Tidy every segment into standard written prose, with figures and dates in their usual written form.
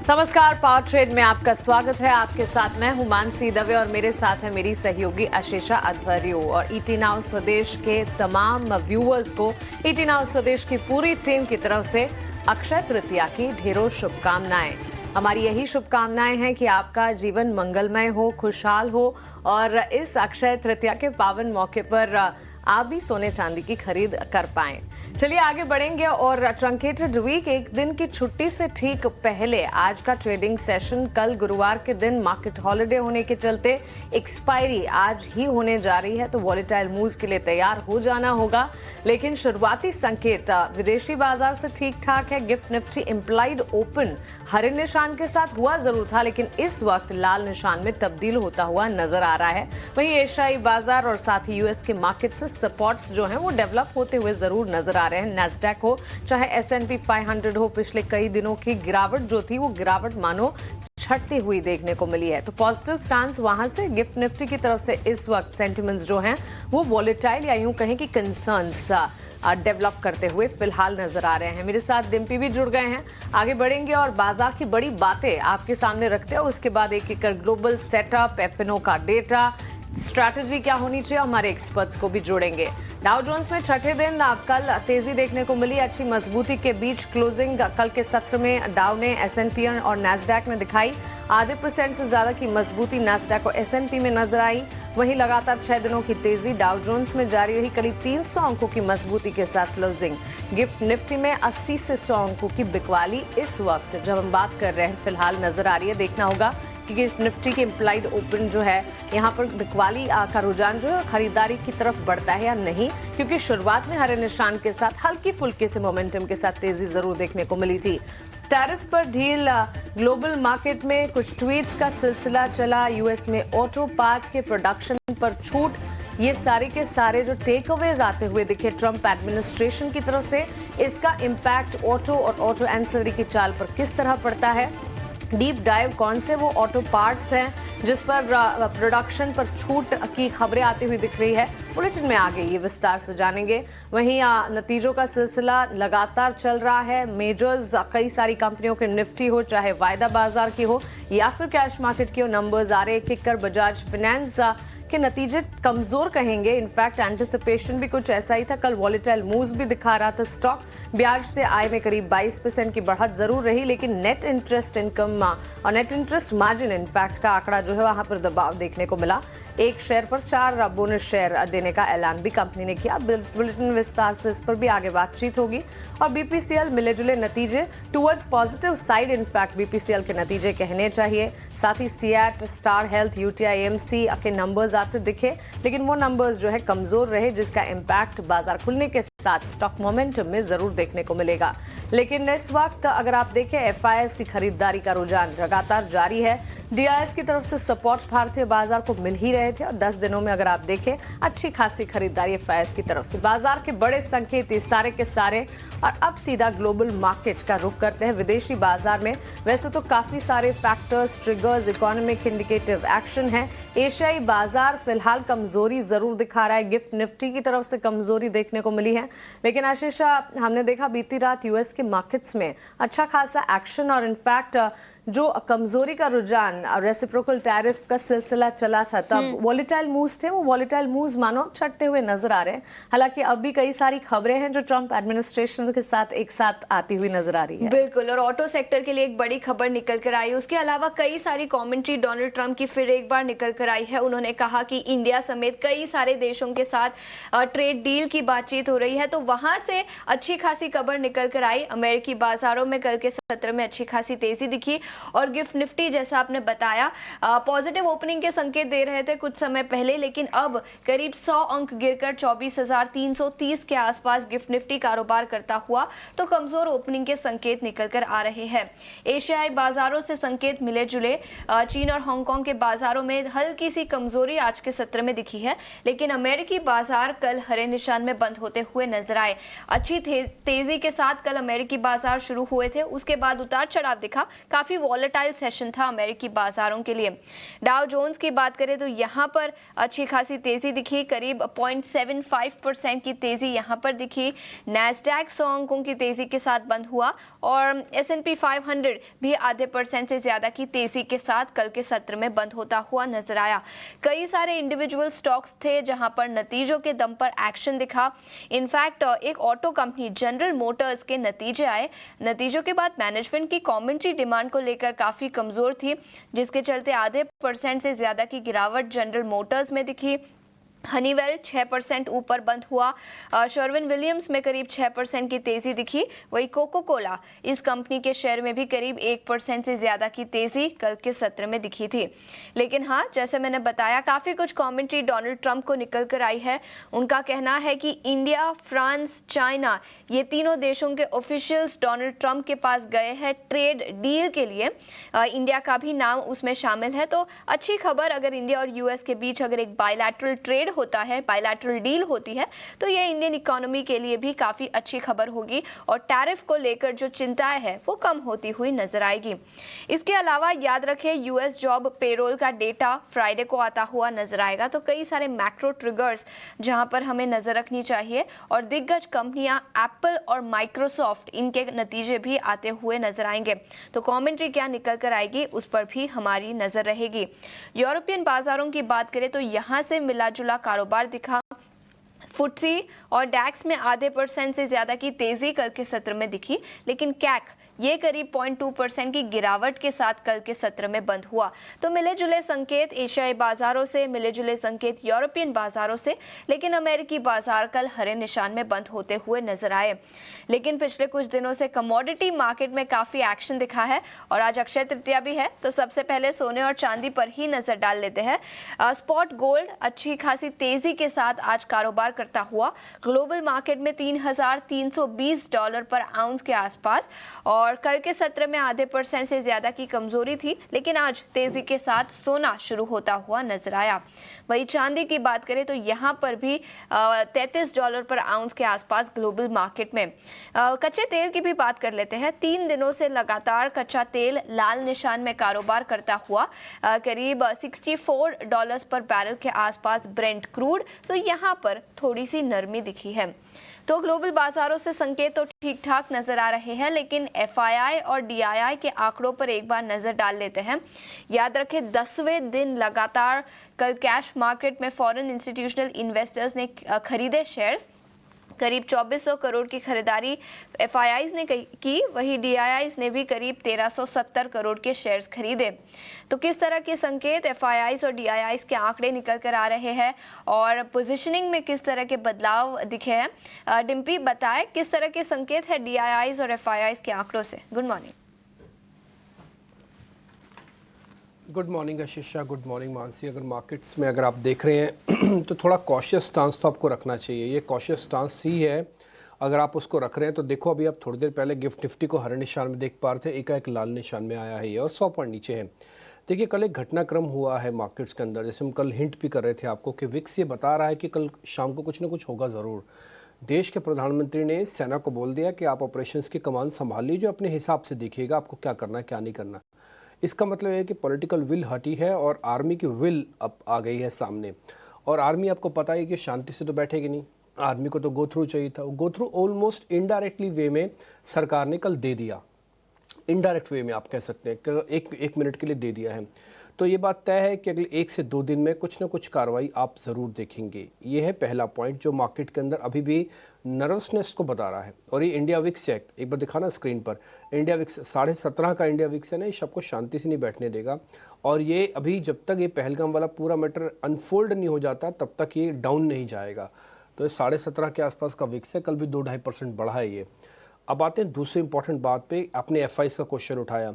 नमस्कार, power trade में आपका स्वागत है। आपके साथ मैं हूं मानसी दवे और मेरे साथ है मेरी सहयोगी आशीषा अध्वर्यु। और ईटी नाउ स्वदेश के तमाम व्यूअर्स को ईटी नाउ स्वदेश की पूरी टीम की तरफ से अक्षय तृतीया की ढेरों शुभकामनाएं। हमारी यही शुभकामनाएं हैं कि आपका जीवन मंगलमय हो, खुशहाल हो और इस अक्षय तृतीया के पावन मौके पर आप भी सोने चांदी की खरीद कर पाएं। चलिए आगे बढ़ेंगे और ट्रंकेटेड वीक, एक दिन की छुट्टी से ठीक पहले आज का ट्रेडिंग सेशन कल गुरुवार के दिन मार्केट हॉलिडे होने के चलते एक्सपायरी आज ही होने जा रही है, तो वॉलेटाइल मूव्स के लिए तैयार हो जाना होगा। लेकिन शुरुआती संकेत विदेशी बाजार से ठीक ठाक है। गिफ्ट निफ्टी इम्प्लाइड ओपन हरे निशान के साथ हुआ जरूर था, लेकिन इस वक्त लाल निशान में तब्दील होता हुआ नजर आ रहा है। वहीं एशियाई बाजार और साथ ही यूएस के मार्केट से सपोर्ट्स जो हैं वो डेवलप होते हुए जरूर नजर आ रहे हैं। नैस्डैक हो चाहे S&P 500 हो, पिछले कई दिनों की गिरावट जो थी वो गिरावट मानो छटती हुई देखने को मिली है। तो पॉजिटिव स्टांस वहां से गिफ्ट निफ्टी की तरफ से इस वक्त सेंटिमेंट्स जो हैं वो वॉलेटाइल या यूं कहें कि कंसर्न्स डेवलप करते हुए फिलहाल नजर आ रहे हैं। मेरे साथ डिम्पी भी जुड़ गए हैं। आगे बढ़ेंगे और बाजार की बड़ी बातें आपके सामने रखते हैं। उसके बाद एक एक ग्लोबल सेटअप, एफएनओ का डेटा, स्ट्रैटेजी क्या होनी चाहिए, हमारे एक्सपर्ट्स को भी जोड़ेंगे। डाउ जोन्स में छठे दिन कल तेजी देखने को मिली। अच्छी मजबूती के बीच क्लोजिंग कल के सत्र में डाउ ने, S&P और नैस्डैक ने दिखाई। आधे % से ज्यादा की मजबूती नैस्डैक और S&P में नजर आई। वहीं लगातार 6 दिनों की तेजी डाउ जोन्स में जारी रही। करीब 300 अंकों की मजबूती के साथ क्लोजिंग। गिफ्ट निफ्टी में 80 से 100 अंकों की बिकवाली इस वक्त जब हम बात कर रहे हैं फिलहाल नजर आ रही है। देखना होगा कि निफ्टी के इम्प्लाइड ओपन जो है यहाँ पर बिकवाली का रुझान जो है खरीदारी की तरफ बढ़ता है या नहीं, क्योंकि शुरुआत में हरे निशान के साथ हल्की फुल्की से मोमेंटम के साथ तेजी जरूर देखने को मिली थी। टैरिफ पर ढील, ग्लोबल मार्केट में कुछ ट्वीट्स का सिलसिला चला। यूएस में ऑटो पार्ट्स के प्रोडक्शन पर छूट, ये सारे के सारे जो टेक अवेज आते हुए दिखे ट्रंप एडमिनिस्ट्रेशन की तरफ से, इसका इम्पैक्ट ऑटो और ऑटो एंसेसरी की चाल पर किस तरह पड़ता है। डीप डाइव, कौन से वो ऑटो पार्ट्स हैं जिस पर प्रोडक्शन पर छूट की खबरें आती हुई दिख रही है, बुलेटिन में आगे ये विस्तार से जानेंगे। वहीं नतीजों का सिलसिला लगातार चल रहा है। मेजर्स कई सारी कंपनियों के निफ्टी हो, चाहे वायदा बाजार की हो या फिर कैश मार्केट की हो, नंबर्स आ रहे किक कर। बजाज फाइनेंस के नतीजे कमजोर कहेंगे, इनफैक्ट एंटिसिपेशन भी कुछ ऐसा ही था। कल वॉलेटाइल मूव्स भी दिखा रहा था स्टॉक। ब्याज से आय में करीब 22% की बढ़त जरूर रही, लेकिन नेट इंटरेस्ट इनकम और नेट इंटरेस्ट मार्जिन इनफैक्ट का आंकड़ा जो है वहां पर दबाव देखने को मिला। एक शेयर पर 4 बोनस शेयर देने का ऐलान भी कंपनी ने किया। बुलेटिन विस्तार से इस पर भी आगे बातचीत होगी। और बीपीसीएल मिले जुले नतीजे towards positive side, in fact BPCL के नतीजे कहने चाहिए। साथ ही CEAT, Star Health, UTI AMC के नंबर्स आते दिखे, लेकिन वो नंबर्स जो है कमजोर रहे, जिसका इम्पैक्ट बाजार खुलने के साथ स्टॉक मोमेंटम में जरूर देखने को मिलेगा। लेकिन इस वक्त अगर आप देखें एफआईएस की खरीदारी का रुझान लगातार जारी है। डीआईएस की तरफ से सपोर्ट भारतीय बाजार को मिल ही रहे थे और 10 दिनों में अगर आप देखें अच्छी खासी खरीदारी एफआईएस की तरफ से। बाजार के बड़े संकेत ये सारे के सारे। और अब सीधा ग्लोबल मार्केट का रुख करते हैं। विदेशी बाजार में वैसे तो काफी सारे factors, triggers, economic indicative action है। एशियाई बाजार फिलहाल कमजोरी जरूर दिखा रहा है। गिफ्ट निफ्टी की तरफ से कमजोरी देखने को मिली है, लेकिन आशीषा हमने देखा बीती रात यूएस के मार्केट्स में अच्छा खासा एक्शन और इनफैक्ट जो कमजोरी का रुझान, रेसिप्रोकल टैरिफ का सिलसिला चला था, तब वॉलेटाइल मूव्स थे, वो वॉलेटाइल मूव्स मानो छटते हुए नजर आ रहे हैं। हालांकि अब भी कई सारी खबरें हैं जो ट्रंप एडमिनिस्ट्रेशन के साथ एक साथ आती हुई नजर आ रही है। बिल्कुल, और ऑटो सेक्टर के लिए एक बड़ी खबर निकल कर आई। उसके अलावा कई सारी कमेंट्री डोनाल्ड ट्रंप की फिर एक बार निकल कर आई है। उन्होंने कहा कि इंडिया समेत कई सारे देशों के साथ ट्रेड डील की बातचीत हो रही है, तो वहां से अच्छी खासी खबर निकल कर आई। अमेरिकी बाजारों में कल के सत्र में अच्छी खासी तेजी दिखी और गिफ्ट निफ्टी जैसा आपने बताया पॉजिटिव ओपनिंग के संकेत दे रहे थे कुछ समय पहले, लेकिन अब करीब 100 अंक गिरकर 24,330 के आसपास गिफ्ट निफ्टी कारोबार करता हुआ, तो कमजोर ओपनिंग के संकेत निकल कर आ रहे हैं। एशियाई बाजारों से संकेत मिले जुले। चीन और हांगकांग के बाजारों में हल्की सी कमजोरी आज के सत्र में दिखी है, लेकिन अमेरिकी बाजार कल हरे निशान में बंद होते हुए नजर आए। अच्छी तेजी के साथ कल अमेरिकी बाजार शुरू हुए थे, उसके बाद उतार चढ़ाव दिखा। काफी वॉलेटाइल सेशन था अमेरिकी बाजारों के लिए। डाउ जोन्स की बात करें तो यहाँ पर अच्छी खासी तेजी दिखी, करीब 0.75% की तेजी यहाँ पर दिखी। नैस्डैक 100 अंकों की तेजी के साथ बंद हुआ और S&P 500 भी आधे % से ज्यादा की तेजी के साथ कल के सत्र में बंद होता हुआ नजर आया। कई सारे इंडिविजुअल स्टॉक्स थे जहां पर नतीजों के दम पर एक्शन दिखा। इनफैक्ट एक ऑटो कंपनी जनरल मोटर्स के नतीजे आए। नतीजों के बाद मैनेजमेंट की कमेंट्री डिमांड को लेकर काफी कमजोर थी, जिसके चलते आधे % से ज्यादा की गिरावट जनरल मोटर्स में दिखी। हनीवेल 6% ऊपर बंद हुआ। शर्विन विलियम्स में करीब 6% की तेजी दिखी। वही कोको कोला, इस कंपनी के शेयर में भी करीब 1% से ज्यादा की तेजी कल के सत्र में दिखी थी। लेकिन हाँ, जैसे मैंने बताया, काफी कुछ कमेंट्री डोनाल्ड ट्रंप को निकल कर आई है। उनका कहना है कि इंडिया, फ्रांस, चाइना, ये तीनों देशों के ऑफिशियल्स डोनाल्ड ट्रंप के पास गए हैं ट्रेड डील के लिए। इंडिया का भी नाम उसमें शामिल है। तो अच्छी खबर, अगर इंडिया और यूएस के बीच अगर एक बायलैटरल ट्रेड होता है, बायलैटरल डील होती है, तो ये इंडियन इकोनॉमी के लिए भी काफी अच्छी खबर होगी और टैरिफ को लेकर जो चिंताएं हैं वो कम होती हुई नजर आएगी। इसके अलावा याद रखें, यूएस जॉब पेरोल का डेटा फ्राइडे को आता हुआ नजर आएगा। तो कई सारे मैक्रो ट्रिगर्स जहां पर हमें नजर रखनी चाहिए और दिग्गज कंपनियां एप्पल और माइक्रोसॉफ्ट, इनके नतीजे भी आते हुए नजर आएंगे। तो कमेंट्री क्या निकल कर आएगी उस पर भी हमारी नजर रहेगी। यूरोपियन बाजारों की बात करें तो यहां से मिला जुला कारोबार दिखा। फुट्सी और डैक्स में आधे % से ज्यादा की तेजी कल के सत्र में दिखी, लेकिन कैक ये करीब 0.2% की गिरावट के साथ कल के सत्र में बंद हुआ। तो मिले जुले संकेत एशियाई बाजारों से, मिले जुले संकेत यूरोपियन बाजारों से, लेकिन अमेरिकी बाजार कल हरे निशान में बंद होते हुए नजर आए। लेकिन पिछले कुछ दिनों से कमोडिटी मार्केट में काफी एक्शन दिखा है और आज अक्षय तृतीया भी है। तो सबसे पहले सोने और चांदी पर ही नजर डाल लेते हैं। स्पॉट गोल्ड अच्छी खासी तेजी के साथ आज कारोबार करता हुआ ग्लोबल मार्केट में $3,320 पर आउंस के आसपास, और कल के सत्र में आधे % से ज्यादा की कमजोरी थी, लेकिन आज तेजी के साथ सोना शुरू होता हुआ नजर आया। वही चांदी की बात करें तो यहाँ पर भी $33 पर आउंस के आसपास ग्लोबल मार्केट में। कच्चे तेल की भी बात कर लेते हैं। 3 दिनों से लगातार कच्चा तेल लाल निशान में कारोबार करता हुआ करीब $64 पर बैरल के आसपास ब्रेंट क्रूड। तो यहाँ पर थोड़ी सी नरमी दिखी है। तो ग्लोबल बाजारों से संकेत तो ठीक ठाक नजर आ रहे हैं, लेकिन FII और DII के आंकड़ों पर एक बार नजर डाल लेते हैं। याद रखें, 10वें दिन लगातार कल कैश मार्केट में फॉरेन इंस्टीट्यूशनल इन्वेस्टर्स ने खरीदे शेयर्स। करीब 2400 करोड़ की खरीदारी FIIs ने की, वही DIIs ने भी करीब 1370 करोड़ के शेयर्स खरीदे। तो किस तरह के संकेत FIIs और DIIs के आंकड़े निकल कर आ रहे हैं और पोजीशनिंग में किस तरह के बदलाव दिखे हैं, डिम्पी बताएं किस तरह के संकेत है DIIs और FIIs के आंकड़ों से। Good morning. Good morning Ashisha, good morning Mansi. अगर मार्केट्स में अगर आप देख रहे हैं तो थोड़ा कॉशियस स्टांस तो आपको रखना चाहिए। ये कॉशियस स्टांस ही है, अगर आप उसको रख रहे हैं तो देखो अभी आप थोड़ी देर पहले गिफ्ट निफ्टी को हरे निशान में देख पा रहे थे, एक लाल निशान में आया है ये और 100 पॉइंट नीचे है। देखिए कल एक घटनाक्रम हुआ है मार्केट्स के अंदर, जैसे हम कल हिंट भी कर रहे थे आपको कि विक्स ये बता रहा है कि कल शाम को कुछ ना कुछ होगा ज़रूर। देश के प्रधानमंत्री ने सेना को बोल दिया कि आप ऑपरेशंस की कमान संभाल लीजिए, अपने हिसाब से देखिएगा आपको क्या करना है क्या नहीं करना। इसका मतलब है कि पॉलिटिकल विल हटी है और आर्मी की विल अब आ गई है सामने। और आर्मी आपको पता है कि शांति से तो बैठेगी नहीं, आर्मी को तो गो थ्रू चाहिए था। Go through almost indirectly way में सरकार ने कल दे दिया, इनडायरेक्ट वे में आप कह सकते हैं कि एक मिनट के लिए दे दिया है। तो ये बात तय है कि अगले 1 से 2 दिन में कुछ ना कुछ कार्रवाई आप ज़रूर देखेंगे। ये है पहला पॉइंट जो मार्केट के अंदर अभी भी नर्वसनेस को बता रहा है। और ये इंडिया विक्स चेक एक बार दिखाना स्क्रीन पर, इंडिया विक्स 17.5 का इंडिया विक्स है ना, ये सबको शांति से नहीं बैठने देगा। और ये अभी जब तक ये पहलगाम वाला पूरा मैटर अनफोल्ड नहीं हो जाता तब तक ये डाउन नहीं जाएगा। तो ये 17.5 के आसपास का विक्स है, कल भी 2-2.5% बढ़ा है ये। अब आते हैं दूसरी इंपॉर्टेंट बात पे, आपने FIs का क्वेश्चन उठाया।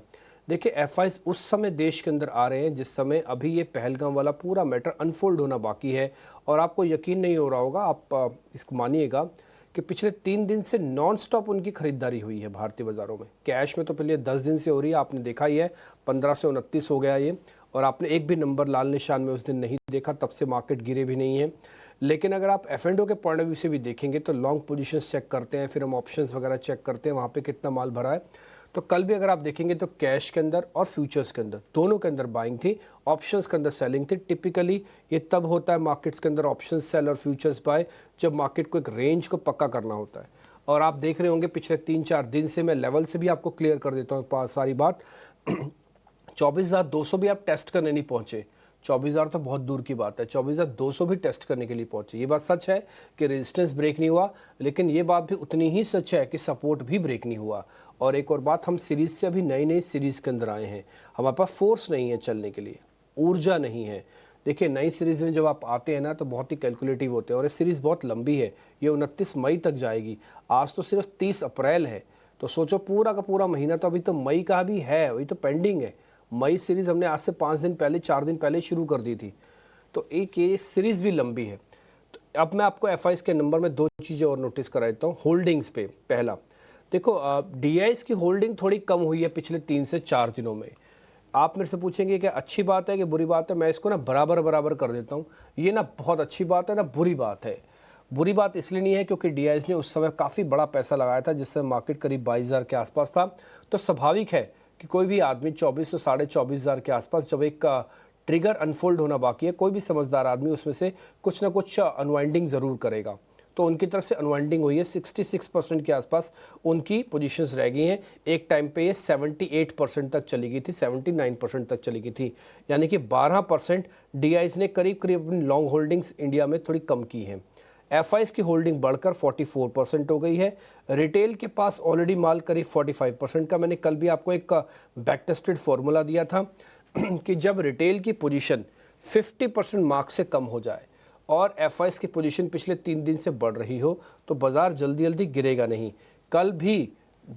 देखिए FIs उस समय देश के अंदर आ रहे हैं जिस समय अभी ये पहलगाम वाला पूरा मैटर अनफोल्ड होना बाकी है। और आपको यकीन नहीं हो रहा होगा, आप इसको मानिएगा कि पिछले 3 दिन से नॉन स्टॉप उनकी खरीदारी हुई है भारतीय बाज़ारों में। कैश में तो पहले 10 दिन से हो रही है, आपने देखा ही है 15 से 29 हो गया ये। और आपने एक भी नंबर लाल निशान में उस दिन नहीं देखा, तब से मार्केट गिरे भी नहीं है। लेकिन अगर आप F&O के पॉइंट ऑफ व्यू से भी देखेंगे तो लॉन्ग पोजीशंस चेक करते हैं, फिर हम ऑप्शंस वगैरह चेक करते हैं वहाँ पे कितना माल भरा है। तो कल भी अगर आप देखेंगे तो कैश के अंदर और फ्यूचर्स के अंदर दोनों के अंदर बाइंग थी, ऑप्शंस के अंदर सेलिंग थी। टिपिकली ये तब होता है मार्केट्स के अंदर ऑप्शंस सेल और फ्यूचर्स बाय जब मार्केट को एक रेंज को पक्का करना होता है। और आप देख रहे होंगे पिछले 3-4 दिन से मैं लेवल से भी आपको क्लियर कर देता हूँ सारी बात। 24,200 भी आप टेस्ट करने नहीं पहुंचे, 24,000 तो बहुत दूर की बात है, 24,200 भी टेस्ट करने के लिए पहुंचे। ये बात सच है कि रेजिस्टेंस ब्रेक नहीं हुआ, लेकिन ये बात भी उतनी ही सच है कि सपोर्ट भी ब्रेक नहीं हुआ। और एक और बात, हम सीरीज से अभी नई नई सीरीज के अंदर आए हैं, हमारे पास फोर्स नहीं है चलने के लिए, ऊर्जा नहीं है। देखिए नई सीरीज में जब आप आते हैं ना तो बहुत ही कैलकुलेटिव होते हैं और ये सीरीज बहुत लंबी है, ये 29 मई तक जाएगी। आज तो सिर्फ 30 अप्रैल है, तो सोचो पूरा का पूरा महीना तो अभी तो मई का भी है, वही तो पेंडिंग है। मई सीरीज हमने आज से 5 दिन पहले 4 दिन पहले शुरू कर दी थी, तो एक ये सीरीज भी लंबी है। तो अब मैं आपको एफआईएस के नंबर में 2 चीज़ें और नोटिस करा देता हूँ। होल्डिंग्स पे पहला देखो, डीआईएस की होल्डिंग थोड़ी कम हुई है पिछले 3 से 4 दिनों में। आप मेरे से पूछेंगे कि अच्छी बात है कि बुरी बात है, मैं इसको ना बराबर बराबर कर देता हूँ। ये ना बहुत अच्छी बात है ना बुरी बात है। बुरी बात इसलिए नहीं है क्योंकि डीआईएस ने उस समय काफ़ी बड़ा पैसा लगाया था, जिससे मार्केट करीब 22,000 के आसपास था। तो स्वाभाविक है कि कोई भी आदमी 24 से 24,500 के आसपास जब एक ट्रिगर अनफोल्ड होना बाकी है, कोई भी समझदार आदमी उसमें से कुछ ना कुछ अनवाइंडिंग ज़रूर करेगा। तो उनकी तरफ से अनवाइंडिंग हुई है, 66% के आसपास उनकी पोजीशंस रह गई हैं। एक टाइम पे ये 78% तक चली गई थी, 79% तक चली गई थी, यानी कि 12% डीआईएस ने करीब करीब अपनी लॉन्ग होल्डिंग्स इंडिया में थोड़ी कम की हैं। एफआईएस की होल्डिंग बढ़कर 44% हो गई है। रिटेल के पास ऑलरेडी माल करीब 45% का। मैंने कल भी आपको एक बैक टेस्टेड फॉर्मूला दिया था कि जब रिटेल की पोजीशन 50% मार्क से कम हो जाए और एफआईएस की पोजीशन पिछले 3 दिन से बढ़ रही हो तो बाजार जल्दी जल्दी गिरेगा नहीं। कल भी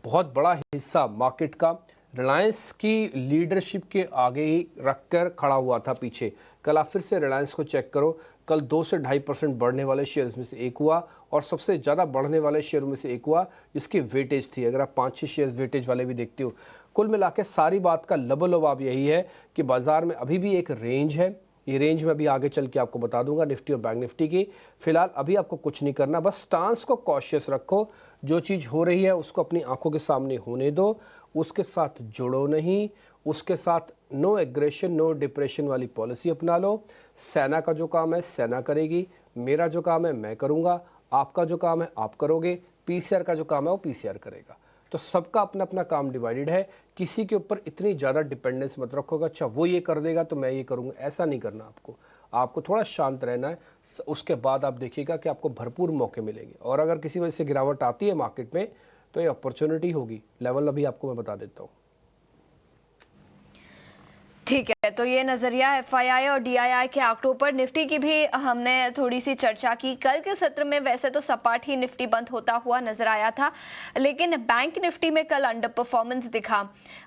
बहुत बड़ा हिस्सा मार्केट का रिलायंस की लीडरशिप के आगे ही रखकर खड़ा हुआ था पीछे। कल आप फिर से रिलायंस को चेक करो, कल 2 से 2.5% बढ़ने वाले शेयर्स में से एक हुआ और सबसे ज़्यादा बढ़ने वाले शेयर में से एक हुआ जिसकी वेटेज थी। अगर आप 5-6 शेयर्स वेटेज वाले भी देखते हो, कुल मिला के सारी बात का लबोलबाब यही है कि बाजार में अभी भी एक रेंज है। ये रेंज में अभी आगे चल के आपको बता दूंगा निफ्टी और बैंक निफ्टी की। फिलहाल अभी आपको कुछ नहीं करना, बस स्टांस को कॉशियस रखो। जो चीज़ हो रही है उसको अपनी आंखों के सामने होने दो, उसके साथ जुड़ो नहीं, उसके साथ नो एग्रेशन नो डिप्रेशन वाली पॉलिसी अपना लो। सेना का जो काम है सेना करेगी, मेरा जो काम है मैं करूँगा, आपका जो काम है आप करोगे, पीसीआर का जो काम है वो पीसीआर करेगा। तो सबका अपना अपना काम डिवाइडेड है, किसी के ऊपर इतनी ज़्यादा डिपेंडेंस मत रखोगे, अच्छा वो ये कर देगा तो मैं ये करूँगा, ऐसा नहीं करना। आपको थोड़ा शांत रहना है। उसके बाद आप देखिएगा कि आपको भरपूर मौके मिलेंगे। और अगर किसी वजह से गिरावट आती है मार्केट में तो ये अपॉर्चुनिटी होगी। लेवल अभी आपको मैं बता देता हूँ। ठीक है, तो ये नजरिया एफआईआई और डीआईआई के आंकड़ों पर। निफ्टी की भी हमने थोड़ी सी चर्चा की। कल के सत्र में वैसे तो सपाट ही निफ्टी बंद होता हुआ नजर आया था, लेकिन बैंक निफ्टी में कल अंडर परफॉर्मेंस दिखा।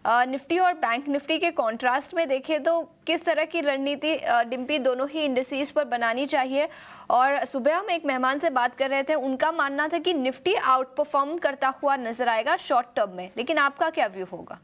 निफ्टी और बैंक निफ्टी के कॉन्ट्रास्ट में देखें तो किस तरह की रणनीति डिम्पी दोनों ही इंडिसेस पर बनानी चाहिए? और सुबह हम एक मेहमान से बात कर रहे थे, उनका मानना था कि निफ्टी आउट परफॉर्म करता हुआ नजर आएगा शॉर्ट टर्म में, लेकिन आपका क्या व्यू होगा?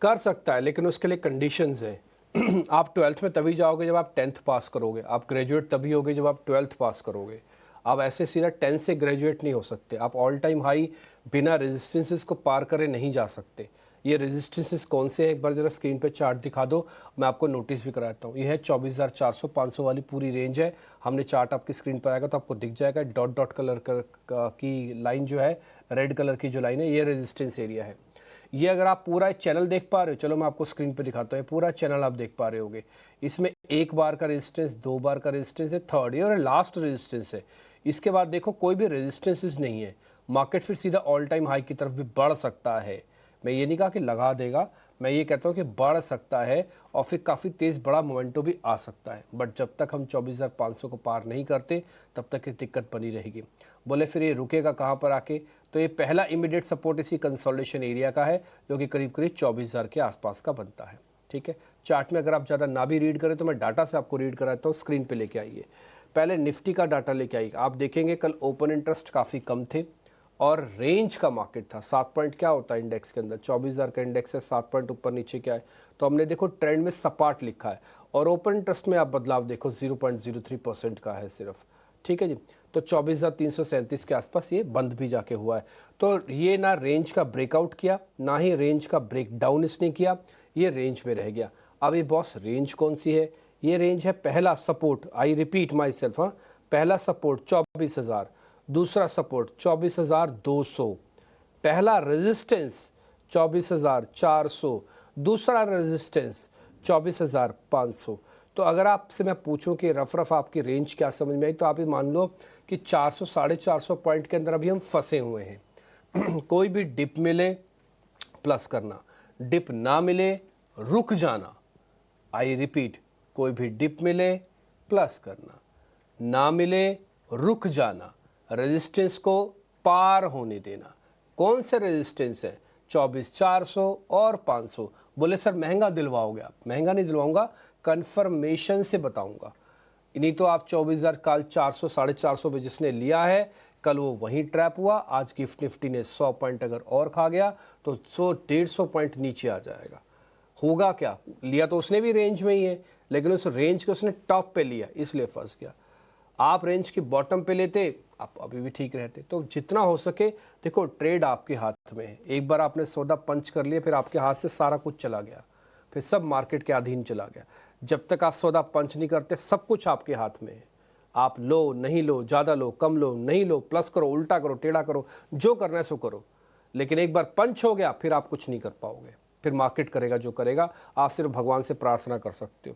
कर सकता है, लेकिन उसके लिए कंडीशंस हैं। आप 12th में तभी जाओगे जब आप 10th पास करोगे, आप ग्रेजुएट तभी होगे जब आप 12th पास करोगे। आप ऐसे सीधा 10 से ग्रेजुएट नहीं हो सकते। आप ऑल टाइम हाई बिना रेजिस्टेंसेस को पार करे नहीं जा सकते। ये रेजिस्टेंसेस कौन से हैं, एक बार जरा स्क्रीन पे चार्ट दिखा दो, मैं आपको नोटिस भी कराता हूँ। ये है 24,400-500 वाली पूरी रेंज है। हमने चार्ट आपकी स्क्रीन पर आएगा तो आपको दिख जाएगा, डॉट डॉट कलर की लाइन जो है, रेड कलर की जो लाइन है, ये रेजिस्टेंस एरिया है। ये अगर आप पूरा चैनल देख पा रहे हो, चलो मैं आपको स्क्रीन पे दिखाता हूँ, पूरा चैनल आप देख पा रहे होगे। इसमें 1 बार का रेजिस्टेंस, 2 बार का रेजिस्टेंस है, थर्ड ईयर और लास्ट रेजिस्टेंस है। इसके बाद देखो कोई भी रेजिस्टेंसेस नहीं है। मार्केट फिर सीधा ऑल टाइम हाई की तरफ भी बढ़ सकता है। मैं ये नहीं कहा कि लगा देगा, मैं ये कहता हूँ कि बढ़ सकता है और फिर काफ़ी तेज़ बड़ा मोमेंटो भी आ सकता है। बट जब तक हम 24,500 को पार नहीं करते तब तक ये दिक्कत बनी रहेगी। बोले फिर ये रुकेगा कहाँ पर आके, तो ये पहला इमीडिएट सपोर्ट इसी कंसोलिडेशन एरिया का है जो कि करीब करीब 24,000 के आसपास का बनता है। ठीक है, चार्ट में अगर आप ज़्यादा ना भी रीड करें तो मैं डाटा से आपको रीड कराता हूँ। स्क्रीन पे लेके आइए, पहले निफ्टी का डाटा लेके आइए। आप देखेंगे कल ओपन इंटरेस्ट काफ़ी कम थे और रेंज का मार्केट था। 7 पॉइंट क्या होता है इंडेक्स के अंदर, 24,000 का इंडेक्स है, 7 पॉइंट ऊपर नीचे क्या है, तो हमने देखो ट्रेंड में सपाट लिखा है। और ओपन इंटरेस्ट में आप बदलाव देखो 0.03% का है सिर्फ। ठीक है जी, तो 24,337 के आसपास ये बंद भी जाके हुआ है। तो ये ना रेंज का ब्रेकआउट किया, ना ही रेंज का ब्रेक डाउन इसने किया, ये रेंज में रह गया। अब ये बॉस रेंज कौन सी है? ये रेंज है पहला support, I repeat my self, हाँ, पहला सपोर्ट 24,000, दूसरा सपोर्ट 24,200, पहला रेजिस्टेंस 24,400, दूसरा रेजिस्टेंस 24,500। तो अगर आपसे मैं पूछूं कि रफ आपकी रेंज क्या समझ में आई, तो आप ये मान लो कि 400 450 पॉइंट के अंदर अभी हम फंसे हुए हैं। कोई भी डिप मिले प्लस करना, डिप ना मिले रुक जाना। आई रिपीट, कोई भी डिप मिले प्लस करना, ना मिले रुक जाना, रेजिस्टेंस को पार होने देना। कौन से रेजिस्टेंस है? 24,400 और 500। बोले सर महंगा दिलवाओगे आप? महंगा नहीं दिलवाऊंगा, कंफर्मेशन से बताऊंगा। नहीं तो आप 24,000 काल 400 450 पे जिसने लिया है, कल वो वहीं ट्रैप हुआ। आज गिफ्ट निफ्टी ने 100 पॉइंट अगर और खा गया तो 100-150 पॉइंट नीचे आ जाएगा। होगा क्या? लिया तो उसने भी रेंज में ही है, लेकिन उस रेंज के उसने टॉप पे लिया, इसलिए फंस गया। आप रेंज की बॉटम पे लेते, आप अभी भी ठीक रहते। तो जितना हो सके देखो, ट्रेड आपके हाथ में है। एक बार आपने सौदा पंच कर लिया, फिर आपके हाथ से सारा कुछ चला गया, फिर सब मार्केट के अधीन चला गया। जब तक आप सौदा पंच नहीं करते, सब कुछ आपके हाथ में है। आप लो नहीं लो, ज़्यादा लो कम लो, नहीं लो प्लस करो, उल्टा करो, टेढ़ा करो, जो करना है सो करो। लेकिन एक बार पंच हो गया, फिर आप कुछ नहीं कर पाओगे, फिर मार्केट करेगा जो करेगा। आप सिर्फ भगवान से प्रार्थना कर सकते हो।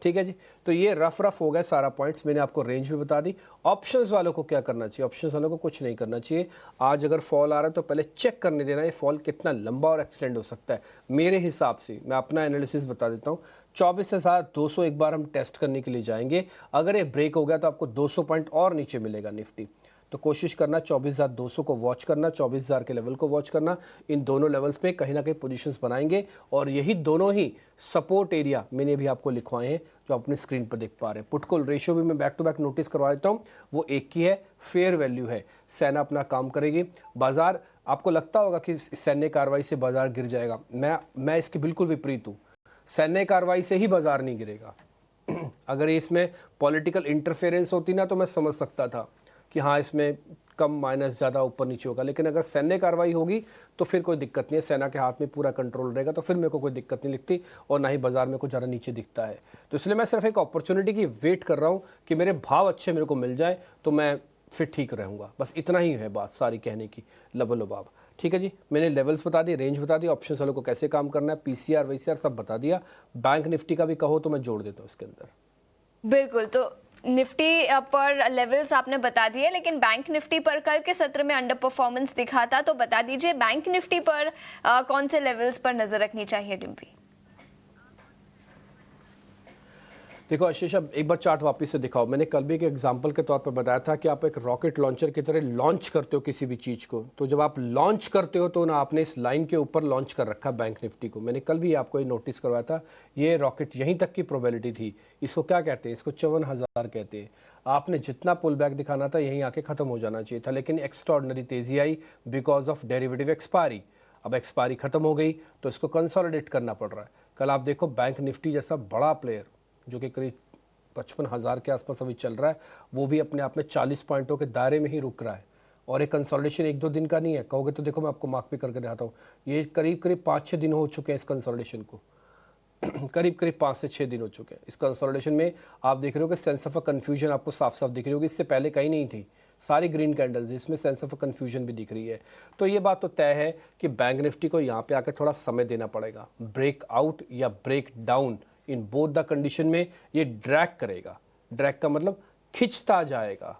ठीक है जी। तो ये रफ हो गया सारा पॉइंट्स, मैंने आपको रेंज भी बता दी। ऑप्शंस वालों को क्या करना चाहिए? ऑप्शंस वालों को कुछ नहीं करना चाहिए। आज अगर फॉल आ रहा है तो पहले चेक करने देना ये फॉल कितना लंबा और एक्सटेंड हो सकता है। मेरे हिसाब से मैं अपना एनालिसिस बता देता हूँ, 24,200 एक बार हम टेस्ट करने के लिए जाएंगे। अगर ये ब्रेक हो गया तो आपको 200 पॉइंट और नीचे मिलेगा निफ्टी। तो कोशिश करना 24,200 को वॉच करना, 24,000 के लेवल को वॉच करना। इन दोनों लेवल्स पे कहीं ना कहीं पोजीशंस बनाएंगे, और यही दोनों ही सपोर्ट एरिया मैंने भी आपको लिखवाए हैं जो अपनी स्क्रीन पर देख पा रहे हैं। पुट कॉल रेशियो भी मैं बैक टू बैक नोटिस करवा देता हूँ, वो एक की है, फेयर वैल्यू है। सेना अपना काम करेगी। बाजार, आपको लगता होगा कि सैन्य कार्रवाई से बाजार गिर जाएगा, मैं इसके बिल्कुल विपरीत हूँ। सैन्य कार्रवाई से ही बाजार नहीं गिरेगा। अगर इसमें पॉलिटिकल इंटरफेरेंस होती ना तो मैं समझ सकता था कि हाँ इसमें कम माइनस ज़्यादा ऊपर नीचे होगा, लेकिन अगर सैन्य कार्रवाई होगी तो फिर कोई दिक्कत नहीं है। सेना के हाथ में पूरा कंट्रोल रहेगा, तो फिर मेरे को कोई दिक्कत नहीं लिखती, और ना ही बाजार में कुछ ज़्यादा नीचे दिखता है। तो इसलिए मैं सिर्फ एक अपॉर्चुनिटी की वेट कर रहा हूँ कि मेरे भाव अच्छे मेरे को मिल जाए तो मैं फिर ठीक रहूँगा। बस इतना ही है बात सारी कहने की, लबलोबाब। ठीक है जी, मैंने लेवल्स बता दिए, रेंज बता दी, ऑप्शन वालों को कैसे काम करना है, पीसीआर वीसीआर सब बता दिया। बैंक निफ्टी का भी कहो तो मैं जोड़ देता हूँ इसके अंदर। बिल्कुल, तो निफ्टी पर लेवल्स आपने बता दिए, लेकिन बैंक निफ्टी पर कल के सत्र में अंडर परफॉर्मेंस दिखा था, तो बता दीजिए बैंक निफ्टी पर कौन से लेवल्स पर नजर रखनी चाहिए डिम्पी? देखो आशीष, अब एक बार चार्ट वापस से दिखाओ। मैंने कल भी एक एग्जांपल के तौर पर बताया था कि आप एक रॉकेट लॉन्चर की तरह लॉन्च करते हो किसी भी चीज़ को। तो जब आप लॉन्च करते हो तो ना आपने इस लाइन के ऊपर लॉन्च कर रखा बैंक निफ्टी को। मैंने कल भी आपको ये नोटिस करवाया था, ये रॉकेट यहीं तक की प्रोबेबिलिटी थी। इसको क्या कहते हैं? इसको 54,000 कहते हैं। आपने जितना पुल बैक दिखाना था यहीं आके ख़त्म हो जाना चाहिए था, लेकिन एक्स्ट्राऑर्डिनरी तेज़ी आई बिकॉज ऑफ डेरिवेटिव एक्सपायरी। अब एक्सपायरी खत्म हो गई तो इसको कंसोलिडेट करना पड़ रहा है। कल आप देखो बैंक निफ्टी जैसा बड़ा प्लेयर जो कि करीब 55,000 के आसपास अभी चल रहा है, वो भी अपने आप में 40 पॉइंटों के दायरे में ही रुक रहा है। और एक कंसोलिडेशन 1-2 दिन का नहीं है। कहोगे तो देखो मैं आपको मार्क पे करके दिखाता हूँ, ये करीब 5-6 दिन हो चुके हैं इस कंसोलिडेशन को। करीब 5 से 6 दिन हो चुके हैं इस कंसोलिडेशन में। आप देख रहे हो कि सेंस ऑफ अ कन्फ्यूजन आपको साफ साफ दिख रही होगी। इससे पहले कहीं नहीं थी, सारी ग्रीन कैंडल्स, इसमें सेंस ऑफ अ कन्फ्यूजन भी दिख रही है। तो ये बात तो तय है कि बैंक निफ्टी को यहाँ पे आकर थोड़ा समय देना पड़ेगा। ब्रेकआउट या break down, in both the condition में ये ड्रैग करेगा। ड्रैग का मतलब खिंचता जाएगा।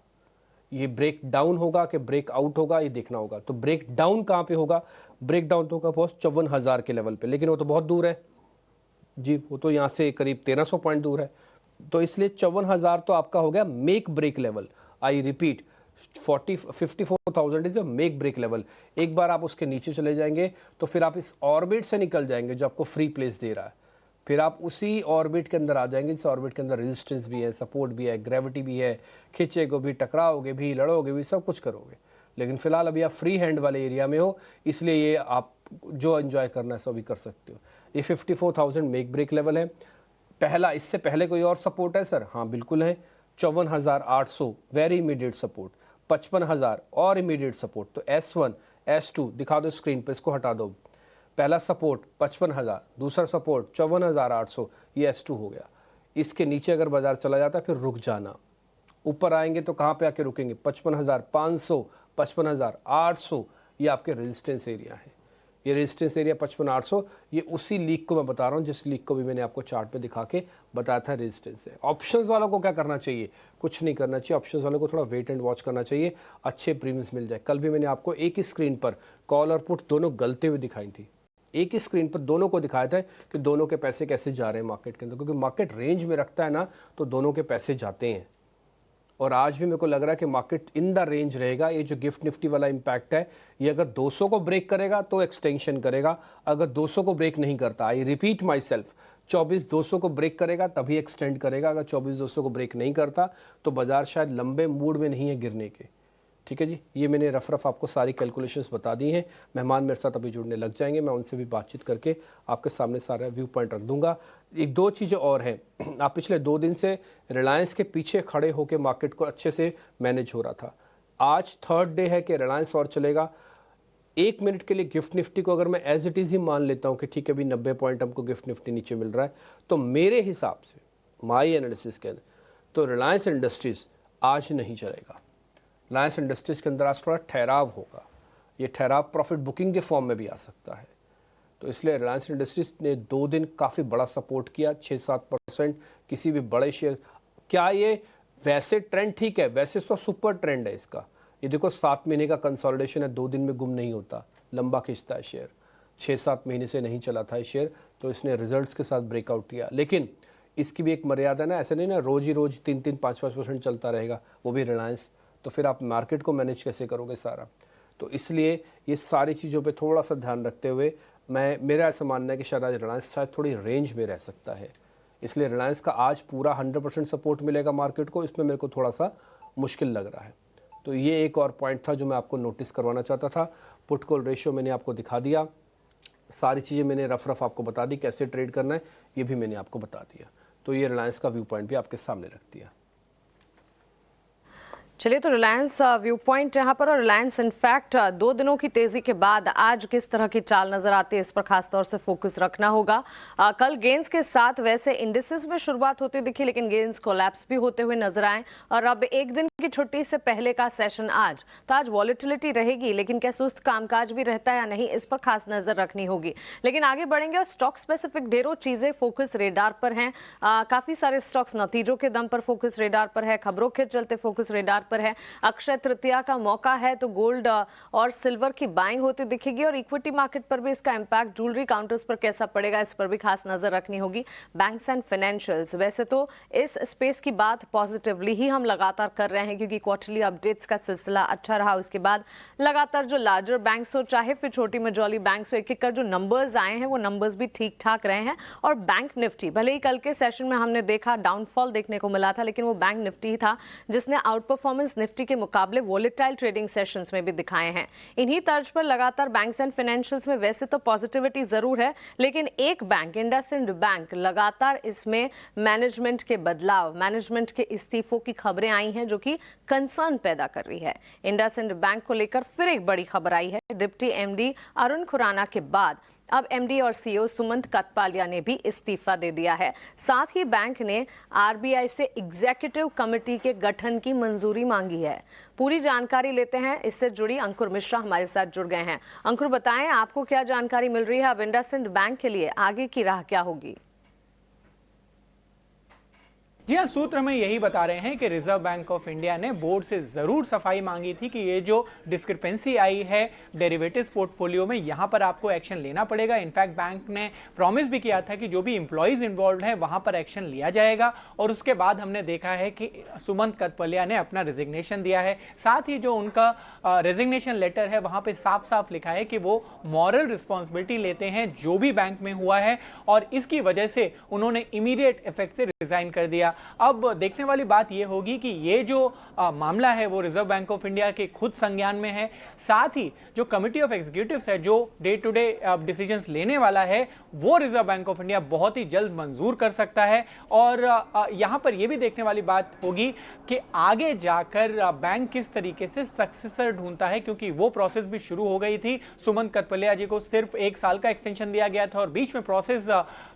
ये ब्रेक डाउन होगा कि ब्रेक आउट होगा, ये देखना होगा। तो ब्रेक डाउन कहाँ पे होगा? ब्रेक डाउन तो होगा बहुत 54,000 के लेवल पे, लेकिन वो तो बहुत दूर है जी, वो तो यहाँ से करीब 1300 पॉइंट दूर है। तो इसलिए 54,000 तो आपका हो गया make break level. I repeat, 54,000 is a make break level. एक बार आप उसके नीचे चले जाएंगे तो फिर आप इस ऑर्बिट से निकल जाएंगे जो आपको फ्री प्लेस दे रहा है। फिर आप उसी ऑर्बिट के अंदर आ जाएंगे। इस ऑर्बिट के अंदर रेजिस्टेंस भी है, सपोर्ट भी है, ग्रेविटी भी है, खींचेगे भी, टकराओगे भी, लड़ोगे भी, सब कुछ करोगे। लेकिन फिलहाल अभी आप फ्री हैंड वाले एरिया में हो, इसलिए ये आप जो एंजॉय करना है सो भी कर सकते हो। ये 54,000 मेक ब्रेक लेवल है पहला। इससे पहले कोई और सपोर्ट है सर? हाँ बिल्कुल है, 54,800 वेरी इमीडिएट सपोर्ट। 55,000 और इमीडिएट सपोर्ट। तो S1 S2 दिखा दो स्क्रीन पे, इसको हटा दो। पहला सपोर्ट 55,000, दूसरा सपोर्ट 54,800, ये S2 हो गया। इसके नीचे अगर बाजार चला जाता है फिर रुक जाना, ऊपर आएंगे तो कहाँ पे आके रुकेंगे, 55,500, 55,800, ये आपके रेजिस्टेंस एरिया है। ये रेजिस्टेंस एरिया 55,800, ये उसी लीग को मैं बता रहा हूँ जिस लीग को भी मैंने आपको चार्ट पे दिखा के बताया था रेजिस्टेंस है। ऑप्शंस वालों को क्या करना चाहिए, कुछ नहीं करना चाहिए। ऑप्शंस वालों को थोड़ा वेट एंड वॉच करना चाहिए, अच्छे प्रीमियम्स मिल जाए। कल भी मैंने आपको एक ही स्क्रीन पर कॉल और पुट दोनों गलते हुए दिखाई थी, एक ही स्क्रीन पर दोनों को दिखाया था कि दोनों के पैसे कैसे जा रहे हैं मार्केट के अंदर, क्योंकि मार्केट रेंज में रखता है ना तो दोनों के पैसे जाते हैं। और आज भी मेरे को लग रहा है कि मार्केट इन द रेंज रहेगा। ये जो गिफ्ट निफ्टी वाला इम्पैक्ट है, ये अगर 200 को ब्रेक करेगा तो एक्सटेंशन करेगा, अगर 200 को ब्रेक नहीं करता, आई रिपीट माई सेल्फ, 24,200 को ब्रेक करेगा तभी एक्सटेंड करेगा। अगर 24,200 को ब्रेक नहीं करता तो बाजार शायद लंबे मूड में नहीं है गिरने के। ठीक है जी, ये मैंने रफ आपको सारी कैलकुलेशंस बता दी हैं। मेहमान मेरे साथ अभी जुड़ने लग जाएंगे, मैं उनसे भी बातचीत करके आपके सामने सारा व्यू पॉइंट रख दूंगा। एक दो चीज़ें और हैं, आप पिछले 2 दिन से रिलायंस के पीछे खड़े होकर मार्केट को अच्छे से मैनेज हो रहा था। आज थर्ड डे है कि रिलायंस और चलेगा। 1 मिनट के लिए गिफ्ट निफ्टी को अगर मैं एज इट इज़ ही मान लेता हूँ कि ठीक है अभी 90 पॉइंट हमको गिफ्ट निफ्टी नीचे मिल रहा है, तो मेरे हिसाब से माई एनालिसिस के अंदर तो रिलायंस इंडस्ट्रीज़ आज नहीं चलेगा। रिलायंस इंडस्ट्रीज़ के अंदर आज थोड़ा ठहराव होगा, ये ठहराव प्रॉफिट बुकिंग के फॉर्म में भी आ सकता है। तो इसलिए रिलायंस इंडस्ट्रीज़ ने 2 दिन काफ़ी बड़ा सपोर्ट किया, 6-7% किसी भी बड़े शेयर। क्या ये वैसे ट्रेंड ठीक है, वैसे तो सुपर ट्रेंड है इसका। ये देखो 7 महीने का कंसोलिडेशन है, 2 दिन में गुम नहीं होता, लंबा खिंचता है शेयर। 6-7 महीने से नहीं चला था ये शेयर, तो इसने रिजल्ट्स के साथ ब्रेकआउट किया। लेकिन इसकी भी एक मर्यादा ना, ऐसे नहीं ना रोज़ ही रोज़ 3-3, 5-5% चलता रहेगा, वो भी रिलायंस। तो फिर आप मार्केट को मैनेज कैसे करोगे सारा। तो इसलिए ये सारी चीज़ों पे थोड़ा सा ध्यान रखते हुए मेरा ऐसा मानना है कि शायद आज रिलायंस शायद थोड़ी रेंज में रह सकता है। इसलिए रिलायंस का आज पूरा 100% सपोर्ट मिलेगा मार्केट को, इसमें मेरे को थोड़ा सा मुश्किल लग रहा है। तो ये एक और पॉइंट था जो मैं आपको नोटिस करवाना चाहता था। पुट कॉल रेशियो मैंने आपको दिखा दिया, सारी चीज़ें मैंने रफ आपको बता दी, कैसे ट्रेड करना है ये भी मैंने आपको बता दिया। तो ये रिलायंस का व्यू पॉइंट भी आपके सामने रख दिया। चलिए, तो रिलायंस व्यू पॉइंट यहाँ पर, और रिलायंस इनफैक्ट 2 दिनों की तेजी के बाद आज किस तरह की चाल नजर आती है इस पर खास तौर से फोकस रखना होगा। कल गेंस के साथ वैसे इंडिसेस में शुरुआत होती दिखी, लेकिन गेंस कोलैप्स भी होते हुए नजर आए। और अब एक दिन की छुट्टी से पहले का सेशन आज, तो आज वॉलेटिलिटी रहेगी, लेकिन क्या सुस्त कामकाज भी रहता है या नहीं, इस पर खास नजर रखनी होगी। लेकिन आगे बढ़ेंगे और स्टॉक स्पेसिफिक ढेरों चीजें फोकस रेडार पर हैं। काफी सारे स्टॉक्स नतीजों के दम पर फोकस रेडार पर है, खबरों के चलते फोकस रेडार पर है। अक्षय तृतीया का मौका है तो गोल्ड और सिल्वर की बाइंग होती दिखेगी, और इक्विटी मार्केट पर भी इसका इंपैक्ट ज्वेलरी काउंटर्स पर कैसा पड़ेगा इस पर भी खास नजर रखनी होगी। बैंक्स एंड फाइनेंशियल्स, वैसे तो इस स्पेस की बात पॉजिटिवली ही हम लगातार कर रहे हैं क्योंकि क्वार्टरली अपडेट्स का सिलसिला अच्छा रहा। उसके बाद लगातार जो लार्जर बैंक्स हो चाहे फिर छोटी मेजॉरिटी बैंक्स हो, एक कर जो नंबर्स आए हैं वो नंबर्स भी ठीक ठाक रहे हैं। और बैंक निफ्टी, भले ही कल के सेशन में हमने देखा डाउनफॉल देखने को मिला था, लेकिन वो बैंक निफ्टी ही था जिसने आउट परफॉर्मेंस निफ्टी के मुकाबले वोलेटाइल ट्रेडिंग सेशंस में भी दिखाए हैं। इन्हीं तर्ज पर लगातार बैंक्स एंड फाइनेंशियल्स में वैसे तो पॉजिटिविटी जरूर है, लेकिन एक बैंक इंडसइंड बैंक लगातार इसमें मैनेजमेंट के बदलाव, मैनेजमेंट के इस्तीफों की खबरें आई हैं जो कि कंसर्न पैदा कर रही है। इंडसइंड बैंक को लेकर फिर एक बड़ी खबर आई है। डिप्टी एमडी अरुण खुराना के बाद अब एमडी और सीईओ सुमंत कथपालिया ने भी इस्तीफा दे दिया है। साथ ही बैंक ने आरबीआई से एग्जीक्यूटिव कमेटी के गठन की मंजूरी मांगी है। पूरी जानकारी लेते हैं, इससे जुड़ी अंकुर मिश्रा हमारे साथ जुड़ गए हैं। अंकुर, बताएं आपको क्या जानकारी मिल रही है, अब इंडसइंड बैंक के लिए आगे की राह क्या होगी? जी हाँ, सूत्र में यही बता रहे हैं कि रिजर्व बैंक ऑफ इंडिया ने बोर्ड से जरूर सफाई मांगी थी कि ये जो डिस्क्रिपेंसी आई है डेरिवेटिव्स पोर्टफोलियो में, यहाँ पर आपको एक्शन लेना पड़ेगा। इनफैक्ट बैंक ने प्रॉमिस भी किया था कि जो भी इंप्लॉइज इन्वॉल्व हैं वहाँ पर एक्शन लिया जाएगा। और उसके बाद हमने देखा है कि सुमंत कथपालिया ने अपना रेजिग्नेशन दिया है। साथ ही जो उनका रेजिग्नेशन लेटर है वहाँ पर साफ साफ लिखा है कि वो मॉरल रिस्पॉन्सिबिलिटी लेते हैं जो भी बैंक में हुआ है, और इसकी वजह से उन्होंने इमीडिएट इफेक्ट से रिजाइन कर दिया। अब देखने वाली बात यह होगी कि ये जो मामला है वो रिजर्व बैंक ऑफ इंडिया के खुद संज्ञान में है, साथ ही जो कमिटी ऑफ एग्जीक्यूटिव्स है जो डे टू डे डिसीजंस लेने वाला है वो रिजर्व बैंक ऑफ इंडिया बहुत ही जल्द मंजूर कर सकता है। और यहां पर यह भी देखने वाली बात होगी कि आगे जाकर बैंक किस तरीके से सक्सेसर ढूंढता है, क्योंकि वो प्रोसेस भी शुरू हो गई थी। सुमंत कथपलिया जी को सिर्फ 1 साल का एक्सटेंशन दिया गया था और बीच में प्रोसेस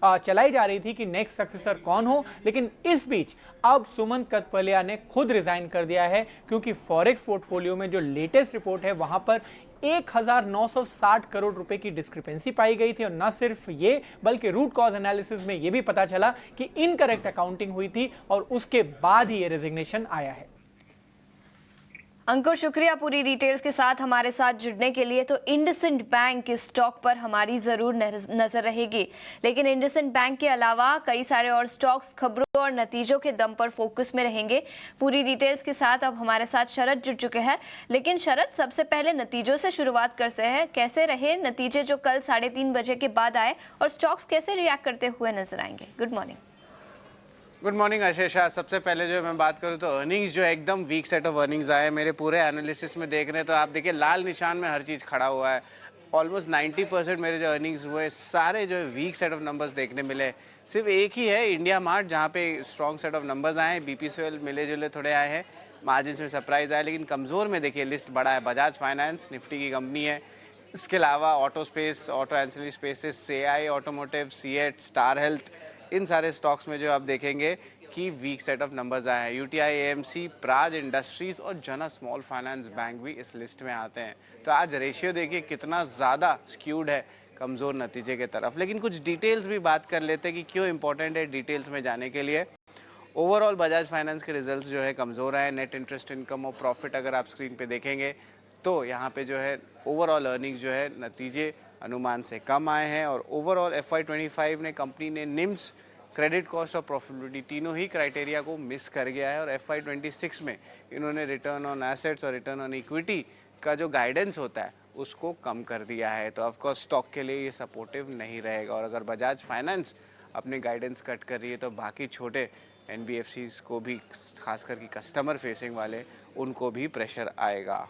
चलाई जा रही थी कि नेक्स्ट सक्सेसर कौन हो, लेकिन इस बीच अब सुमंत कथपलिया ने खुद रिजाइन कर दिया है, क्योंकि फॉरेक्स पोर्टफोलियो में जो लेटेस्ट रिपोर्ट है वहां पर 1960 करोड़ रुपए की डिस्क्रिपेंसी पाई गई थी। और न सिर्फ ये बल्कि रूट कॉज एनालिसिस में यह भी पता चला कि इनकरेक्ट अकाउंटिंग हुई थी और उसके बाद ही ये रेजिग्नेशन आया है। अंकुर, शुक्रिया पूरी डिटेल्स के साथ हमारे साथ जुड़ने के लिए। तो इंडसइंड बैंक के स्टॉक पर हमारी जरूर नजर रहेगी, लेकिन इंडसइंड बैंक के अलावा कई सारे और स्टॉक्स खबरों और नतीजों के दम पर फोकस में रहेंगे। पूरी डिटेल्स के साथ अब हमारे साथ शरद जुड़ चुके हैं। लेकिन शरद, सबसे पहले नतीजों से शुरुआत करते हैं। कैसे रहे नतीजे जो कल 3:30 बजे के बाद आए और स्टॉक्स कैसे रिएक्ट करते हुए नजर आएंगे? Good morning. Good morning Ashisha. सबसे पहले जो मैं बात करूँ तो अर्निंग्स जो एकदम वीक सेट ऑफ अर्निंग्स आए मेरे पूरे एनालिसिस में देख रहे हैं तो आप देखिए लाल निशान में हर चीज़ खड़ा हुआ है। ऑलमोस्ट 90% मेरे जो अर्निंग्स हुए सारे जो वीक सेट ऑफ नंबर्स देखने मिले। सिर्फ एक ही है इंडिया मार्ट जहाँ पे स्ट्रॉन्ग सेट ऑफ नंबर्स आए हैं। बीपीसीएल मिले जुले थोड़े आए हैं, मार्जिन में सरप्राइज आया, लेकिन कमज़ोर में देखिए लिस्ट बड़ा है। बजाज फाइनेंस निफ्टी की कंपनी है, इसके अलावा auto space, auto ancillary spaces, सेआई ऑटोमोटिव, सीएट, स्टार हेल्थ, इन सारे स्टॉक्स में जो आप देखेंगे कि वीक सेट ऑफ नंबर्स आए हैं। यूटीआई एएमसी, प्राज इंडस्ट्रीज और जना स्मॉल फाइनेंस बैंक भी इस लिस्ट में आते हैं। तो आज रेशियो देखिए कितना ज़्यादा स्क्यूड है कमज़ोर नतीजे के तरफ। लेकिन कुछ डिटेल्स भी बात कर लेते हैं कि क्यों इंपॉर्टेंट है डिटेल्स में जाने के लिए। ओवरऑल बजाज फाइनेंस के रिजल्ट्स जो है कमज़ोर आए। नेट इंटरेस्ट इनकम और प्रॉफिट अगर आप स्क्रीन पे देखेंगे तो यहाँ पे जो है ओवरऑल अर्निंग्स जो है नतीजे अनुमान से कम आए हैं। और ओवरऑल FY25 ने कंपनी ने निम्स, क्रेडिट कॉस्ट और प्रॉफिटेबिलिटी तीनों ही क्राइटेरिया को मिस कर गया है। और FY26 में इन्होंने रिटर्न ऑन एसेट्स और रिटर्न ऑन इक्विटी का जो गाइडेंस होता है उसको कम कर दिया है। तो ऑफकोर्स स्टॉक के लिए ये सपोर्टिव नहीं रहेगा। और अगर बजाज फाइनेंस अपने गाइडेंस कट कर रही है तो बाकी छोटे NBFCs को भी, खासकर कि कस्टमर फेसिंग वाले, उनको भी प्रेशर आएगा।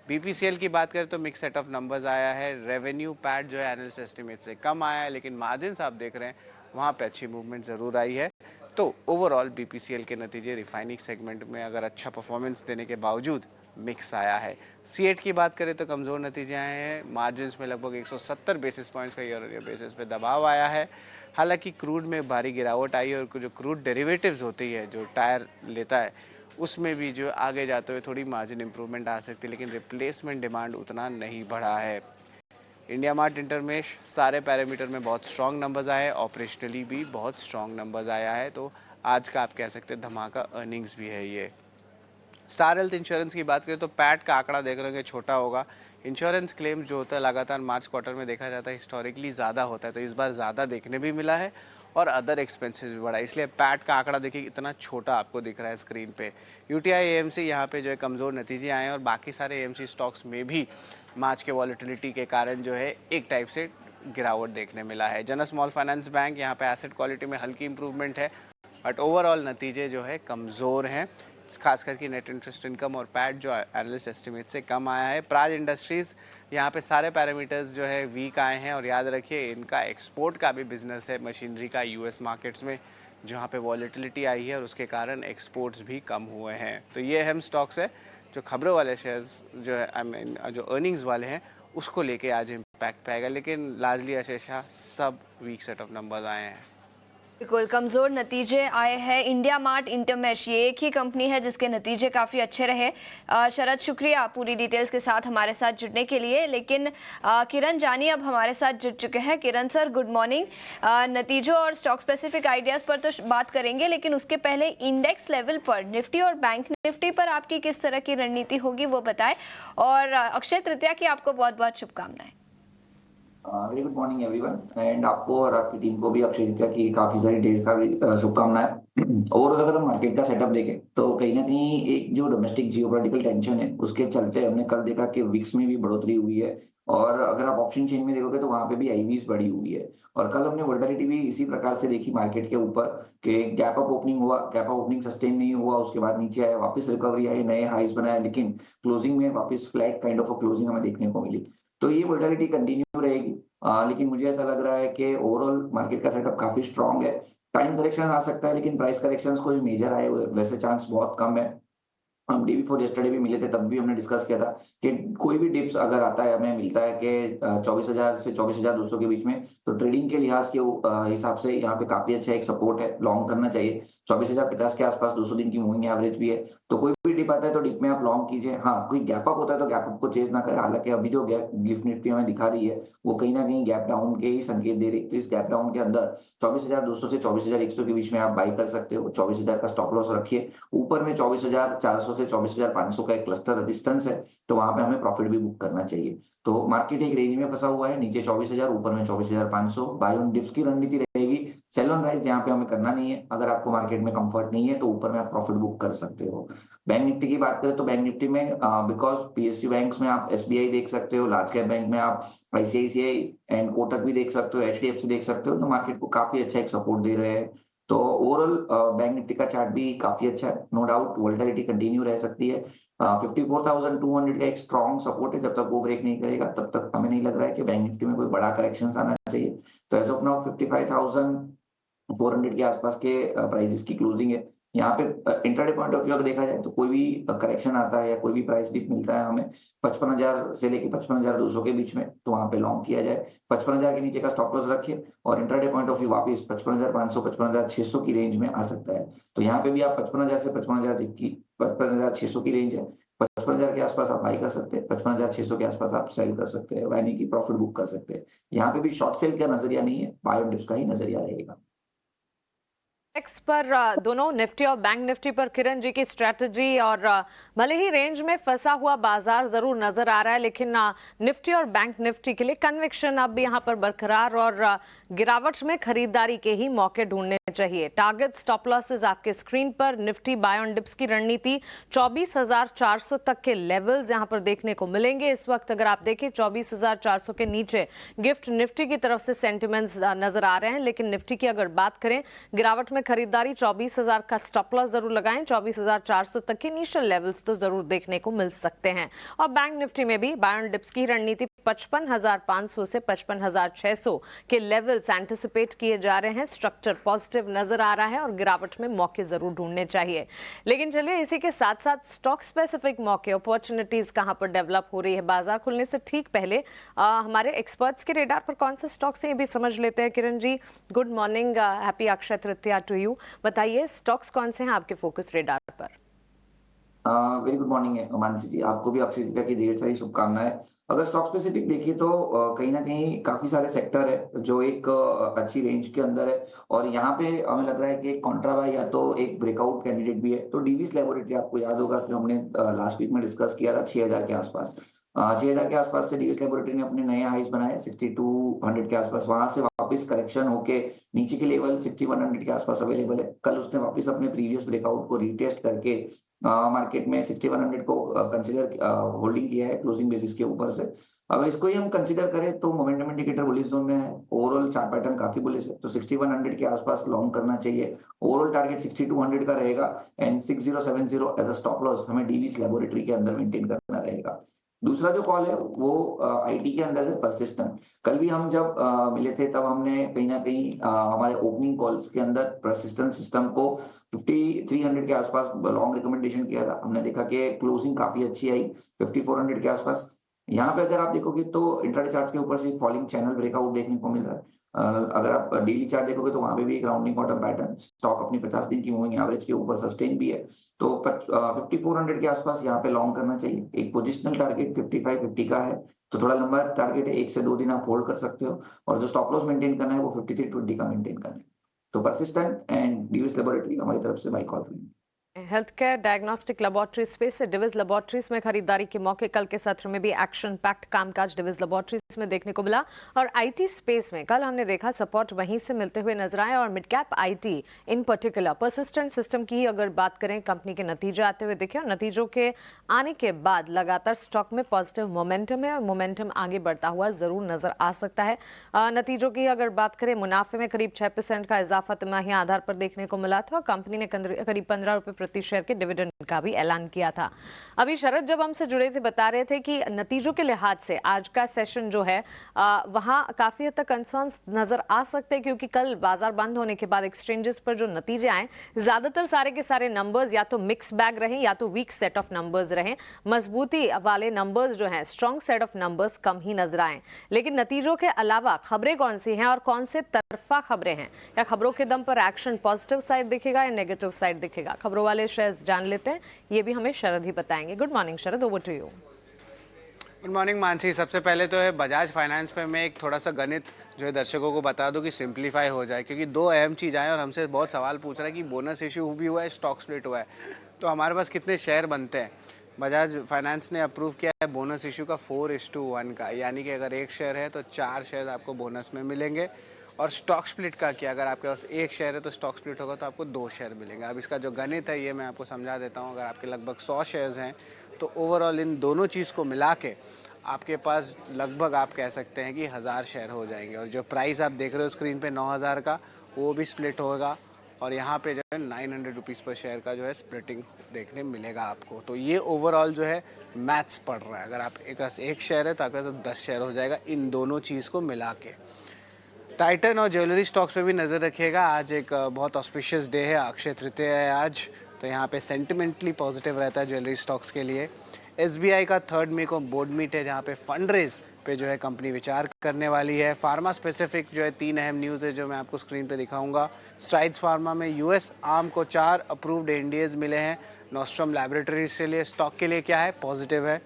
BPCL की बात करें तो मिक्स सेट ऑफ नंबर्स आया है। रेवेन्यू पैट जो है एनालिस्ट एस्टिमेट से कम आया है, लेकिन मार्जिन आप देख रहे हैं वहाँ पे अच्छी मूवमेंट ज़रूर आई है। तो ओवरऑल BPCL के नतीजे रिफाइनिंग सेगमेंट में अगर अच्छा परफॉर्मेंस देने के बावजूद मिक्स आया है। सीएट की बात करें तो कमज़ोर नतीजे आए हैं। मार्जिन्स में लगभग 170 बेसिस पॉइंट्स का ईयर बेसिस पे दबाव आया है। हालांकि क्रूड में भारी गिरावट आई है और जो क्रूड डेरिवेटिव्स होती है जो टायर लेता है उसमें भी जो आगे जाते हुए थोड़ी मार्जिन इंप्रूवमेंट आ सकती है, लेकिन रिप्लेसमेंट डिमांड उतना नहीं बढ़ा है। इंडिया मार्ट इंटरमेश सारे पैरामीटर में बहुत स्ट्रॉन्ग नंबर्स आए, ऑपरेशनली भी बहुत स्ट्रॉन्ग नंबर्स आया है। तो आज का आप कह सकते हैं धमाका अर्निंग्स भी है ये। स्टार हेल्थ इंश्योरेंस की बात करें तो पैट का आंकड़ा देख रहे हैं छोटा होगा। इंश्योरेंस क्लेम जो होता है लगातार मार्च क्वार्टर में देखा जाता है हिस्टोरिकली ज़्यादा होता है, तो इस बार ज़्यादा देखने भी मिला है और अदर एक्सपेंसेस भी बढ़ा, इसलिए पैट का आंकड़ा देखिए इतना छोटा आपको दिख रहा है स्क्रीन पे। यूटीआई एएमसी यहाँ पे जो है कमज़ोर नतीजे आए हैं और बाकी सारे एएमसी स्टॉक्स में भी मार्च के वॉलेटिलिटी के कारण जो है एक टाइप से गिरावट देखने मिला है। जना स्मॉल फाइनेंस बैंक यहाँ पे एसेट क्वालिटी में हल्की इंप्रूवमेंट है, बट ओवरऑल नतीजे जो है कमज़ोर हैं, खास करके नेट इंटरेस्ट इनकम और पैट जो एनालिस्ट एस्टिमेट से कम आया है। प्राज इंडस्ट्रीज़ यहाँ पे सारे पैरामीटर्स जो है वीक आए हैं और याद रखिए इनका एक्सपोर्ट का भी बिजनेस है मशीनरी का यूएस मार्केट्स में, जहाँ पे वॉलेटिलिटी आई है और उसके कारण एक्सपोर्ट्स भी कम हुए हैं। तो ये अहम स्टॉक्स है जो खबरों वाले शेयर्स जो है जो अर्निंग्स वाले हैं उसको लेके आज इम्पैक्ट पाएगा, लेकिन लार्जली अशेषा सब वीक सेट ऑफ नंबर्स आए हैं। बिल्कुल कमजोर नतीजे आए हैं। इंडिया मार्ट, इंटरमेश ये एक ही कंपनी है जिसके नतीजे काफ़ी अच्छे रहे। शरद शुक्रिया पूरी डिटेल्स के साथ हमारे साथ जुड़ने के लिए। लेकिन किरण जानी अब हमारे साथ जुड़ चुके हैं। किरण सर गुड मॉर्निंग। नतीजों और स्टॉक स्पेसिफिक आइडियाज़ पर तो बात करेंगे, लेकिन उसके पहले इंडेक्स लेवल पर निफ्टी और बैंक निफ्टी पर आपकी किस तरह की रणनीति होगी वो बताएं। और अक्षय तृतीया की आपको बहुत बहुत शुभकामनाएं। Very good morning everyone and आपको और आपकी टीम को भी अक्षय तृतीया की काफी सारी ढेर का शुभकामनाएं। ओवरऑल अगर हम मार्केट का सेटअप देखें तो कहीं ना कहीं एक जो डोमेस्टिक जियोपॉलिटिकल टेंशन है उसके चलते हमने कल देखा कि विक्स में भी बढ़ोतरी हुई है और अगर आप ऑप्शन चेन में देखोगे तो वहां पे भी आईवीज बढ़ी हुई है। और कल हमने वोलेटिलिटी भी इसी प्रकार से देखी मार्केट के ऊपर कि गैप अप ओपनिंग हुआ, गैप अप ओपनिंग सस्टेन नहीं हुआ, उसके बाद नीचे आया, वापस रिकवरी आई, नए हाइस बनाया, लेकिन क्लोजिंग में वापस फ्लैट काइंड ऑफ क्लोजिंग हमें देखने को मिली। तो ये वोलेटिलिटी कंटिन्यू रहेगी। लेकिन मुझे ऐसा लग रहा है कि ओवरऑल मार्केट का सेटअप काफी स्ट्रांग है। टाइम करेक्शन आ सकता है, लेकिन प्राइस करेक्शंस कोई मेजर आए वैसे चांस बहुत कम है। हम डे बिफोर यस्टरडे भी मिले थे, तब भी हमने डिस्कस किया था कि कोई भी डिप्स अगर आता है, हमें मिलता है कि 24,000 से 24,200 के बीच में, तो ट्रेडिंग के लिहाज के हिसाब से यहाँ पे काफी अच्छा एक सपोर्ट है, लॉन्ग करना चाहिए। 24,050 के आसपास 200 दिन की मूविंग एवरेज भी है, तो कोई भी डिप आता है तो डिप में आप लॉन्ग कीजिए। हाँ, कोई गैप अप होता है तो गैप अप को चेज ना करें। हालांकि अभी जो गैप गिफ्ट निफ्टी हमें दिखा रही है वो कहीं ना कहीं गैप डाउन के ही संकेत दे रही है। तो इस गैप डाउन के अंदर 24,200 से 24,100 के बीच में आप बाई कर सकते हो। 24,000 का स्टॉप लॉस रखिए। ऊपर में 24,400 से 24,500 का एक क्लस्टर रेजिस्टेंस है, तो वहां पे हमें प्रॉफिट भी बुक करना चाहिए। तो मार्केट एक रेंज में फंसा हुआ है, नीचे 24,000, ऊपर में 24,500। बाय ऑन डिप्स की रणनीति रहेगी, सेल ऑन राइज यहाँ पे हमें करना नहीं है। अगर आपको मार्केट में कंफर्ट नहीं है तो ऊपर में आप प्रॉफिट बुक कर सकते हो। बैंक निफ्टी की बात करें तो बैंक निफ्टी में बिकॉज पीएसयू बैंक्स में आप एसबीआई देख सकते हो, लार्ज कैप बैंक में आप आईसीआईसीआई एंड कोटक भी देख सकते हो, एचडीएफसी देख सकते हो, तो मार्केट को काफी अच्छा एक सपोर्ट दे रहे हैं। तो ओवरऑल बैंक निफ्टी का चार्ट भी काफी अच्छा है, नो डाउट वोलेटिलिटी कंटिन्यू रह सकती है। 54,200 का एक स्ट्रॉन्ग सपोर्ट है, जब तक वो ब्रेक नहीं करेगा तब तक हमें नहीं लग रहा है कि बैंक निफ्टी में कोई बड़ा करेक्शन आना चाहिए। तो एज ऑफ नाउ 55,400 के आसपास के प्राइसेस की क्लोजिंग है। यहाँ पे इंट्राडे पॉइंट ऑफ व्यू अगर देखा जाए तो कोई भी करेक्शन आता है या कोई भी प्राइस डिप मिलता है हमें 55,000 से लेके 55,200 के बीच में, तो वहां पे लॉन्ग किया जाए। 55,000 के नीचे का स्टॉप लॉस रखिए और इंट्राडे पॉइंट ऑफ व्यू वापस 55,500 55,600 की रेंज में आ सकता है। तो यहाँ पे भी आप 55,000 से 55,600 की रेंज है, 55,000 के आसपास आप बाई कर सकते हैं, 55,600 के आसपास आप सेल कर सकते हैं, यानी कि प्रॉफिट बुक कर सकते हैं। यहाँ पे भी शॉर्ट सेल का नजरिया नहीं है, बाय ऑन डिप्स का ही नजरिया रहेगा। एक्स पर दोनों निफ्टी और बैंक निफ्टी पर किरण जी की स्ट्रेटजी, और भले ही रेंज में फंसा हुआ बाजार जरूर नजर आ रहा है, लेकिन निफ्टी और बैंक निफ्टी के लिए कन्विक्शन अब भी यहाँ पर बरकरार, और गिरावट में खरीदारी के ही मौके ढूंढने चाहिए। टारगेट स्टॉप लॉसेस आपके स्क्रीन पर। निफ्टी बाय ऑन डिप्स की रणनीति 24,400 तक के लेवल्स यहाँ पर देखने को मिलेंगे। इस वक्त अगर आप देखें 24,400 के नीचे गिफ्ट निफ्टी की तरफ से सेंटिमेंट्स नजर आ रहे हैं, लेकिन निफ्टी की अगर बात करें गिरावट में खरीदारी 24,000 का स्टॉप लॉस जरूर लगाएं। 24,400 तक के इनिशियल लेवल्स तो जरूर देखने को मिल सकते हैं। और बैंक निफ्टी में भी बाय ऑन डिप्स की रणनीति 55,500 से 55,600 के लेवल्स एंटिसिपेट किए जा रहे हैं। स्ट्रक्चर पॉजिटिव नजर आ रहा है और गिरावट में मौके जरूर ढूंढने चाहिए। लेकिन चलिए इसी के साथ साथ स्टॉक स्पेसिफिक मौके, अपॉर्चुनिटीज कहां पर डेवलप हो रही है बाजार खुलने से ठीक पहले, हमारे एक्सपर्ट्स के रेडार पर कौन से स्टॉक्स हैं ये भी समझ लेते हैं। Kiran ji, good morning, happy Akshaya Tritiya to you. बताइए स्टॉक्स कौन से हैं आपके फोकस रेडार पर? Very good morning Mansi ji, आपको भी अक्षय तृतीया की ढेर सारी शुभकामनाएं। अगर स्टॉक स्पेसिफिक देखिए तो कहीं ना कहीं काफी सारे सेक्टर है जो एक अच्छी रेंज के अंदर है, और यहाँ पे हमें लग रहा है कि एक कॉन्ट्रा बाय या तो एक ब्रेकआउट कैंडिडेट भी है। तो डीवीस लेबोरेटरी, आपको याद होगा कि हमने लास्ट वीक में डिस्कस किया था 6,000 के आसपास। 6,000 के आसपास से डीवीस लेबोरेटरी ने अपने नए हाइस बनाए 6200 के आसपास, वहां से वापस करेक्शन होके नीचे के लेवल 6100 के आसपास अवेलेबल है। कल उसने वापस अपने प्रीवियस ब्रेकआउट को रीटेस्ट करके मार्केट में 6100 को कंसीडर होल्डिंग किया है क्लोजिंग बेसिस के ऊपर से। अब इसको ही हम कंसीडर करें तो मोमेंटम इंडिकेटर बुलिश जोन में है, ओवरऑल चार्ट पैटर्न काफी बुलिश है, तो 6100 के आसपास लॉन्ग करना चाहिए। ओवरऑल टारगेट 6200 का रहेगा and 6070 as a stop loss हमें डीवीस लेबोरेटरी के अंदर मेंटेन करना रहेगा। दूसरा जो कॉल है वो आईटी के अंदर से परसिस्टेंट। कल भी हम जब मिले थे तब हमने कहीं ना कहीं हमारे ओपनिंग कॉल्स के अंदर परसिस्टेंट सिस्टम को 5300 के आसपास लॉन्ग रिकमेंडेशन किया था। हमने देखा कि क्लोजिंग काफी अच्छी आई 5400 के आसपास। यहाँ पे अगर आप देखोगे तो इंट्राडे चार्ट के ऊपर से फॉलिंग चैनल ब्रेकआउट देखने को मिल रहा है। अगर आप डेली चार्ट देखोगे तो वहां पे भी एक राउंडिंग बॉटम पैटर्न, स्टॉक अपनी 50 दिन की मूविंग एवरेज के ऊपर सस्टेन भी है। तो 5400 के आसपास यहाँ पे लॉन्ग करना चाहिए। एक पोजिशनल टारगेट 5550 का है, तो थोड़ा लंबा टारगेट है, 1 से 2 दिन आप होल्ड कर सकते हो। और जो स्टॉप लॉस मेंटेन करना है वो 5320 का मेंटेन करना है। तो परसिस्टेंट एंड डीवीएस लेबोरेटरी हमारी तरफ से बाय कॉल हुई। Health care diagnostic laboratory space से डिविज लेबोरेटरीज में खरीदारी के मौके कल के सत्र में भी एक्शन पैक्ट कामकाज डिविज लेबोरेटरीज में देखने को मिला। और आईटी स्पेस में कल हमने देखा सपोर्ट वहीं से मिलते हुए नजर आए। और mid cap IT in particular persistent system की अगर बात करें, कंपनी के नतीजे आते हुए देखे और नतीजों के आने के बाद लगातार स्टॉक में पॉजिटिव मोमेंटम है और मोमेंटम आगे बढ़ता हुआ जरूर नजर आ सकता है। नतीजों की अगर बात करें, मुनाफे में करीब 6% का इजाफा तिमाही आधार पर देखने को मिला था। कंपनी ने करीब 15 रुपए प्रति शेयर के डिविडेंड का भी ऐलान किया था। अभी शरद जब हमसे जुड़े थे बता रहे थे कि नतीजों के लिहाज से आज का सेशन जो है वहां काफी हद तक कंसर्न्स नजर आ सकते हैं, क्योंकि कल बाजार बंद होने के बाद एक्सचेंजेस पर जो नतीजे आए ज्यादातर सारे के सारे नंबर्स या तो मिक्स बैग रहे या तो वीक सेट ऑफ नंबर्स रहे। मजबूती वाले नंबर्स जो हैं, स्ट्रॉन्ग सेट ऑफ नंबर्स कम ही नजर आए। लेकिन नतीजों के अलावा खबरें कौन सी हैं और कौन से तरफा खबरें हैं, या खबरों के दम पर एक्शन पॉजिटिव साइड दिखेगा या नेगेटिव साइड दिखेगा, खबरों वाले शेयर्स जान लेते हैं। ये भी हमें शरद ही बताएंगे। Good morning Sharad, over to you. Good morning Mansi. सबसे पहले तो है बजाज फाइनेंस पे मैं एक थोड़ा सा गणित जो है दर्शकों को बता दूं कि सिंप्लीफाई हो जाए, क्योंकि दो अहम चीज़ आए और हमसे बहुत सवाल पूछ रहा है कि बोनस इशू भी हुआ है, स्टॉक स्प्लिट हुआ है, तो हमारे पास कितने शेयर बनते हैं। बजाज फाइनेंस ने अप्रूव किया है बोनस इशू का 4:1 का, यानी कि अगर एक शेयर है तो 4 शेयर आपको बोनस में मिलेंगे। और स्टॉक स्प्लिट का किया, अगर आपके पास एक शेयर है तो स्टॉक स्प्लिट होगा तो आपको 2 शेयर मिलेंगे। अब इसका जो गणित है ये मैं आपको समझा देता हूँ। अगर आपके लगभग 100 शेयर्स हैं तो ओवरऑल इन दोनों चीज़ को मिला के आपके पास लगभग आप कह सकते हैं कि 1000 शेयर हो जाएंगे। और जो प्राइस आप देख रहे हो स्क्रीन पे 9000 का, वो भी स्प्लिट होगा और यहाँ पे जो है 900 रुपीज़ पर शेयर का जो है स्प्लिटिंग देखने मिलेगा आपको। तो ये ओवरऑल जो है मैथ्स पढ़ रहा है। अगर आप एक शेयर है तो आपके पास 10 शेयर हो जाएगा इन दोनों चीज़ को मिला के। टाइटन और ज्वेलरी स्टॉक्स पे भी नज़र रखिएगा। आज एक बहुत ऑस्पिशियस डे है, अक्षय तृतीया है आज, तो यहाँ पे सेंटिमेंटली पॉजिटिव रहता है ज्वेलरी स्टॉक्स के लिए। SBI का 3 मई को बोर्ड मीट है जहाँ पे फंड रेज पे जो है कंपनी विचार करने वाली है। फार्मा स्पेसिफिक जो है 3 अहम न्यूज़ है जो मैं आपको स्क्रीन पे दिखाऊंगा। स्ट्राइड्स फार्मा में US आर्म को 4 अप्रूव्ड NDAs मिले हैं। नॉस्ट्रम लैबोरेटरीज के लिए स्टॉक के लिए क्या है, पॉजिटिव है।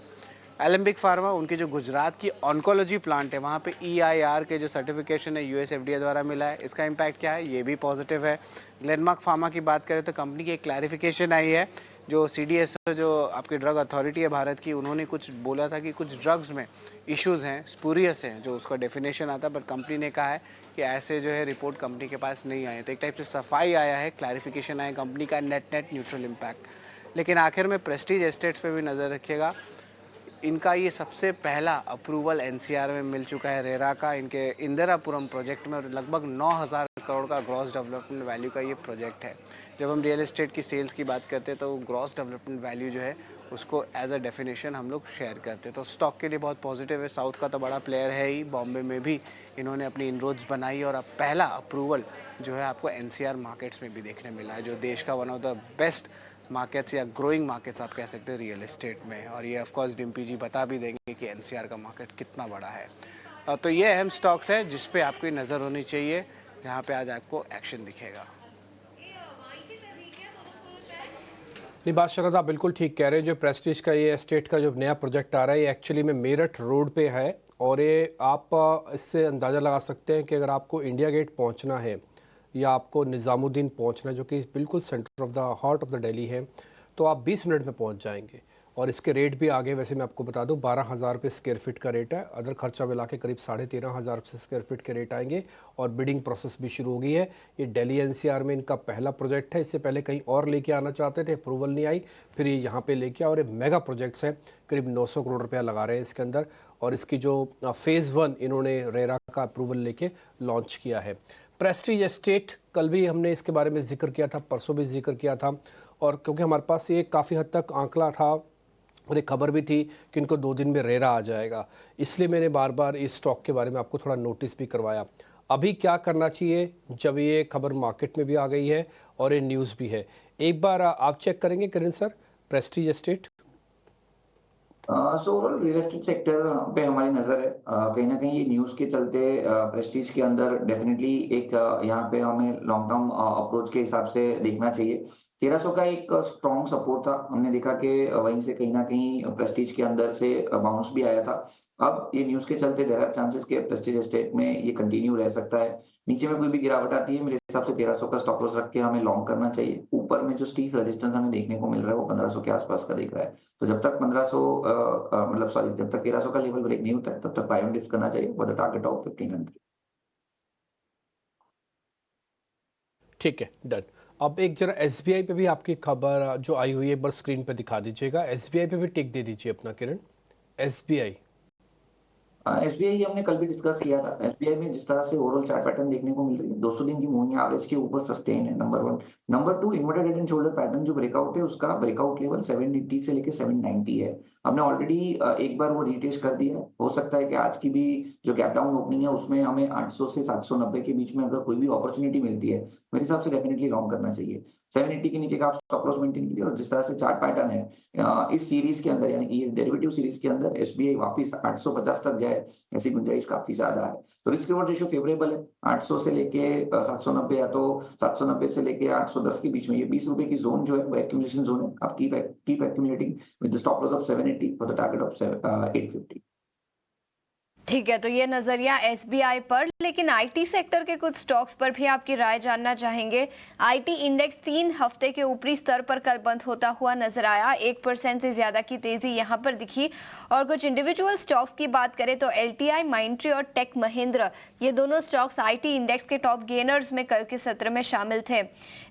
एलेम्बिक फार्मा, उनकी जो गुजरात की ऑन्कोलॉजी प्लांट है वहाँ पे EIR के जो सर्टिफिकेशन है US FDA द्वारा मिला है, इसका इम्पैक्ट क्या है, ये भी पॉजिटिव है। ग्लेनमार्क फार्मा की बात करें तो कंपनी की एक क्लैरिफिकेशन आई है। जो CDSO जो आपकी ड्रग अथॉरिटी है भारत की, उन्होंने कुछ बोला था कि कुछ ड्रग्स में इश्यूज़ हैं, स्पूरियस हैं, जो उसका डेफिनेशन आता है, पर कंपनी ने कहा है कि ऐसे जो है रिपोर्ट कंपनी के पास नहीं आए। तो एक टाइप से सफाई आया है, क्लैरिफिकेशन आया कंपनी का, नेट न्यूट्रल इम्पैक्ट। लेकिन आखिर में प्रेस्टीज एस्टेट्स पे भी नज़र रखिएगा। इनका ये सबसे पहला अप्रूवल NCR में मिल चुका है रेरा का, इनके इंदिरापुरम प्रोजेक्ट में, और लगभग 9000 करोड़ का ग्रॉस डेवलपमेंट वैल्यू का ये प्रोजेक्ट है। जब हम रियल एस्टेट की सेल्स की बात करते हैं तो ग्रॉस डेवलपमेंट वैल्यू जो है उसको एज अ डेफिनेशन हम लोग शेयर करते हैं। तो स्टॉक के लिए बहुत पॉजिटिव है। साउथ का तो बड़ा प्लेयर है ही, बॉम्बे में भी इन्होंने अपनी इनरोड्स बनाई और अब पहला अप्रूवल जो है आपको NCR मार्केट्स में भी देखने मिला है, जो देश का one of the best markets या ग्रोइंग मार्केट्स आप कह सकते हैं रियल एस्टेट में। और ये ऑफ कोर्स डिम्पी जी बता भी देंगे कि NCR का मार्केट कितना बड़ा है। तो ये अहम स्टॉक्स है जिस पे आपकी नज़र होनी चाहिए, जहाँ पे आज आपको एक्शन दिखेगा। नहीं, बात शरद आप बिल्कुल ठीक कह रहे हैं। जो प्रेस्टीज का ये एस्टेट का जो नया प्रोजेक्ट आ रहा है, ये एक्चुअली में मेरठ रोड पे है। और ये आप इससे अंदाज़ा लगा सकते हैं कि अगर आपको इंडिया गेट पहुंचना है या आपको निज़ामुद्दीन पहुंचना है, जो कि बिल्कुल centre of the heart of the Delhi है, तो आप 20 मिनट में पहुंच जाएंगे। और इसके रेट भी आगे, वैसे मैं आपको बता दूं 12,000 रुपये स्क्वायर फीट का रेट है। अदर खर्चा मिला के करीब 13,500 रुपये स्क्वायर फीट के रेट आएंगे। और बिडिंग प्रोसेस भी शुरू हो गई है। ये दिल्ली NCR में इनका पहला प्रोजेक्ट है। इससे पहले कहीं और लेके आना चाहते थे, अप्रूवल नहीं आई, फिर ये यहाँ पे लेके आए। और ये मेगा प्रोजेक्ट्स हैं, करीब 900 करोड़ रुपया लगा रहे हैं इसके अंदर। और इसकी जो फेज़ 1 इन्होंने रेरा का अप्रूवल लेके लॉन्च किया है। प्रेस्टीज एस्टेट, कल भी हमने इसके बारे में जिक्र किया था, परसों भी जिक्र किया था। और क्योंकि हमारे पास ये काफ़ी हद तक आंकड़ा था और एक खबर भी थी कि इनको 2 दिन में रेरा आ जाएगा, इसलिए मैंने बार बार इस स्टॉक के बारे में आपको थोड़ा नोटिस भी करवाया। अभी क्या करना चाहिए जब ये खबर मार्केट में भी आ गई है और ये न्यूज़ भी है, एक बार आप चेक करेंगे Karan sir Prestige Estate? So overall real estate sector पे हमारी नज़र है। कहीं ना कहीं ये न्यूज़ के चलते प्रेस्टीज के अंदर डेफिनेटली एक यहाँ पे हमें लॉन्ग टर्म अप्रोच के हिसाब से देखना चाहिए। 1300 का एक स्ट्रॉन्ग सपोर्ट था। हमने देखा कि वहीं से कहीं न कहीं प्रेस्टीज के अंदर से बाउंस भी आया था। अब ये न्यूज़ के चलते देयर आर चांसेस कि प्रेस्टीज एस्टेट में ये कंटिन्यू रह सकता है। नीचे में कोई भी गिरावट आती है, मेरे हिसाब से 1300 का स्टॉप लॉस रख के हमें लॉन्ग करना चाहिए। ऊपर में जो स्टीफ रेजिस्टेंस हमें देखने को मिल रहा है, वो 1500 के आसपास का दिख रहा है। तो जब तक 1500 मतलब सॉरी, जब तक 1300 का लेवल ब्रेक नहीं होता है, तब तक बाय ऑन डिप्स करना चाहिए फॉर द टारगेट ऑफ 1500। ठीक है, डन। अब एक जरा एसबीआई पे भी आपकी खबर जो आई हुई है एक बार स्क्रीन पे दिखा दीजिएगा। एसबीआई पे भी टिक दे दीजिए अपना किरण। एसबीआई एसबीआई हमने कल भी डिस्कस किया था। एसबीआई में जिस तरह से ओवरऑल चार्ट पैटर्न देखने को मिल रही है, 200 दिन की मूविंग एवरेज के ऊपर सस्टेन है, number 1। Number 2, inverted head and shoulder pattern जो ब्रेकआउट है, उसका ब्रेकआउट लेवल 780 से लेके 790 है। हमने ऑलरेडी एक बार वो रिटेस्ट कर दिया है। हो सकता है कि आज की भी जो गैप डाउन ओपनिंग है, उसमें हमें 800 से 790 के बीच में अगर कोई भी अपॉर्चुनिटी मिलती है, मेरे हिसाब से डेफिनेटली लॉन्ग करना चाहिए। 780 के नीचे का आप स्टॉप लॉस मेंटेन कीजिए। और जिस तरह से चार्ट पैटर्न है इस सीरीज के अंदर, यानी कि ये डेरिवेटिव सीरीज के अंदर एसबीआई वापस 850 तक जाए, ऐसी गुंजाइश काफी ज्यादा है। तो रिस्क रिवॉर्ड रेशियो फेवरेबल है। 800 से लेके 790 या तो 790 से लेके 810 के बीच में ये 20 रुपए की जोन जो है वो एक्यूमुलेशन जोन है। आप keep accumulating with the stop loss of 780 for the target of 850। ठीक है, तो ये नजरिया एसबीआई पर, लेकिन आईटी सेक्टर के कुछ स्टॉक्स पर भी आपकी राय जानना चाहेंगे। आईटी इंडेक्स 3 हफ्ते के ऊपरी स्तर पर कल बंद होता हुआ नजर आया। 1% से ज्यादा की तेजी यहां पर दिखी। और कुछ इंडिविजुअल स्टॉक्स की बात करें तो एलटीआई, माइंट्री और टेक महिंद्रा, ये दोनों स्टॉक्स आईटी इंडेक्स के टॉप गेनर्स में कल के सत्र में शामिल थे।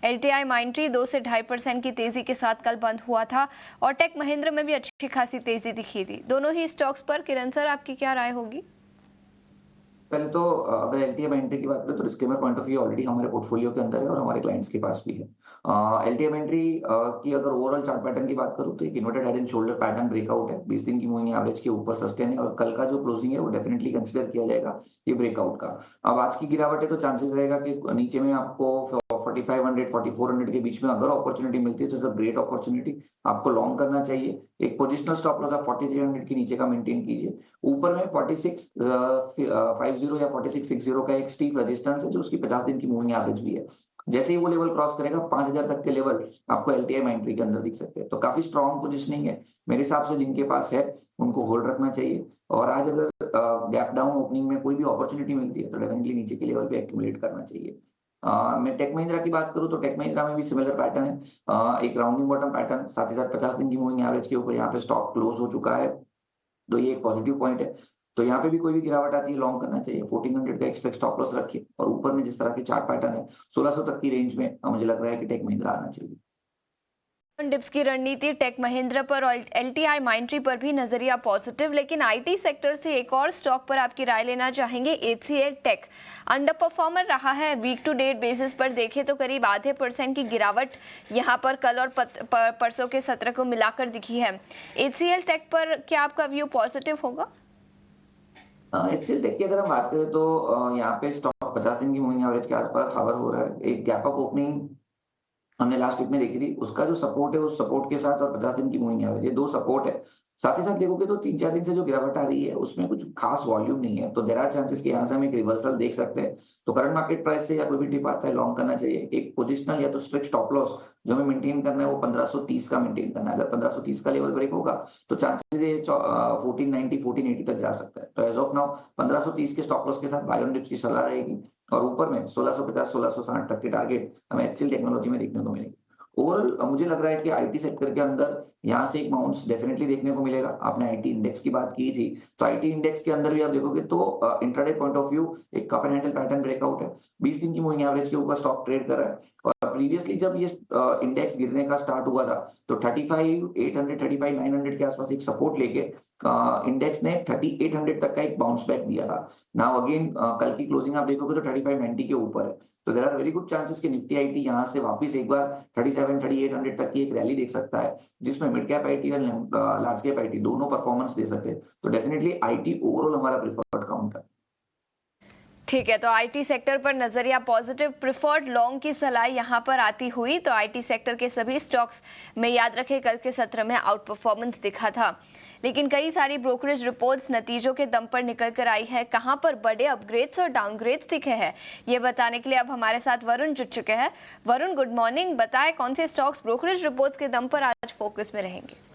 एलटीआई माइंट्री 2 से 2.5% की तेजी के साथ कल बंद हुआ था और टेक महिंद्रा में भी अच्छी खासी तेजी दिखी थी। दोनों ही स्टॉक्स पर किरण सर आपकी क्या राय होगी? पहले तो अगर एलटीआई माइंट्री की बात करें तो disclaimer point of view already हमारे पोर्टफोलियो के अंदर है और हमारे क्लाइंट्स के पास भी है। एलटीआई माइंट्री की अगर ओवरऑल चार्ट पैटर्न की बात करूं तो एक inverted head and shoulder pattern breakout है। 20 दिन की मूविंग एवरेज के ऊपर सस्टेन है और कल का जो क्लोजिंग है वो डेफिनेटली कंसीडर किया जाएगा ये ब्रेकआउट का। अब आज की गिरावट है तो चांसेस रहेगा कि नीचे में आपको 4500 4400 के बीच में अगर अपॉर्चुनिटी मिलती है तो ग्रेट अपॉर्चुनिटी, आपको लॉन्ग करना चाहिए। एक पोजिशनल स्टॉप लॉस 4300 के नीचे का मेंटेन कीजिए। ऊपर में 4650 या 4660 का एक स्टीफ रेजिस्टेंस है जो उसकी 50 दिन की मूविंग एवरेज भी है। जैसे ही वो लेवल क्रॉस करेगा 5000 तक के लेवल आपको एलटीआई माइंट्री के अंदर दिख सकते हैं। तो काफी स्ट्रॉन्ग पोजिशनिंग है मेरे हिसाब से। जिनके पास है उनको होल्ड रखना चाहिए। और आज अगर गैप डाउन ओपनिंग में कोई भी अपॉर्चुनिटी मिलती है तो डेफिनेटली नीचे के लेवल पे एक्यूमुलेट करना चाहिए। मैं टेक महिंद्रा की बात करूं तो टेक महिंद्रा में भी सिमिलर पैटर्न है। एक राउंडिंग बॉटम पैटर्न, साथ ही साथ 50 दिन की मूविंग एवरेज के ऊपर यहाँ पे स्टॉक क्लोज हो चुका है। तो ये एक पॉजिटिव पॉइंट है। तो यहाँ पे भी कोई भी गिरावट आती है लॉन्ग करना चाहिए। 1400 का एक्स्ट्रा स्टॉप लॉस रखिए। और ऊपर में जिस तरह की चार्ट पैटर्न है 1600 तक की रेंज में मुझे लग रहा है कि टेक महिंद्रा आना चाहिए। डिप्स की रणनीति टेक महिंद्रा पर और एलटीआई माइंट्री पर भी नजरिया पॉजिटिव, लेकिन आईटी सेक्टर से एक और स्टॉक पर आपकी राय लेना चाहेंगे। एचसीएल टेक अंडर परफॉर्मर रहा है। वीक टू डेट बेसिस पर देखें तो करीब 0.5% की गिरावट यहां पर कल और परसों के सत्र को मिलाकर दिखी है। एचसीएल टेक पर क्या आपका व्यू पॉजिटिव होगा? एचसीएल टेक की अगर हम बात करें तो यहाँ पे स्टॉक 50 दिन की मूविंग एवरेज के आसपास हावर हो रहा है। एक गैप अप ओपनिंग हमने लास्ट वीक में देखी थी, उसका जो सपोर्ट है उस सपोर्ट के साथ और 50 दिन की मूविंग एवरेज, ये 2 सपोर्ट है। साथ ही साथ देखोगे तो 3-4 दिन से जो गिरावट आ रही है उसमें कुछ खास वॉल्यूम नहीं है। तो देयर आर चांसेस कि यहाँ से हम एक रिवर्सल देख सकते हैं। तो करंट मार्केट प्राइस से या कोई भी डिप आता है लॉन्ग करना चाहिए। एक पोजिशनल या तो स्ट्रिक्ट स्टॉप लॉस जो हमें मेंटेन करना है वो 1530 का मेंटेन करना है। अगर 1530 का लेवल ब्रेक होगा तो चांसेस ये 1490 1480 तक जा सकता है। तो एज ऑफ नाउ 1530 के स्टॉप लॉस के साथ बाय ऑन डिप्स की सलाह रहेगी। और ऊपर में 1650 1660 तक के टारगेट हमें एचसीएल टेक्नोलॉजी में देखने को मिलेंगे। ओवरऑल मुझे लग रहा है कि आईटी सेक्टर के अंदर यहाँ से एक बाउंस डेफिनेटली देखने को मिलेगा। आपने आईटी इंडेक्स की बात की थी तो आईटी इंडेक्स के अंदर भी आप देखोगे तो इंट्राडे पॉइंट ऑफ व्यू एक cup and handle pattern breakout है। 20 दिन की मूविंग एवरेज के ऊपर स्टॉक ट्रेड कर रहा है। और प्रीवियसली जब ये इंडेक्स गिरने का स्टार्ट हुआ था तो 35,800 35,900 के आसपास एक सपोर्ट लेके इंडेक्स ने 3800 तक का एक बाउंस बैक दिया था। नाउ अगेन कल की क्लोजिंग आप देखोगे तो 3590 के ऊपर है। तो there are very good chances कि निफ्टी आईटी यहाँ से वापस एक बार 37-3800 तक की एक रैली देख सकता है, जिसमें मिड कैप आईटी और लार्ज कैप आईटी दोनों परफॉर्मेंस दे सके। तो डेफिनेटली आईटी ओवरऑल हमारा प्रेफर्ड काउंटर। ठीक है, तो आईटी सेक्टर पर नजरिया पॉजिटिव, प्रिफर्ड लॉन्ग की सलाह यहां पर आती हुई। तो आईटी सेक्टर के सभी स्टॉक्स में याद रखें कल के सत्र में आउट परफॉर्मेंस दिखा था। लेकिन कई सारी ब्रोकरेज रिपोर्ट्स नतीजों के दम पर निकल कर आई है। कहां पर बड़े अपग्रेड्स और डाउनग्रेड्स दिखे हैं, ये बताने के लिए अब हमारे साथ वरुण जुड़ चुके हैं। Varun, good morning. बताएं कौन से स्टॉक्स ब्रोकरेज रिपोर्ट्स के दम पर आज फोकस में रहेंगे?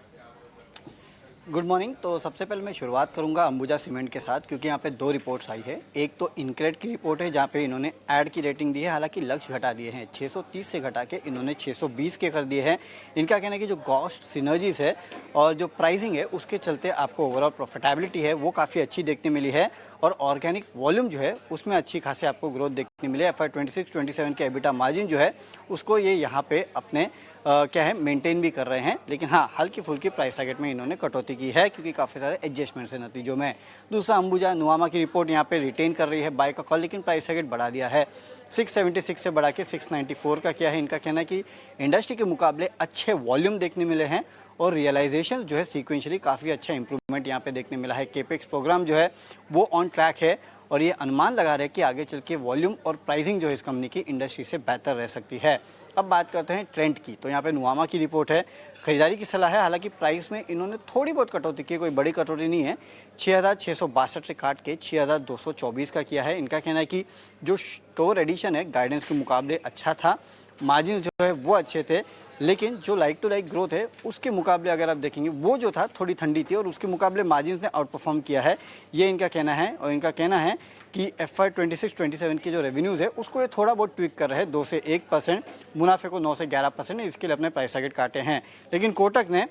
Good morning. तो सबसे पहले मैं शुरुआत करूंगा अंबुजा सीमेंट के साथ, क्योंकि यहाँ पे दो रिपोर्ट्स आई है। एक तो इनक्रेड की रिपोर्ट है जहाँ पे इन्होंने ऐड की रेटिंग दी है, हालांकि लक्ष्य घटा दिए हैं, 630 से घटा के इन्होंने 620 के कर दिए हैं। इनका कहना है कि जो कॉस्ट सिनर्जीज है और जो प्राइसिंग है उसके चलते आपको ओवरऑल प्रॉफिटेबिलिटी है वो काफ़ी अच्छी देखने मिली है, और ऑर्गेनिक वॉल्यूम जो है उसमें अच्छी खासी आपको ग्रोथ देखने मिली है। FY26-27 के एबिटा मार्जिन जो है उसको ये यहाँ पे अपने क्या है मेंटेन भी कर रहे हैं, लेकिन हाँ हल्की फुल्की प्राइस टारगेट में इन्होंने कटौती की है क्योंकि काफ़ी सारे एडजस्टमेंट्स हैं नतीजों में। दूसरा अंबुजा नुआमा की रिपोर्ट यहाँ पे रिटेन कर रही है बाय का कॉल, लेकिन प्राइस टारगेट बढ़ा दिया है, 676 से बढ़ा के 694 का किया है। इनका कहना है कि इंडस्ट्री के मुकाबले अच्छे वॉल्यूम देखने मिले हैं और रियलाइजेशन जो है सीक्वेंशली काफ़ी अच्छा इंप्रूवमेंट यहाँ पे देखने मिला है। केपेक्स प्रोग्राम जो है वो ऑन ट्रैक है और ये अनुमान लगा रहे हैं कि आगे चल के वॉल्यूम और प्राइसिंग जो है इस कंपनी की इंडस्ट्री से बेहतर रह सकती है। अब बात करते हैं ट्रेंड की, तो यहाँ पे नुआमा की रिपोर्ट है, खरीदारी की सलाह है, हालांकि प्राइस में इन्होंने थोड़ी बहुत कटौती की, कोई बड़ी कटौती नहीं है, 6,662 से काट के 6,224 का किया है। इनका कहना है कि जो स्टोर एडिशन है गाइडेंस के मुकाबले अच्छा था, मार्जिन जो है वो अच्छे थे, लेकिन जो लाइक टू लाइक ग्रोथ है उसके मुकाबले अगर आप देखेंगे वो जो था थोड़ी ठंडी थी और उसके मुकाबले मार्जिन्स ने आउट परफॉर्म किया है, ये इनका कहना है। और इनका कहना है कि FY26-27 की जो रेवेन्यूज़ है उसको ये थोड़ा बहुत ट्विक कर रहे हैं, 2 से 1%, मुनाफे को 9 से 11%, इसके लिए अपने प्राइस टारगेट काटे हैं। लेकिन कोटक ने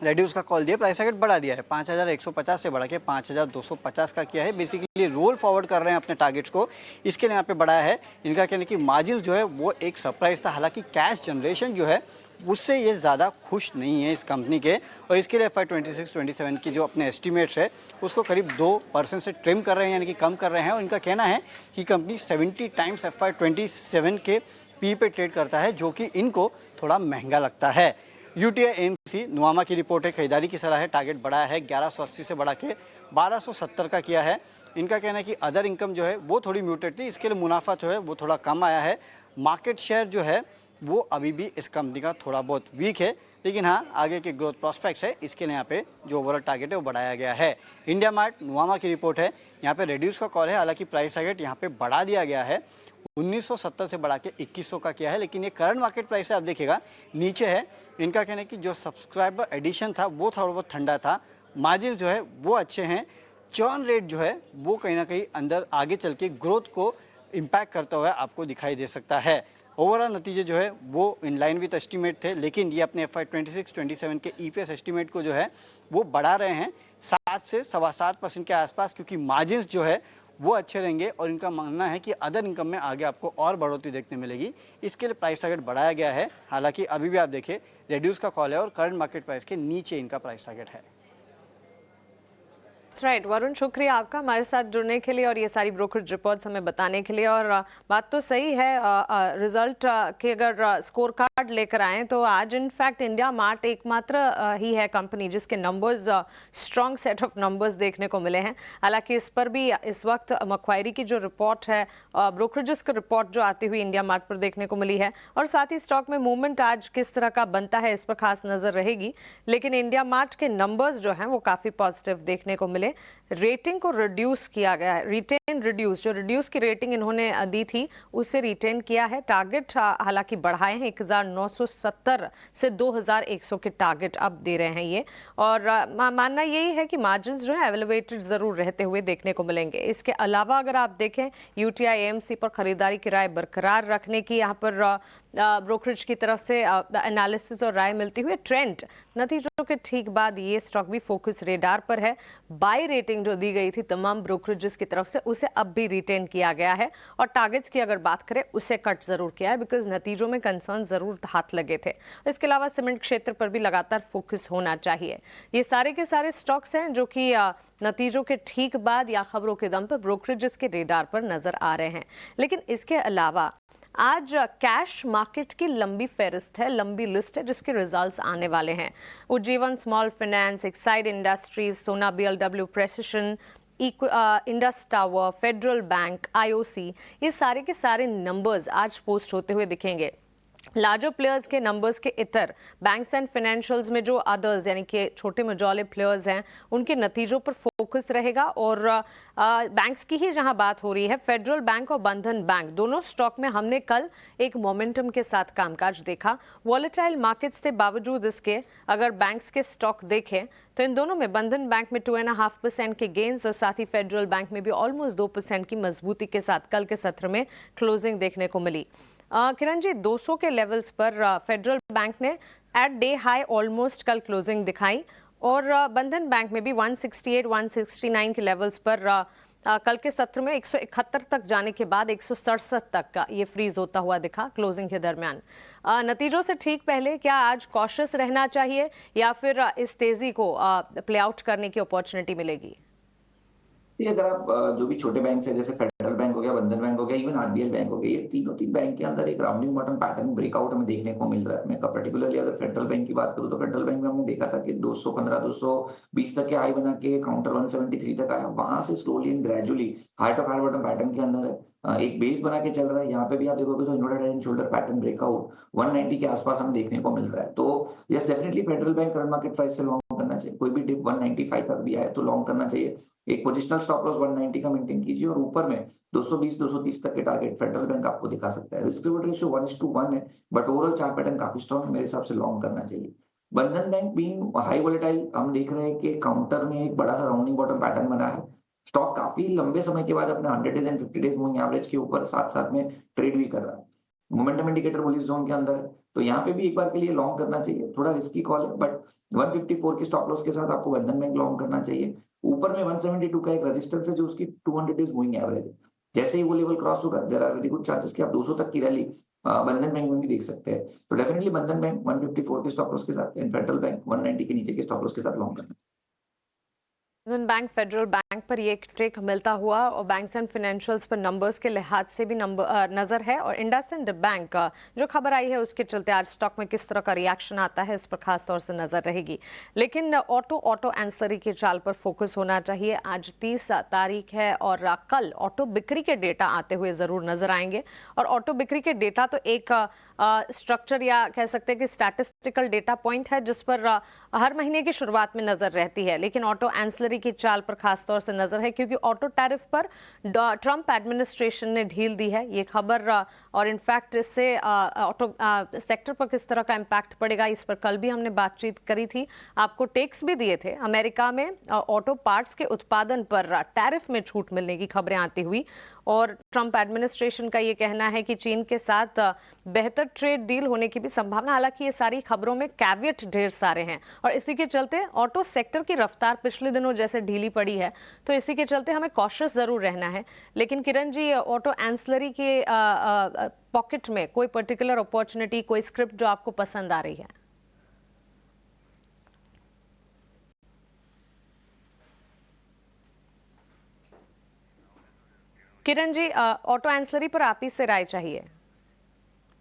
रेड्यूस का कॉल दिया, प्राइस टारगेट बढ़ा दिया है, 5,150 से बढ़ा के 5,250 का किया है। बेसिकली रोल फॉरवर्ड कर रहे हैं अपने टारगेट्स को, इसके लिए यहाँ पे बढ़ाया है। इनका कहना है कि मार्जिन जो है वो एक सरप्राइज था, हालांकि कैश जनरेशन जो है उससे ये ज़्यादा खुश नहीं है इस कंपनी के, और इसके लिए FY26-27 की जो अपने एस्टिमेट्स है उसको करीब 2% से ट्रिम कर रहे हैं, यानी कि कम कर रहे हैं। और इनका कहना है कि कंपनी 70 टाइम्स FY27 के पी पे ट्रेड करता है, जो कि इनको थोड़ा महंगा लगता है। UTI AMC नुआमा की रिपोर्ट है, खरीदारी की सलाह है, टारगेट बढ़ाया है, 1180 से बढ़ा के 1270 का किया है। इनका कहना है कि अदर इनकम जो है वो थोड़ी म्यूटेड थी, इसके लिए मुनाफा जो है वो थोड़ा कम आया है। मार्केट शेयर जो है वो अभी भी इस कंपनी का थोड़ा बहुत वीक है, लेकिन हाँ आगे के ग्रोथ प्रोस्पेक्ट्स है, इसके लिए यहाँ पे जो ओवरऑल टारगेट है वो बढ़ाया गया है। इंडिया मार्ट नुआमा की रिपोर्ट है, यहाँ पे रेड्यूस का कॉल है, हालांकि प्राइस टारगेट यहाँ पे बढ़ा दिया गया है, 1970 से बढ़ा के 2100 का किया है, लेकिन ये करंट मार्केट प्राइस है आप देखिएगा नीचे है। इनका कहना है कि जो सब्सक्राइबर एडिशन था वो थोड़ा बहुत ठंडा था, मार्जिन जो है वो अच्छे हैं, चर्न रेट जो है वो कहीं ना कहीं अंदर आगे चल के ग्रोथ को इम्पैक्ट करता हुआ आपको दिखाई दे सकता है। ओवरऑल नतीजे जो है वो इन लाइन विथ एस्टिमेट थे, लेकिन ये अपने FY26-27 के EPS एस्टिमेट को जो है वो बढ़ा रहे हैं 7 से 7.25% के आसपास, क्योंकि मार्जिन्स जो है वो अच्छे रहेंगे और इनका मानना है कि अदर इनकम में आगे आपको और बढ़ोतरी देखने मिलेगी, इसके लिए प्राइस टारगेट बढ़ाया गया है। हालांकि अभी भी आप देखिए रेड्यूस का कॉल है और करंट मार्केट प्राइस के नीचे इनका प्राइस टारगेट है। राइट वरुण, शुक्रिया आपका हमारे साथ जुड़ने के लिए और ये सारी ब्रोकरेज रिपोर्ट्स हमें बताने के लिए। और बात तो सही है, रिजल्ट के अगर स्कोर कार्ड लेकर आएँ तो आज इनफैक्ट इंडिया मार्ट एकमात्र ही है कंपनी जिसके numbers strong set of numbers देखने को मिले हैं। हालांकि इस पर भी इस वक्त मक्वायरी की जो रिपोर्ट है, ब्रोकरेजेस की रिपोर्ट जो आती हुई इंडिया मार्ट पर देखने को मिली है, और साथ ही स्टॉक में मूवमेंट आज किस तरह का बनता है इस पर खास नजर रहेगी। लेकिन इंडिया मार्ट के नंबर्स जो हैं वो काफ़ी पॉजिटिव देखने को मिले। रेटिंग को रिड्यूस किया गया है, रिटेन रिड्यूस, जो रिड्यूस की रेटिंग इन्होंने दी थी उसे रिटेन किया है। टारगेट हालांकि बढ़ाए हैं, 1970 से 2100 के टारगेट अब दे रहे हैं ये। और मानना यही है कि मार्जिन्स जो है एलिवेटेड जरूर रहते हुए देखने को मिलेंगे। इसके अलावा अगर आप देखें UTI AMC पर खरीदारी की राय बरकरार रखने की यहाँ पर ब्रोकरेज की तरफ से एनालिसिस और राय मिलती हुई। ट्रेंड नतीजों के ठीक बाद ये स्टॉक भी फोकस रेडार पर है। बाय रेटिंग जो दी गई थी तमाम ब्रोकरेजेस की तरफ से उसे अब भी रिटेन किया गया है, और टारगेट्स की अगर बात करें उसे कट जरूर किया है, बिकॉज नतीजों में कंसर्न जरूर हाथ लगे थे। इसके अलावा सीमेंट क्षेत्र पर भी लगातार फोकस होना चाहिए। ये सारे के सारे स्टॉक्स हैं जो कि नतीजों के ठीक बाद या खबरों के दम पर ब्रोकरेजेस के रेडार पर नजर आ रहे हैं। लेकिन इसके अलावा आज कैश मार्केट की लंबी फेहरिस्त है, लंबी लिस्ट है जिसके रिजल्ट्स आने वाले हैं। Ujjivan small finance, Exide industries, सोना BLW precision, Indus tower, federal bank, IOC, ये सारे के सारे नंबर्स आज पोस्ट होते हुए दिखेंगे। लार्जर प्लेयर्स के नंबर्स के इतर बैंक्स एंड फाइनेंशियल्स में जो अदर्स यानी कि छोटे मझौले प्लेयर्स हैं उनके नतीजों पर फोकस रहेगा। और बैंक्स की ही जहां बात हो रही है, फेडरल बैंक और बंधन बैंक दोनों स्टॉक में हमने कल एक मोमेंटम के साथ कामकाज देखा। वॉलेटाइल मार्केट्स के बावजूद इसके अगर बैंक्स के स्टॉक देखें तो इन दोनों में बंधन बैंक में 2.5% के गेन्स और साथ ही फेडरल बैंक में भी ऑलमोस्ट 2% की मजबूती के साथ कल के सत्र में क्लोजिंग देखने को मिली। किरण जी, 200 के लेवल्स पर फेडरल बैंक ने एट डे हाई ऑलमोस्ट कल क्लोजिंग दिखाई और बंधन बैंक में भी 168 169 के लेवल्स पर कल के सत्र में 171 तक जाने के बाद 167 तक का ये फ्रीज होता हुआ दिखा क्लोजिंग के दरमियान। नतीजों से ठीक पहले क्या आज कॉशियस रहना चाहिए या फिर इस तेजी को प्ले आउट करने की अपॉर्चुनिटी मिलेगी? अगर आप जो भी छोटे बैंक है जैसे फेडरल बैंक हो गया, बंधन बैंक हो गया, इवन आरबीएल बैंक हो गया, ये तीन बैंक के अंदर एक राउंडिंग बॉटम पैटर्न ब्रेकआउट हमें देखने को मिल रहा है। मैं पर्टिकुलरली अगर फेडरल बैंक की बात करूं तो फेडरल बैंक में हमने देखा था कि 215 220 तक के हाई बना के काउंटर 173 तक आया, वहां से slowly and gradually high to high bottom pattern के अंदर है, एक बेस बना के चल रहा है। यहाँ पे भी आप देखोगे तो inverted head and shoulder pattern breakout 190 के आसपास हमें देखने को मिल रहा है। तो yes, definitely federal bank current market price से लॉन्ग करना चाहिए। कोई भी डिप 195 तक भी आए तो लॉन्ग करना चाहिए। एक पोजिशनल स्टॉप लॉस 190 का मेंटेन कीजिए और ऊपर में 220 230 तक के टारगेट फेडरल बैंक आपको दिखा सकता है। रिस्क रिवॉर्ड रेशियो 1:1 है, बट ओवरऑल चार्ट पैटर्न काफी स्ट्रॉन्ग है, मेरे हिसाब से लॉन्ग करना चाहिए। बंधन बैंक बीइंग हाई वोलेटाइल, हम देख रहे हैं कि काउंटर में एक बड़ा सा राउंडिंग बॉटम पैटर्न बना है। स्टॉक काफी लंबे समय के बाद अपने 100 days and 50 days moving average के ऊपर साथ साथ में ट्रेड भी कर रहा है। मोमेंटम इंडिकेटर बुलिश जोन के अंदर है, तो यहाँ पे भी एक बार के लिए लॉन्ग करना चाहिए। थोड़ा रिस्की कॉल है, बट 154 के स्टॉप लॉस के साथ आपको बंधन बैंक लॉन्ग करना चाहिए। ऊपर में 172 का एक रेजिस्टेंस है जो उसकी 200 डेज मूविंग एवरेज है। जैसे ही वो लेवल क्रॉस होगा, there are very good chances कि आप 200 तक की रैली बंधन बैंक में भी देख सकते हैं। तो डेफिनेटली बंधन बैंक 154 के स्टॉप लॉस के साथ एंड फेडरल बैंक 190 के नीचे के स्टॉप लॉस के साथ लॉन्ग करना। बंधन बैंक फेडरल बैंक पर ये एक ट्रेक मिलता हुआ और बैंक्स एंड फाइनेंशियल्स पर नंबर्स के लिहाज से भी नजर है। और इंडसइंड बैंक जो खबर आई है उसके चलते आज स्टॉक में किस तरह का रिएक्शन आता है इस पर खास तौर से नजर रहेगी। लेकिन ऑटो एंसलरी की चाल पर फोकस होना चाहिए। आज 30 तारीख है और कल ऑटो बिक्री के डेटा आते हुए जरूर नजर आएंगे। और ऑटो बिक्री के डेटा तो एक स्ट्रक्चर या कह सकते हैं कि स्टैटिस्टिकल डेटा पॉइंट है जिस पर हर महीने की शुरुआत में नजर रहती है। लेकिन ऑटो एंसलरी की चाल पर खास तौर से नजर है क्योंकि ऑटो टैरिफ पर ट्रंप एडमिनिस्ट्रेशन ने ढील दी है। ये खबर और इनफैक्ट इससे ऑटो सेक्टर पर किस तरह का इम्पैक्ट पड़ेगा इस पर कल भी हमने बातचीत करी थी, आपको टेक्स भी दिए थे। अमेरिका में ऑटो पार्ट्स के उत्पादन पर टैरिफ में छूट मिलने की खबरें आती हुई और ट्रंप एडमिनिस्ट्रेशन का ये कहना है कि चीन के साथ बेहतर ट्रेड डील होने की भी संभावना। हालांकि ये सारी खबरों में कैवियट ढेर सारे हैं और इसी के चलते ऑटो सेक्टर की रफ्तार पिछले दिनों जैसे ढीली पड़ी है तो इसी के चलते हमें कॉशियस जरूर रहना है। लेकिन किरण जी, ऑटो एंसलरी के पॉकेट में कोई पर्टिकुलर अपॉर्चुनिटी, कोई स्क्रिप्ट जो आपको पसंद आ रही है? किरण जी, ऑटो एंसलरी पर आप ही से राय चाहिए।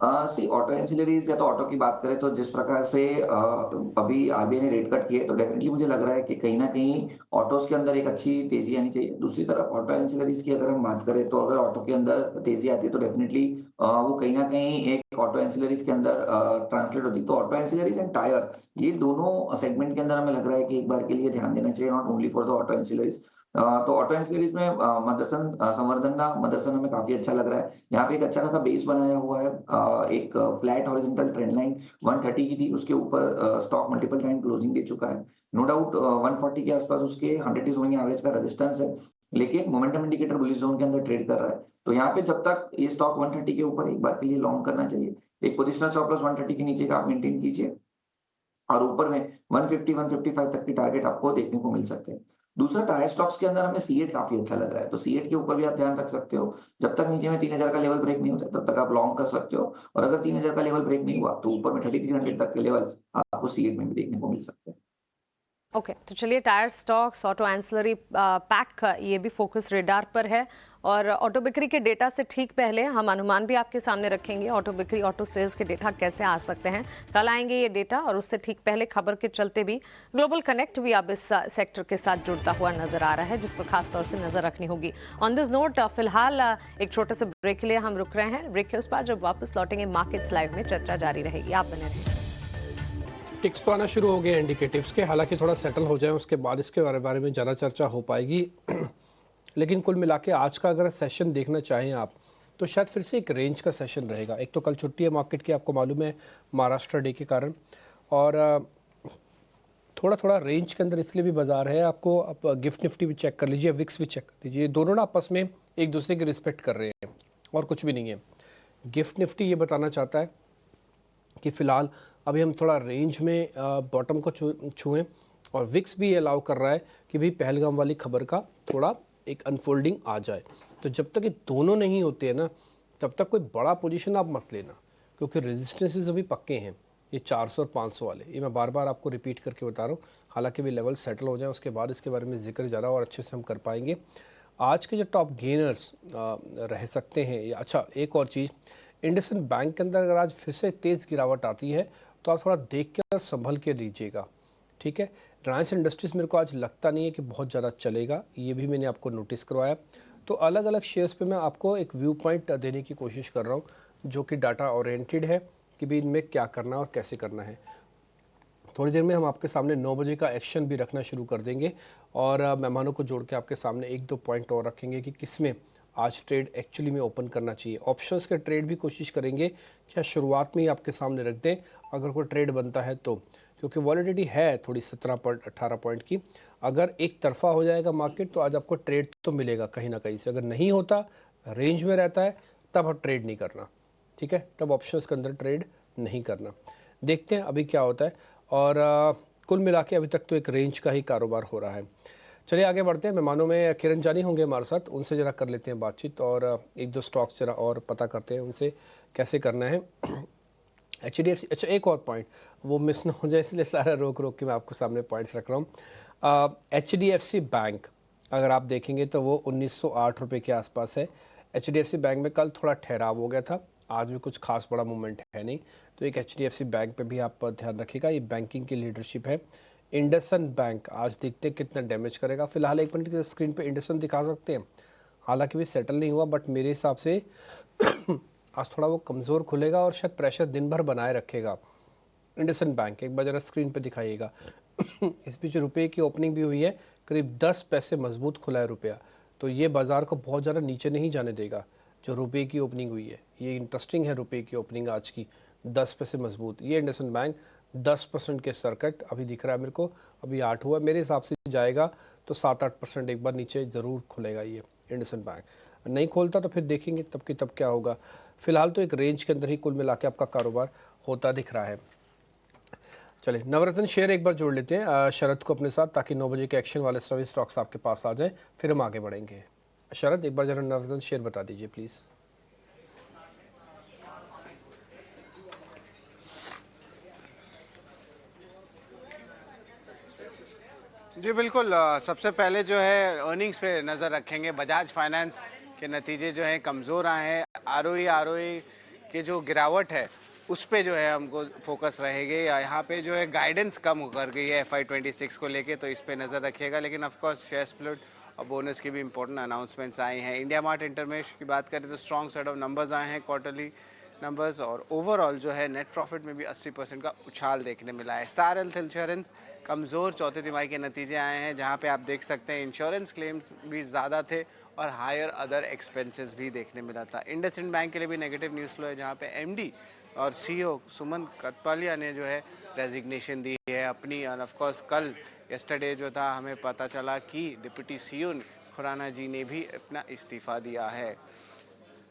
ऑटो एंसिलरीज या तो ऑटो की बात करें तो जिस प्रकार से अभी आरबीआई ने रेट कट किए तो डेफिनेटली मुझे लग रहा है कि कहीं ना कहीं ऑटोस के अंदर एक अच्छी तेजी आनी चाहिए। दूसरी तरफ ऑटो एंसिलरीज की अगर हम बात करें तो अगर ऑटो के अंदर तेजी आती है तो डेफिनेटली वो कहीं ना कहीं एक ऑटो एंसिलरीज के अंदर ट्रांसलेट होती है। तो ऑटो एंसिलरीज एंड टायर, ये दोनों सेगमेंट के अंदर हमें लग रहा है कि एक बार के लिए ध्यान देना चाहिए, not only for the auto ancillaries. तो ऑटो एंसिलरीज में मदरसन संवर्धन मदरसन हमें काफी अच्छा लग रहा है। यहाँ पे एक अच्छा खासा बेस बनाया हुआ है, एक फ्लैट हॉरिजॉन्टल ट्रेंड लाइन 130 की थी, उसके ऊपर स्टॉक मल्टीपल टाइम क्लोजिंग दे चुका है। नो डाउट 140 के आसपास उसके 100 डेज मूविंग एवरेज का रेजिस्टेंस है, लेकिन मोमेंटम इंडिकेटर बुलिश जोन के अंदर ट्रेड कर रहा है। तो यहाँ पे जब तक ये स्टॉक 130 के ऊपर एक बार के लिए लॉन्ग करना चाहिए। एक पोजिशनल स्टॉप लॉस 130 के नीचे का आप मेंटेन कीजिए और ऊपर में 150 155 तक की टारगेट आपको देखने को मिल सकते हैं। दूसरा, टायर स्टॉक्स के अंदर हमें सीएट काफी अच्छा लग रहा है, तो सीएट के ऊपर भी आप ध्यान रख सकते हो। जब तक नीचे में 3000 का लेवल ब्रेक नहीं होता तब तक आप लॉन्ग कर सकते हो, और अगर 3000 का लेवल ब्रेक नहीं हुआ तो ऊपर में 3300 तक के लेवल्स आपको सीएट में भी देखने को मिल सकते हैं। ओके, तो चलिए tyre stocks, auto ancillary pack, ये भी फोकस रेडार पर है और ऑटो बिक्री के डेटा से ठीक पहले हम अनुमान भी आपके सामने रखेंगे। ऑटो बिक्री, ऑटो सेल्स के डेटा कैसे आ सकते हैं, कल आएंगे ये डेटा, और उससे ठीक पहले खबर के चलते भी ग्लोबल कनेक्ट भी अब इस सेक्टर के साथ जुड़ता हुआ नजर आ रहा है, जिस पर खास तौर से नजर रखनी होगी। ऑन दिस नोट फिलहाल एक छोटे से ब्रेक के लिए हम रुक रहे हैं। ब्रेक के उस पार जब वापस लौटेंगे मार्केट्स लाइव में चर्चा जारी रहेगी, आप बने रहिए। टिक्स तो आना शुरू हो गए इंडिकेटिव्स के, हालांकि थोड़ा सेटल हो जाए उसके बाद इसके बारे में ज़्यादा चर्चा हो पाएगी। लेकिन कुल मिला के आज का अगर सेशन देखना चाहें आप, तो शायद फिर से एक रेंज का सेशन रहेगा। एक तो कल छुट्टी है मार्केट की, आपको मालूम है, महाराष्ट्र डे के कारण, और थोड़ा थोड़ा रेंज के अंदर इसलिए भी बाजार है। आपको आप गिफ्ट निफ्टी भी चेक कर लीजिए, विक्स भी चेक कर लीजिए, दोनों ना आपस में एक दूसरे की रिस्पेक्ट कर रहे हैं और कुछ भी नहीं है। गिफ्ट निफ्टी ये बताना चाहता है कि फ़िलहाल अभी हम थोड़ा रेंज में बॉटम को छुएं, और विक्स भी ये अलाउ कर रहा है कि भाई पहलगाम वाली खबर का थोड़ा एक अनफोल्डिंग आ जाए। तो जब तक ये दोनों नहीं होते हैं ना, तब तक कोई बड़ा पोजीशन आप मत लेना, क्योंकि रेजिस्टेंसेस अभी पक्के हैं, ये 400 और 500 वाले। ये मैं बार बार आपको रिपीट करके बता रहा हूँ, हालांकि भी लेवल सेटल हो जाए उसके बाद इसके बारे में जिक्र ज़्यादा और अच्छे से हम कर पाएंगे। आज के जो टॉप गेनर्स रह सकते हैं, या अच्छा एक और चीज़, इंडसइंड बैंक के अंदर अगर आज फिर से तेज़ गिरावट आती है तो आप थोड़ा देख कर संभल के लीजिएगा, ठीक है। रिलायंस इंडस्ट्रीज़ मेरे को आज लगता नहीं है कि बहुत ज़्यादा चलेगा, ये भी मैंने आपको नोटिस करवाया। तो अलग अलग शेयर्स पे मैं आपको एक व्यू पॉइंट देने की कोशिश कर रहा हूँ, जो कि डाटा ओरिएंटेड है कि भी इनमें क्या करना है और कैसे करना है। थोड़ी देर में हम आपके सामने 9 बजे का एक्शन भी रखना शुरू कर देंगे, और मेहमानों को जोड़ के आपके सामने 1-2 पॉइंट और रखेंगे कि किसमें आज ट्रेड एक्चुअली में ओपन करना चाहिए। ऑप्शंस के ट्रेड भी कोशिश करेंगे क्या शुरुआत में ही आपके सामने रख दें अगर कोई ट्रेड बनता है तो, क्योंकि वॉलिडिटी है थोड़ी 17-18 पॉइंट की। अगर एक तरफा हो जाएगा मार्केट तो आज आपको ट्रेड तो मिलेगा कहीं ना कहीं से, अगर नहीं होता, रेंज में रहता है, तब आप ट्रेड नहीं करना, ठीक है, तब ऑप्शंस के अंदर ट्रेड नहीं करना। देखते हैं अभी क्या होता है, और कुल मिला के अभी तक तो एक रेंज का ही कारोबार हो रहा है। चलिए आगे बढ़ते हैं। मेहमानों में किरण जानी होंगे हमारे साथ, उनसे ज़रा कर लेते हैं बातचीत, और 1-2 स्टॉक्स ज़रा और पता करते हैं उनसे कैसे करना है। HDFC, अच्छा एक और पॉइंट वो मिस ना हो जाए, इसलिए सारा रोक के मैं आपको सामने पॉइंट्स रख रहा हूँ। HDFC बैंक अगर आप देखेंगे तो वो 1908 रुपये के आसपास है। HDFC बैंक में कल थोड़ा ठहराव हो गया था, आज भी कुछ खास बड़ा मूवमेंट है नहीं, तो एक HDFC बैंक पे भी आप ध्यान रखिएगा, ये बैंकिंग की लीडरशिप है। इंडसइंड बैंक आज देखते हैं कितना डैमेज करेगा। फिलहाल 1 मिनट की स्क्रीन पे इंडसइंड दिखा सकते हैं, हालांकि भी सेटल नहीं हुआ, बट मेरे हिसाब से आज थोड़ा वो कमज़ोर खुलेगा और शायद प्रेशर दिन भर बनाए रखेगा। इंडसइंड बैंक एक बार जरा स्क्रीन पे दिखाइएगा। इस बीच रुपये की ओपनिंग भी हुई है, करीब 10 पैसे मजबूत खुला है रुपया, तो ये बाज़ार को बहुत ज़्यादा नीचे नहीं जाने देगा। जो रुपये की ओपनिंग हुई है ये इंटरेस्टिंग है, रुपये की ओपनिंग आज की 10 पैसे मजबूत। ये इंडसइंड बैंक 10% के सर्किट अभी दिख रहा है मेरे को, अभी 8 हुआ, मेरे हिसाब से जाएगा तो 7-8% एक बार नीचे ज़रूर खुलेगा ये इंडसइंड बैंक। नहीं खोलता तो फिर देखेंगे तब की तब क्या होगा। फिलहाल तो एक रेंज के अंदर ही कुल मिला के आपका कारोबार होता दिख रहा है। चलिए नवरत्न शेयर एक बार जोड़ लेते हैं शरद को अपने साथ, ताकि 9 बजे के एक्शन वाले सभी स्टॉक्स आपके पास आ जाए, फिर हम आगे बढ़ेंगे। शरद एक बार जरा नवरत्न शेयर बता दीजिए प्लीज़। जी बिल्कुल, सबसे पहले जो है अर्निंग्स पे नज़र रखेंगे। बजाज फाइनेंस के नतीजे जो हैं कमज़ोर आए हैं, आरओई के जो गिरावट है उस पे जो है हमको फोकस रहेगी। यहाँ पे जो है गाइडेंस कम कर गई है FY26 को लेके, तो इस पे नज़र रखिएगा। लेकिन ऑफ कोर्स शेयर स्प्लिट और बोनस की भी इंपॉर्टेंट अनाउंसमेंट्स आई हैं। इंडिया मार्ट इंटरमेश की बात करें तो स्ट्रॉन्ग सेट ऑफ नंबर्स आए हैं, क्वार्टरली नंबर्स, और ओवरऑल जो है नेट प्रॉफिट में भी 80% का उछाल देखने मिला है। स्टार हेल्थ इंश्योरेंस कमज़ोर चौथे तिमाही के नतीजे आए हैं, जहां पे आप देख सकते हैं इंश्योरेंस क्लेम्स भी ज़्यादा थे और हायर अदर एक्सपेंसेस भी देखने मिला था। इंडसइंड बैंक के लिए भी नेगेटिव न्यूज़ फ्लो है, जहां पे MD और CEO सुमन कटपालिया ने जो है रेजिग्नेशन दी है अपनी। और ऑफ कोर्स कल यस्टरडे जो था हमें पता चला कि डिप्टी CEO खुराना जी ने भी अपना इस्तीफ़ा दिया है।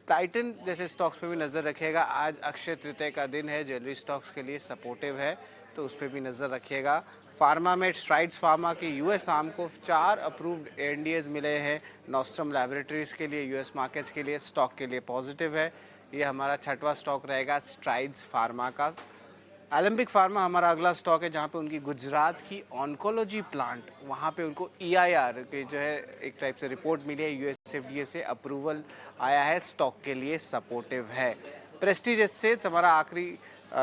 टाइटन जैसे स्टॉक्स पे भी नज़र रखिएगा। आज अक्षय तृतीया का दिन है, ज्वेलरी स्टॉक्स के लिए सपोर्टिव है, तो उस पर भी नज़र रखिएगा। फार्मा में स्ट्राइड्स फार्मा के US आर्म को 4 अप्रूव्ड ANDAs मिले हैं। नॉस्ट्रम लैबोरेटरीज के लिए, US मार्केट्स के लिए, स्टॉक के लिए पॉजिटिव है। ये हमारा 6वां स्टॉक रहेगा स्ट्राइड्स फार्मा का। एलेम्बिक फार्मा हमारा अगला स्टॉक है, जहाँ पे उनकी गुजरात की ऑन्कोलॉजी प्लांट, वहाँ पे उनको EIR के जो है एक टाइप से रिपोर्ट मिली है, USFDA से अप्रूवल आया है, स्टॉक के लिए सपोर्टिव है। प्रेस्टीज एस्टेट्स हमारा आखिरी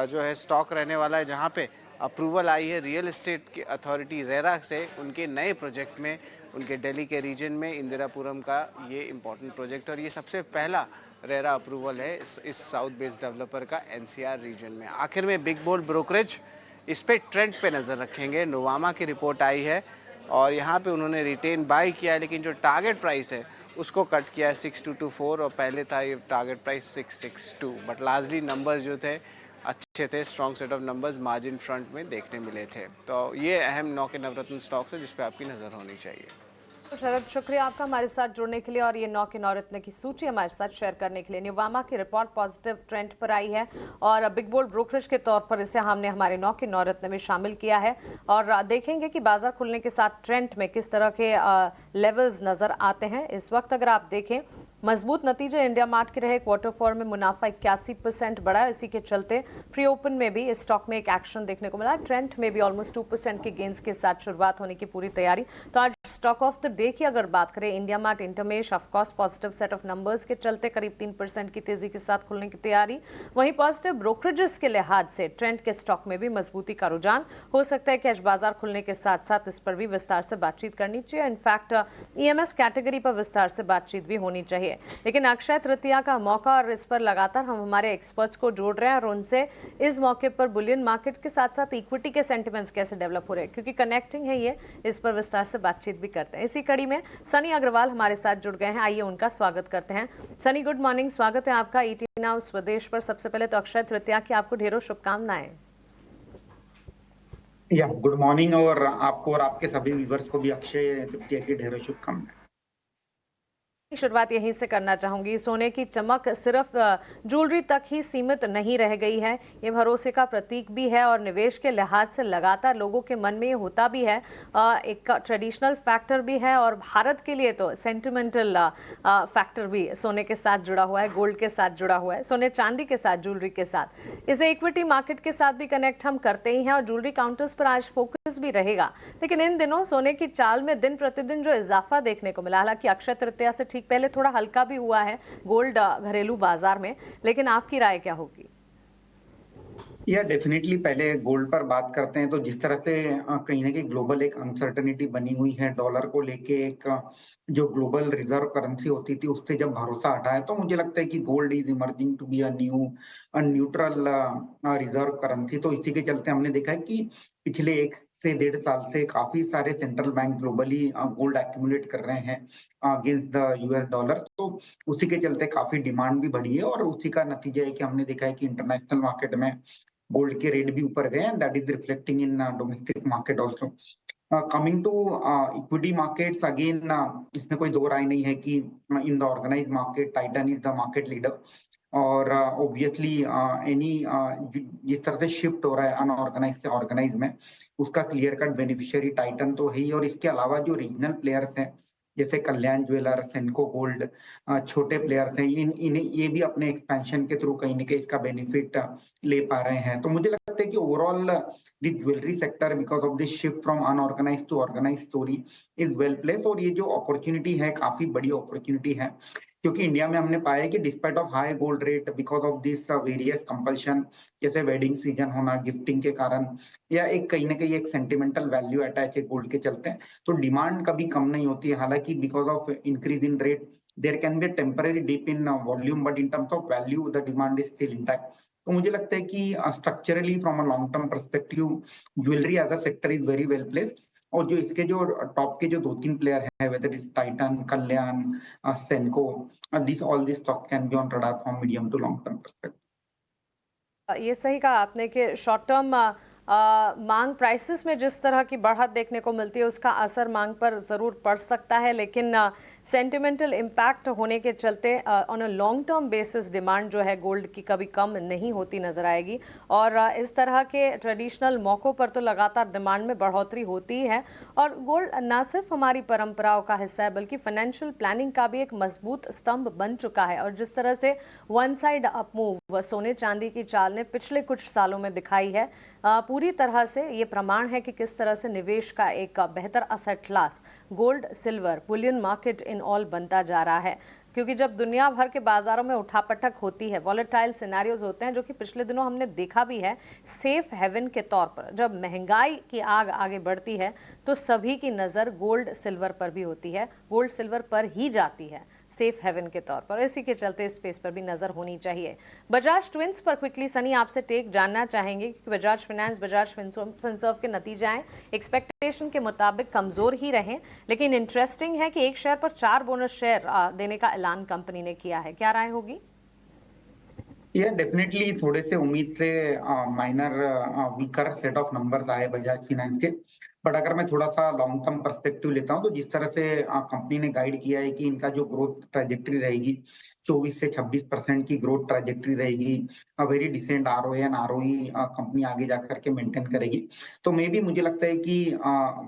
जो है स्टॉक रहने वाला है, जहाँ पे अप्रूवल आई है रियल एस्टेट की अथॉरिटी रेरा से उनके नए प्रोजेक्ट में, उनके दिल्ली के रीजन में इंदिरापुरम का ये इम्पोर्टेंट प्रोजेक्ट, और ये सबसे पहला रेरा अप्रूवल है इस साउथ बेस्ड डेवलपर का NCR रीजन में। आखिर में बिग बोल्ड ब्रोकरेज, इस पे ट्रेंड पे नज़र रखेंगे। नोवामा की रिपोर्ट आई है और यहाँ पे उन्होंने रिटेन बाय किया है, लेकिन जो टारगेट प्राइस है उसको कट किया है 6224, और पहले था ये target price 662। But largely numbers जो थे अच्छे थे, strong set of numbers margin front में देखने मिले थे। तो ये अहम 9 के नवरत्न स्टॉक्स है जिस पे आपकी नज़र होनी चाहिए। तो शरद, शुक्रिया आपका हमारे साथ जुड़ने के लिए और ये 9 के नवरत्न की सूची हमारे साथ शेयर करने के लिए। नोवामा की रिपोर्ट पॉजिटिव ट्रेंड पर आई है और बिग बोल्ड ब्रोकरेज के तौर पर इसे हमने हमारे 9 के नवरत्न में शामिल किया है और देखेंगे कि बाजार खुलने के साथ ट्रेंड में किस तरह के लेवल्स नजर आते हैं। इस वक्त अगर आप देखें, मजबूत नतीजे इंडिया मार्ट के रहे। क्वार्टर 4 में मुनाफा 81% बढ़ा। इसी के चलते प्री ओपन में भी इस स्टॉक में एक एक्शन देखने को मिला। ट्रेंड में भी ऑलमोस्ट 2% के गेंस के साथ शुरुआत होने की पूरी तैयारी। तो आज स्टॉक ऑफ द डे की अगर बात करें, India mart Intermesh of course positive set of numbers के चलते करीब 3% की तेजी के साथ खुलने की तैयारी। वहीं पॉजिटिव ब्रोकरेजेस के लिहाज से ट्रेंड के स्टॉक में भी मजबूती का रुझान हो सकता है कि आज बाजार खुलने के साथ साथ इस पर भी विस्तार से बातचीत करनी चाहिए। इनफैक्ट EMS कैटेगरी पर विस्तार से बातचीत भी होनी चाहिए। लेकिन अक्षय तृतीया का मौका और इस पर लगातार हम हमारे एक्सपर्ट्स को जोड़ रहे हैं और उनसे इस मौके पर बुलियन मार्केट के साथ साथ इक्विटी के सेंटिमेंट्स कैसे डेवलप हो रहे हैं, क्योंकि कनेक्टिंग है ये, इस पर विस्तार से बातचीत भी करते हैं। इसी कड़ी में सनी अग्रवाल हमारे साथ जुड़ गए हैं। आइए उनका स्वागत करते हैं। सनी, गुड मॉर्निंग, स्वागत है आपका ET नाउ स्वदेश पर। सबसे पहले तो अक्षय तृतीया की आपको ढेरों शुभकामनाएं। या गुड मॉर्निंग, और आपको और आपके सभी व्यूवर्स को भी अक्षय तृतीया की ढेरों शुभकामनाएं। शुरुआत यहीं से करना चाहूंगी। सोने की चमक सिर्फ ज्वेलरी तक ही सीमित नहीं रह गई है, ये भरोसे का प्रतीक भी है और निवेश के लिहाज से लगातार लोगों के मन में ये होता भी है, एक ट्रेडिशनल फैक्टर भी है और भारत के लिए तो सेंटिमेंटल फैक्टर भी सोने के साथ जुड़ा हुआ है, गोल्ड के साथ जुड़ा हुआ है, सोने चांदी के साथ, ज्वेलरी के साथ। इसे इक्विटी मार्केट के साथ भी कनेक्ट हम करते ही हैं और ज्वेलरी काउंटर्स पर आज फोकस भी रहेगा। लेकिन इन दिनों सोने की चाल में दिन प्रतिदिन जो इजाफा देखने को मिला, हालांकि अक्षय तृतीया से ठीक पहले थोड़ा हल्का भी हुआ है गोल्ड घरेलू बाजार में, लेकिन आपकी राय क्या होगी? या डेफिनेटली पहले गोल्ड पर बात करते हैं तो जिस तरह से कहीं ना कहीं ग्लोबल एक अनसर्टेनिटी बनी हुई है डॉलर को लेके, एक जो ग्लोबल रिजर्व करेंसी होती थी उससे जब भरोसा हटा है, तो मुझे लगता है कि gold is emerging to be a neutral reserve currency. तो इसी के चलते हमने देखा है कि पिछले 1 से 1.5 साल से काफी सारे central bank globally gold accumulate कर रहे हैं अगेंस्ट द US डॉलर। तो उसी के चलते काफी डिमांड भी बढ़ी है और उसी का नतीजा है कि हमने देखा है कि इंटरनेशनल मार्केट में गोल्ड के रेट भी ऊपर गए हैं, that is reflecting in domestic market also. Coming to equity markets, again इसमें कोई दो राय नहीं है कि in the organise market Titan is the market leader, और ऑब्वियसली जिस तरह से शिफ्ट हो रहा है अनऑर्गेनाइज से ऑर्गेनाइज में, उसका क्लियर कट बेनिफिशियरी टाइटन तो है ही। और इसके अलावा जो रीजनल प्लेयर्स हैं जैसे कल्याण ज्वेलर्स, सेनको गोल्ड, छोटे प्लेयर्स हैं, इन्हें ये भी अपने एक्सपेंशन के थ्रू कहीं ना कहीं इसका बेनिफिट ले पा रहे हैं। तो मुझे लगता है कि overall the jewellery sector because of this shift from unorganise to organise story is well place. और ये जो अपॉर्चुनिटी है काफी बड़ी अपॉर्चुनिटी है, क्योंकि इंडिया में हमने पाया है कि despite of high gold rate because of this various compulsion, जैसे वेडिंग सीजन होना, गिफ्टिंग के कारण, या एक कहीं ना कहीं एक सेंटिमेंटल वैल्यू अटैच है गोल्ड के चलते, तो डिमांड कभी कम नहीं होती है। हालांकि because of increase in rate there can be temporary dip in volume, but in terms of value the demand is still intact. तो मुझे लगता है कि structurally from a long term perspective jewellery as a sector is very well placed. और जो इसके जो top के जो 2-3 प्लेयर हैं, whether is Titan, Kalyan, Senco, this all this stock can be on radar from medium to long term perspective. ये सही कहा आपने कि शॉर्ट टर्म मांग प्राइसेस में जिस तरह की बढ़त देखने को मिलती है उसका असर मांग पर ज़रूर पड़ सकता है, लेकिन सेंटिमेंटल इम्पैक्ट होने के चलते on a long term basis demand जो है गोल्ड की कभी कम नहीं होती नजर आएगी और इस तरह के ट्रेडिशनल मौक़ों पर तो लगातार डिमांड में बढ़ोतरी होती है और गोल्ड न सिर्फ हमारी परंपराओं का हिस्सा है बल्कि फाइनेंशियल प्लानिंग का भी एक मजबूत स्तंभ बन चुका है। और जिस तरह से वन साइड अप मूव सोने चांदी की चाल ने पिछले कुछ सालों में दिखाई है, पूरी तरह से ये प्रमाण है कि किस तरह से निवेश का एक बेहतर asset class gold silver Boolean market in all बनता जा रहा है। क्योंकि जब दुनिया भर के बाजारों में उठापटक होती है, वॉलेटाइल सिनेरियोज होते हैं, जो कि पिछले दिनों हमने देखा भी है, सेफ हेवन के तौर पर जब महंगाई की आग आगे बढ़ती है तो सभी की नज़र गोल्ड सिल्वर पर भी होती है, गोल्ड सिल्वर पर ही जाती है सेफ हेवन के तौर पर। इसी के चलते इस स्पेस पर भी नजर होनी चाहिए। बजाज ट्विंस पर क्विकली सनी आपसे टेक जानना चाहेंगे क्योंकि बजाज फाइनेंस बजाज फिनसर्व के नतीजे आए एक्सपेक्टेशन के मुताबिक कमजोर ही रहे, लेकिन इंटरेस्टिंग है कि एक शेयर पर 4 बोनस शेयर देने का ऐलान कंपनी ने किया है। क्या राय होगी? ये डेफिनेटली थोड़े से उम्मीद से minor weaker set of numbers आए बजाज फाइनेंस के। बट अगर मैं थोड़ा सा लॉन्ग टर्म पर्सपेक्टिव लेता हूं तो जिस तरह से कंपनी ने गाइड किया है कि इनका जो ग्रोथ ट्रैजेक्टरी रहेगी 24 से 26% की ग्रोथ ट्रैजेक्टरी रहेगी, very decent ROA and ROE company आगे जाकर के मेंटेन करेगी। तो मे भी मुझे लगता है कि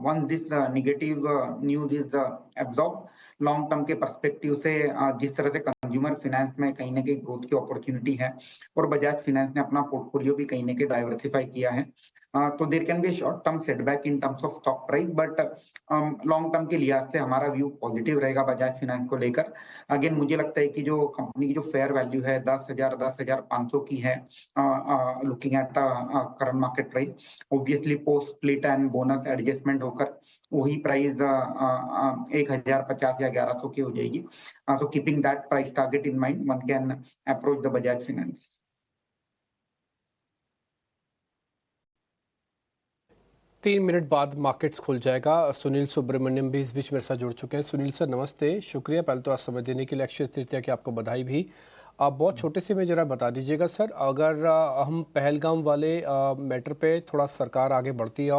one this negative news is absorb long term के पर्सपेक्टिव से जिस तरह से कंज्यूमर फाइनेंस में कहीं ना कहीं ग्रोथ की अपॉर्चुनिटी है और बजाज फाइनेंस ने अपना पोर्टफोलियो भी कहीं ना कहीं डाइवर्सिफाई किया है, तो there can be short term setback in terms of stock price, but long term के लिहाज से हमारा व्यू पॉजिटिव रहेगा बजाज फाइनेंस को लेकर। अगेन मुझे लगता है कि जो कंपनी की जो फेयर वैल्यू है 10,500 की है looking at current market price, obviously post split and bonus adjustment होकर वही प्राइस 1,050 या 1,100 की हो जाएगी। So keeping that price target in mind one can approach the Bajaj finance. 3 minute बाद मार्केट्स खुल जाएगा। सुनील सुब्रमण्यम भी इस बीच मेरे साथ जुड़ चुके हैं। सुनील सर नमस्ते, शुक्रिया पहले तो आज समय देने के लिए, अक्षय तृतीया की आपको बधाई भी। आप बहुत छोटे से में जरा बता दीजिएगा सर, अगर हम पहलगाम वाले मैटर पे थोड़ा सरकार आगे बढ़ती है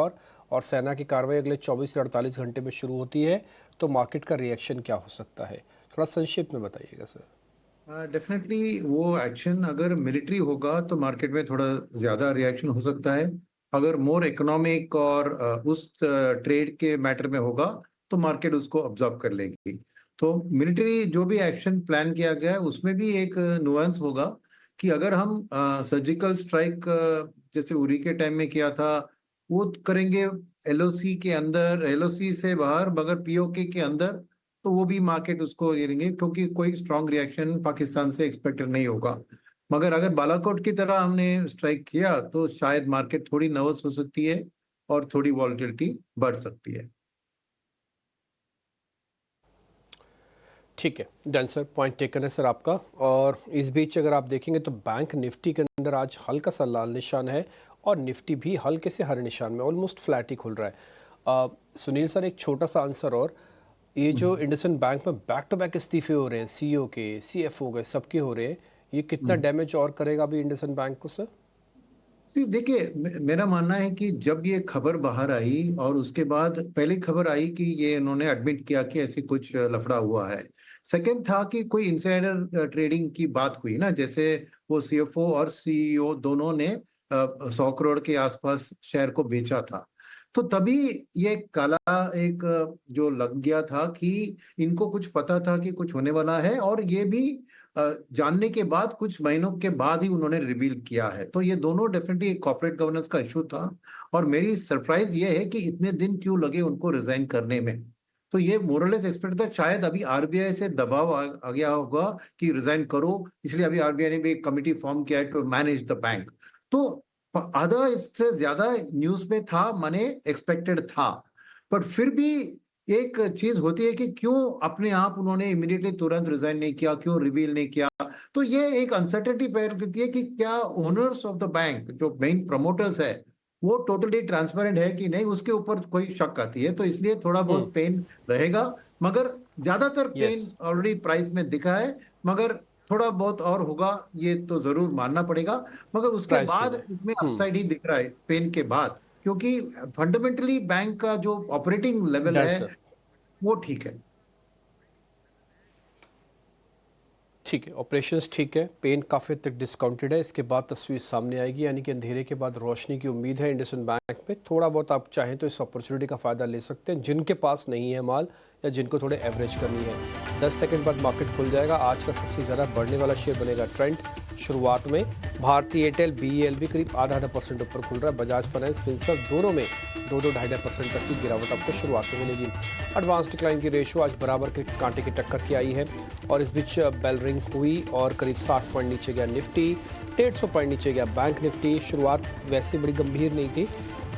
और सेना की कार्रवाई अगले 24 से 48 घंटे में शुरू होती है तो मार्केट का रिएक्शन क्या हो सकता है, थोड़ा संक्षिप्त में बताइएगा सर। डेफिनेटली वो एक्शन अगर मिलिट्री होगा तो मार्केट में थोड़ा ज़्यादा रिएक्शन हो सकता है। अगर मोर इकोनॉमिक और उस ट्रेड के मैटर में होगा तो मार्केट उसको ऑब्जर्व कर लेगी। तो मिलिट्री जो भी एक्शन प्लान किया गया है उसमें भी एक नुआंस होगा कि अगर हम सर्जिकल स्ट्राइक जैसे उरी के टाइम में किया था वो करेंगे एलओसी के अंदर, एलओसी से बाहर, मगर पीओके के अंदर, तो वो भी मार्केट उसको ये देंगे क्योंकि कोई स्ट्रॉन्ग रिएक्शन पाकिस्तान से एक्सपेक्टेड नहीं होगा। मगर अगर बालाकोट की तरह हमने स्ट्राइक किया तो शायद मार्केट थोड़ी नर्वस हो सकती है और थोड़ी वॉलेटिलिटी बढ़ सकती है। ठीक है, डन सर, पॉइंट टेकन है सर आपका। और इस बीच अगर आप देखेंगे तो बैंक निफ्टी के अंदर आज हल्का सा लाल निशान है और निफ्टी भी हल्के से हरे निशान में, ऑलमोस्ट फ्लैट ही खुल रहा है। सुनील सर एक छोटा सा आंसर, और ये जो इंडसइंड बैंक में बैक टू बैक इस्तीफे हो रहे हैं, सीईओ के, सीएफओ के, सबके हो रहे हैं, ये कितना डैमेज और करेगा अभी इंडसइंड बैंक को सर? देखिए, मेरा मानना है कि जब ये खबर बाहर आई और उसके बाद पहली खबर आई कि ये इन्होंने एडमिट किया कि ऐसे कुछ लफड़ा हुआ है। सेकंड था कि कोई इनसाइडर ट्रेडिंग की बात हुई ना, जैसे वो सीएफओ और सीईओ दोनों ने 100 करोड़ के आसपास शेयर को बेचा था, तो तभी ये काला एक जो लग गया था कि इनको कुछ पता था कि कुछ होने वाला है, और ये भी जानने के बाद कुछ महीनों के बाद ही उन्होंने रिवील किया है। तो ये दोनों डेफिनेटली एक कॉर्पोरेट गवर्नेंस का इशू था, और मेरी सरप्राइज ये है कि इतने दिन क्यों लगे उनको रिजाइन करने में। तो ये मोरलेस एक्सपेक्ट था, शायद अभी आरबीआई से दबाव आ गया होगा कि रिजाइन करो, इसलिए अभी आरबीआई ने भी एक कमिटी फॉर्म किया है टू मैनेज द बैंक। तो आधा इससे ज्यादा न्यूज में था, माने एक्सपेक्टेड था, पर फिर भी एक चीज होती है कि क्यों अपने आप उन्होंने इमीडिएटली तुरंत रिजाइन नहीं किया, क्यों रिवील नहीं किया। तो ये एक अनसर्टेनिटी पैदा करती है कि क्या ओनर्स ऑफ द बैंक, जो मेन प्रमोटर्स है, वो टोटली ट्रांसपेरेंट है कि नहीं, उसके ऊपर कोई शक आती है। तो इसलिए थोड़ा बहुत पेन रहेगा, मगर ज्यादातर पेन ऑलरेडी प्राइस में दिखा है, मगर थोड़ा बहुत और होगा ये तो जरूर मानना पड़ेगा। मगर उसके बाद इसमें अपसाइड ही दिख रहा है पेन के बाद, क्योंकि फंडामेंटली बैंक का जो ऑपरेटिंग लेवल है वो ठीक है। ठीक है, ऑपरेशंस ठीक है, पेन काफ़ी हद तक डिस्काउंटेड है। इसके बाद तस्वीर सामने आएगी, यानी कि अंधेरे के बाद रोशनी की उम्मीद है इंडसइंड बैंक में। थोड़ा बहुत आप चाहें तो इस अपॉर्चुनिटी का फ़ायदा ले सकते हैं जिनके पास नहीं है माल या जिनको थोड़े एवरेज करनी है। 10 सेकंड बाद मार्केट खुल जाएगा। आज का सबसे ज़्यादा बढ़ने वाला शेयर बनेगा ट्रेंड। शुरुआत में भारतीय एयरटेल, BEL करीब आधा % ऊपर खुल रहा है। बजाज फाइनेंस, फिनसर्व दोनों में 2-2.5% तक की गिरावट आपको शुरुआत में मिलेगी। एडवांस डिक्लाइन की रेशो आज बराबर के कांटे की टक्कर की आई है और इस बीच बेल रिंग हुई और करीब 60 पॉइंट नीचे गया निफ्टी, 150 पॉइंट नीचे गया बैंक निफ्टी। शुरुआत वैसे बड़ी गंभीर नहीं थी,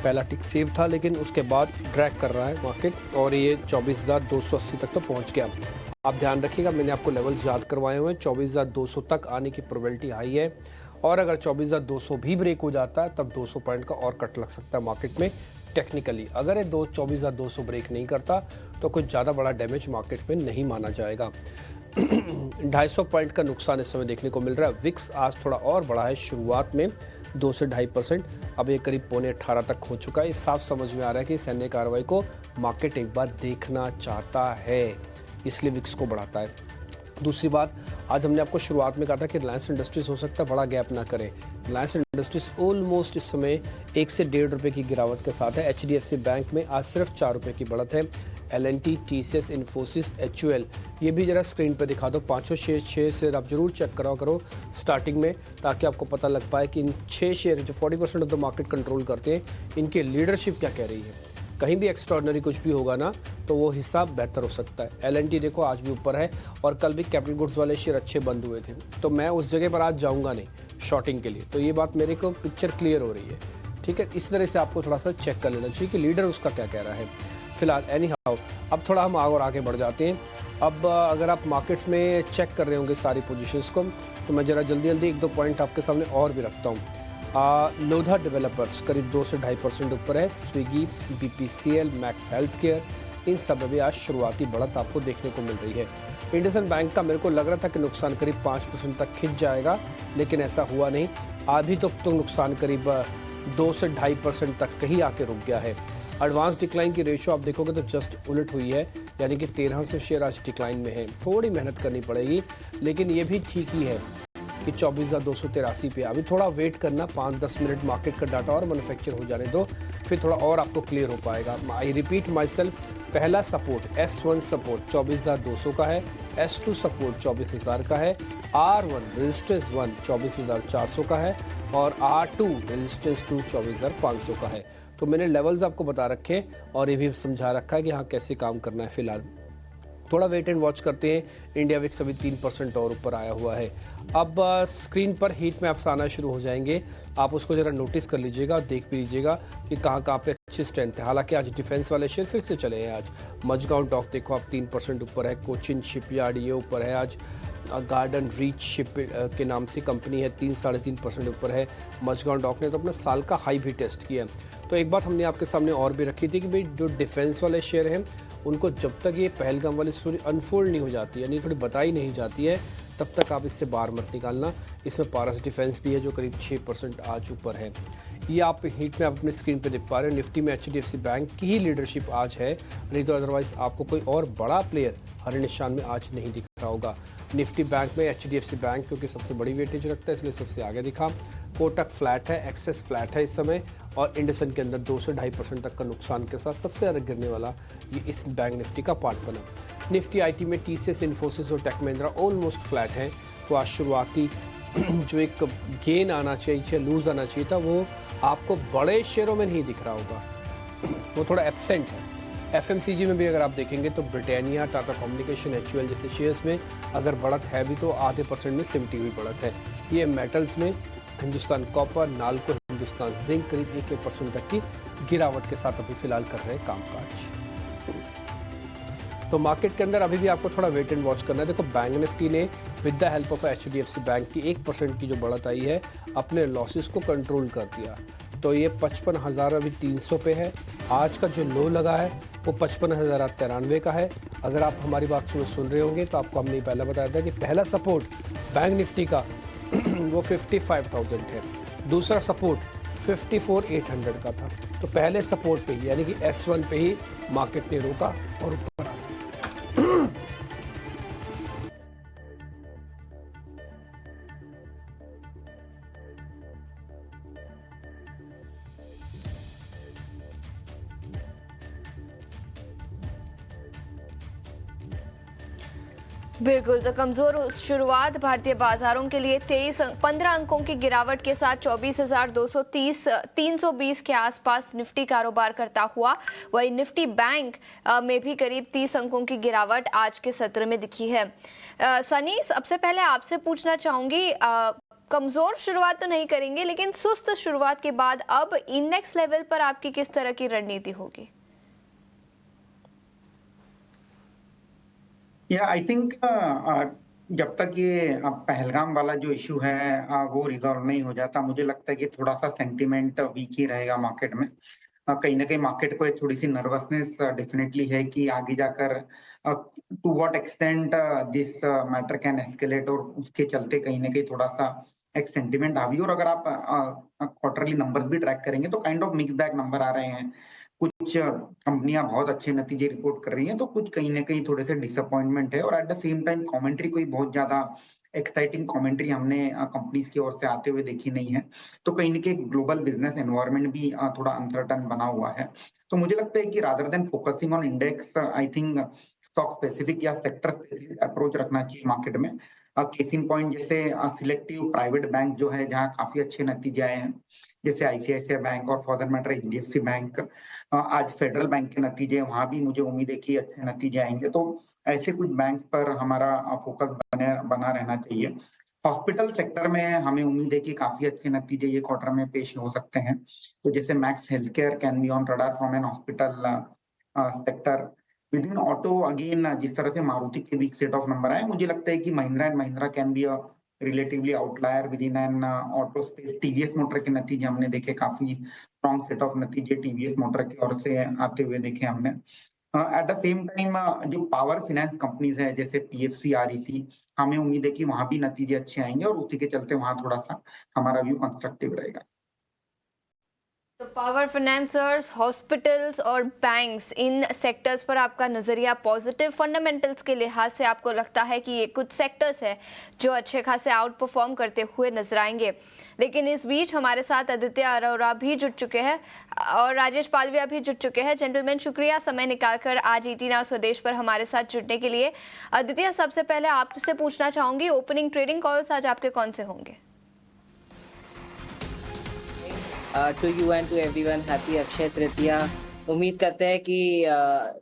पहला टिक सेव था, लेकिन उसके बाद ड्रैग कर रहा है मार्केट और ये 24,280 तक तो पहुंच गया। आप ध्यान रखिएगा, मैंने आपको लेवल्स याद करवाए हुए हैं। 24,200 तक आने की प्रोबेबिलिटी हाई है और अगर 24,200 भी ब्रेक हो जाता है तब 200 पॉइंट का और कट लग सकता है मार्केट में टेक्निकली। अगर ये 24,200 ब्रेक नहीं करता तो कुछ ज़्यादा बड़ा डैमेज मार्केट में नहीं माना जाएगा। 250 पॉइंट का नुकसान इस समय देखने को मिल रहा है। विक्स आज थोड़ा और बढ़ा है, शुरुआत में 2 से 2.5%, अब ये करीब 18.25 तक हो चुका है। साफ समझ में आ रहा है कि सैन्य कार्रवाई को मार्केट एक बार देखना चाहता है, इसलिए विक्स को बढ़ाता है। दूसरी बात, आज हमने आपको शुरुआत में कहा था कि रिलायंस इंडस्ट्रीज हो सकता है बड़ा गैप ना करे। रिलायंस इंडस्ट्रीज ऑलमोस्ट इस समय 1 से 1.5 रुपये की गिरावट के साथ है। HDFC बैंक में आज सिर्फ 4 रुपये की बढ़त है। L&T, TCS, इन्फोसिस, HUL, ये भी जरा स्क्रीन पर दिखा दो। 5 6 शेयर आप जरूर चेक करो स्टार्टिंग में, ताकि आपको पता लग पाए कि इन 6 शेयर जो 40% ऑफ द मार्केट कंट्रोल करते हैं, इनकी लीडरशिप क्या कह रही है। कहीं भी एक्स्ट्राऑर्डिनरी कुछ भी होगा ना तो वो हिसाब बेहतर हो सकता है। L&T देखो आज भी ऊपर है और कल भी कैपिटल गुड्स वाले शेयर अच्छे बंद हुए थे, तो मैं उस जगह पर आज जाऊंगा नहीं शॉर्टिंग के लिए। तो ये बात मेरे को पिक्चर क्लियर हो रही है, ठीक है। इस तरह से आपको थोड़ा सा चेक कर लेना चाहिए कि लीडर उसका क्या कह रहा है फिलहाल। एनी हाउ, अब थोड़ा हम और आगे बढ़ जाते हैं। अब अगर आप मार्केट्स में चेक कर रहे होंगे सारी पोजीशंस को, तो मैं जरा जल्दी 1-2 पॉइंट आपके सामने और भी रखता हूँ। लोधा डेवलपर्स करीब 2 से 2.5% ऊपर है। Swiggy, BPCL, Max Healthcare, इन सब में भी आज शुरुआती बढ़त आपको देखने को मिल रही है। इंडसइंड बैंक का मेरे को लग रहा था कि नुकसान करीब 5% तक खिंच जाएगा, लेकिन ऐसा हुआ नहीं। अभी तक तो नुकसान करीब 2 से 2.5% तक कहीं आके रुक गया है। एडवांस डिक्लाइन की रेशो आप देखोगे तो जस्ट उलट हुई है, यानी कि 1300 शेयर आज डिक्लाइन में है। थोड़ी मेहनत करनी पड़ेगी, लेकिन ये भी ठीक ही है कि 24,283 पे। अभी थोड़ा वेट करना, 5-10 मिनट मार्केट का डाटा और मैन्युफैक्चर हो जाने दो, फिर थोड़ा और आपको क्लियर हो पाएगा। आई रिपीट माई सेल्फ, पहला सपोर्ट S1 सपोर्ट 24,200 का है, S2 सपोर्ट 24,000 का है, R1 रेजिस्टेंस 1 24,400 का है और R2 रेजिस्टेंस 2 24,500 का है। तो मैंने लेवल्स आपको बता रखे और ये भी समझा रखा है कि हाँ कैसे काम करना है। फिलहाल थोड़ा वेट एंड वॉच करते हैं। इंडिया विक्स अभी 3% और ऊपर आया हुआ है। अब स्क्रीन पर हीट मैप्स आना शुरू हो जाएंगे, आप उसको जरा नोटिस कर लीजिएगा और देख भी लीजिएगा कि कहाँ कहाँ पे अच्छी स्ट्रेंथ है। हालांकि आज डिफेंस वाले शेयर फिर से चले हैं। आज मझगांव डॉक देखो आप 3% ऊपर है। कोचिन शिपयार्ड ये ऊपर है। आज गार्डन रीच शिप के नाम से कंपनी है, 3-3.5% ऊपर है। मझगांव डॉक ने तो अपना साल का हाई भी टेस्ट किया। तो एक बात हमने आपके सामने और भी रखी थी कि भाई जो डिफेंस वाले शेयर हैं उनको जब तक ये पहलगाम वाली स्टोरी अनफोल्ड नहीं हो जाती, यानी थोड़ी बताई नहीं जाती है, तब तक आप इससे बाहर मत निकालना। इसमें पारस डिफेंस भी है जो करीब 6% आज ऊपर है। ये आप हीट में आप अपने स्क्रीन पे देख पा रहे हो। निफ्टी में HDFC बैंक की ही लीडरशिप आज है, नहीं तो अदरवाइज आपको कोई और बड़ा प्लेयर हरे निशान में आज नहीं दिख रहा होगा। निफ्टी बैंक में HDFC बैंक क्योंकि सबसे बड़ी वेटेज रखता है इसलिए सबसे आगे दिखा। कोटक फ्लैट है, एक्सेस फ्लैट है इस समय और इंडसइंड के अंदर 2 से 2.5% तक का नुकसान के साथ सबसे ज़्यादा गिरने वाला ये इस बैंक निफ्टी का पार्ट बना। निफ्टी IT में TCS, इन्फोसिस और टेक महिंद्रा ऑलमोस्ट फ्लैट है। तो आज शुरुआती जो एक गेन आना चाहिए, लूज आना चाहिए था, वो आपको बड़े शेयरों में नहीं दिख रहा होगा, वो थोड़ा एब्सेंट है। FMCG में भी अगर आप देखेंगे तो ब्रिटानिया, टाटा कम्युनिकेशन, HUL जैसे शेयर्स में अगर बढ़त है भी तो आधे % में सिमटी हुई बढ़त है। ये मेटल्स में हिंदुस्तान कॉपर, नाल्को, हिंदुस्तान जिंक करीब 1% तक की गिरावट के साथ अभी फिलहाल कर रहे हैं कामकाज। तो मार्केट के अंदर अभी भी आपको थोड़ा वेट एंड वॉच करना है। देखो बैंक निफ्टी ने with the help of HDFC bank की 1% की जो बढ़त आई है अपने लॉसेस को कंट्रोल कर दिया। तो ये 55,000 अभी 300 पे है। आज का जो लो लगा है वो 55,093 का है। अगर आप हमारी बात सुन रहे होंगे तो आपको हमने पहले बताया था कि पहला सपोर्ट बैंक निफ्टी का वो 55,000 है, दूसरा सपोर्ट 54,800 का था। तो पहले सपोर्ट पे ही यानी कि S1 पे ही मार्केट ने रोका और ऊपर आ गया। बिल्कुल, तो कमजोर शुरुआत भारतीय बाजारों के लिए 15 अंकों की गिरावट के साथ 24,230 के आसपास निफ्टी कारोबार करता हुआ। वही निफ्टी बैंक में भी करीब 30 अंकों की गिरावट आज के सत्र में दिखी है। सनी, सबसे पहले आपसे पूछना चाहूंगी, कमजोर शुरुआत तो नहीं करेंगे, लेकिन सुस्त शुरुआत के बाद अब इंडेक्स लेवल पर आपकी किस तरह की रणनीति होगी? या आई थिंक जब तक ये पहलगाम वाला जो इशू है वो रिजॉल्व नहीं हो जाता, मुझे लगता है कि थोड़ा सा सेंटीमेंट वीक ही रहेगा मार्केट में। कहीं ना कहीं मार्केट को एक थोड़ी सी नर्वसनेस डेफिनेटली है कि आगे जाकर to what extent this matter can escalate, और उसके चलते कहीं ना कहीं थोड़ा सा एक सेंटीमेंट हावी। और अगर आप क्वार्टरली नंबर्स भी ट्रैक करेंगे तो kind of mix bag number आ रहे हैं। कुछ कंपनियां बहुत अच्छे नतीजे रिपोर्ट कर रही हैं, तो कुछ कहीं ना कहीं थोड़े से डिसअपॉइंटमेंट है। और eight the same time commentary कोई बहुत ज्यादा एक्साइटिंग कमेंट्री हमने कंपनीज की ओर से आते हुए देखी नहीं है। तो कहीं ना कहीं ग्लोबल बिजनेस एनवायरनमेंट भी थोड़ा अनसर्टन बना हुआ है। तो मुझे लगता है कि rather than focusing on index, I think stock specific या सेक्टर स्पेसिफिक अप्रोच रखना चाहिए मार्केट में। केस इन पॉइंट जैसे सिलेक्टिव प्राइवेट बैंक जो है, जहाँ काफी अच्छे नतीजे आए हैं, जैसे आईसीआईसीआई बैंक और for that matter HDFC bank. आज फेडरल बैंक के नतीजे, वहां भी मुझे उम्मीद है कि अच्छे नतीजे आएंगे। तो ऐसे कुछ बैंक पर हमारा फोकस बना रहना चाहिए। हॉस्पिटल सेक्टर में हमें उम्मीद है कि काफी अच्छे नतीजे ये क्वार्टर में पेश हो सकते हैं। तो जैसे Max Healthcare can be on radar from an hospital sector. Within auto again, जिस तरह से मारुति के वीक सेट ऑफ नंबर आए, मुझे लगता है कि Mahindra and Mahindra can be relatively outlier with in an auto space. TVS motor के नतीजे हमने देखे, काफी स्ट्रॉन्ग सेट ऑफ नतीजे टीवीएस मोटर की ओर से आते हुए देखे हमने। एट द सेम टाइम जो पावर फाइनेंस कंपनीज है जैसे पीएफसी, आरईसी, हमें उम्मीद है कि वहां भी नतीजे अच्छे आएंगे, और उसी के चलते वहां थोड़ा सा हमारा व्यू कंस्ट्रक्टिव रहेगा। तो पावर फाइनेंसर्स, हॉस्पिटल्स और बैंक्स, इन सेक्टर्स पर आपका नजरिया पॉजिटिव। फंडामेंटल्स के लिहाज से आपको लगता है कि ये कुछ सेक्टर्स है जो अच्छे खासे आउट परफॉर्म करते हुए नजर आएंगे। लेकिन इस बीच हमारे साथ आदित्य अरोरा भी जुड़ चुके हैं और राजेश पालविया भी जुड़ चुके हैं। जेंटलमैन, शुक्रिया समय निकालकर आज ईटी नाउ स्वदेश पर हमारे साथ जुड़ने के लिए। आदित्य, सबसे पहले आपसे पूछना चाहूंगी, ओपनिंग ट्रेडिंग कॉल्स आज आपके कौन से होंगे? To you and to everyone happy Akshaya Tritiya. उम्मीद करते हैं कि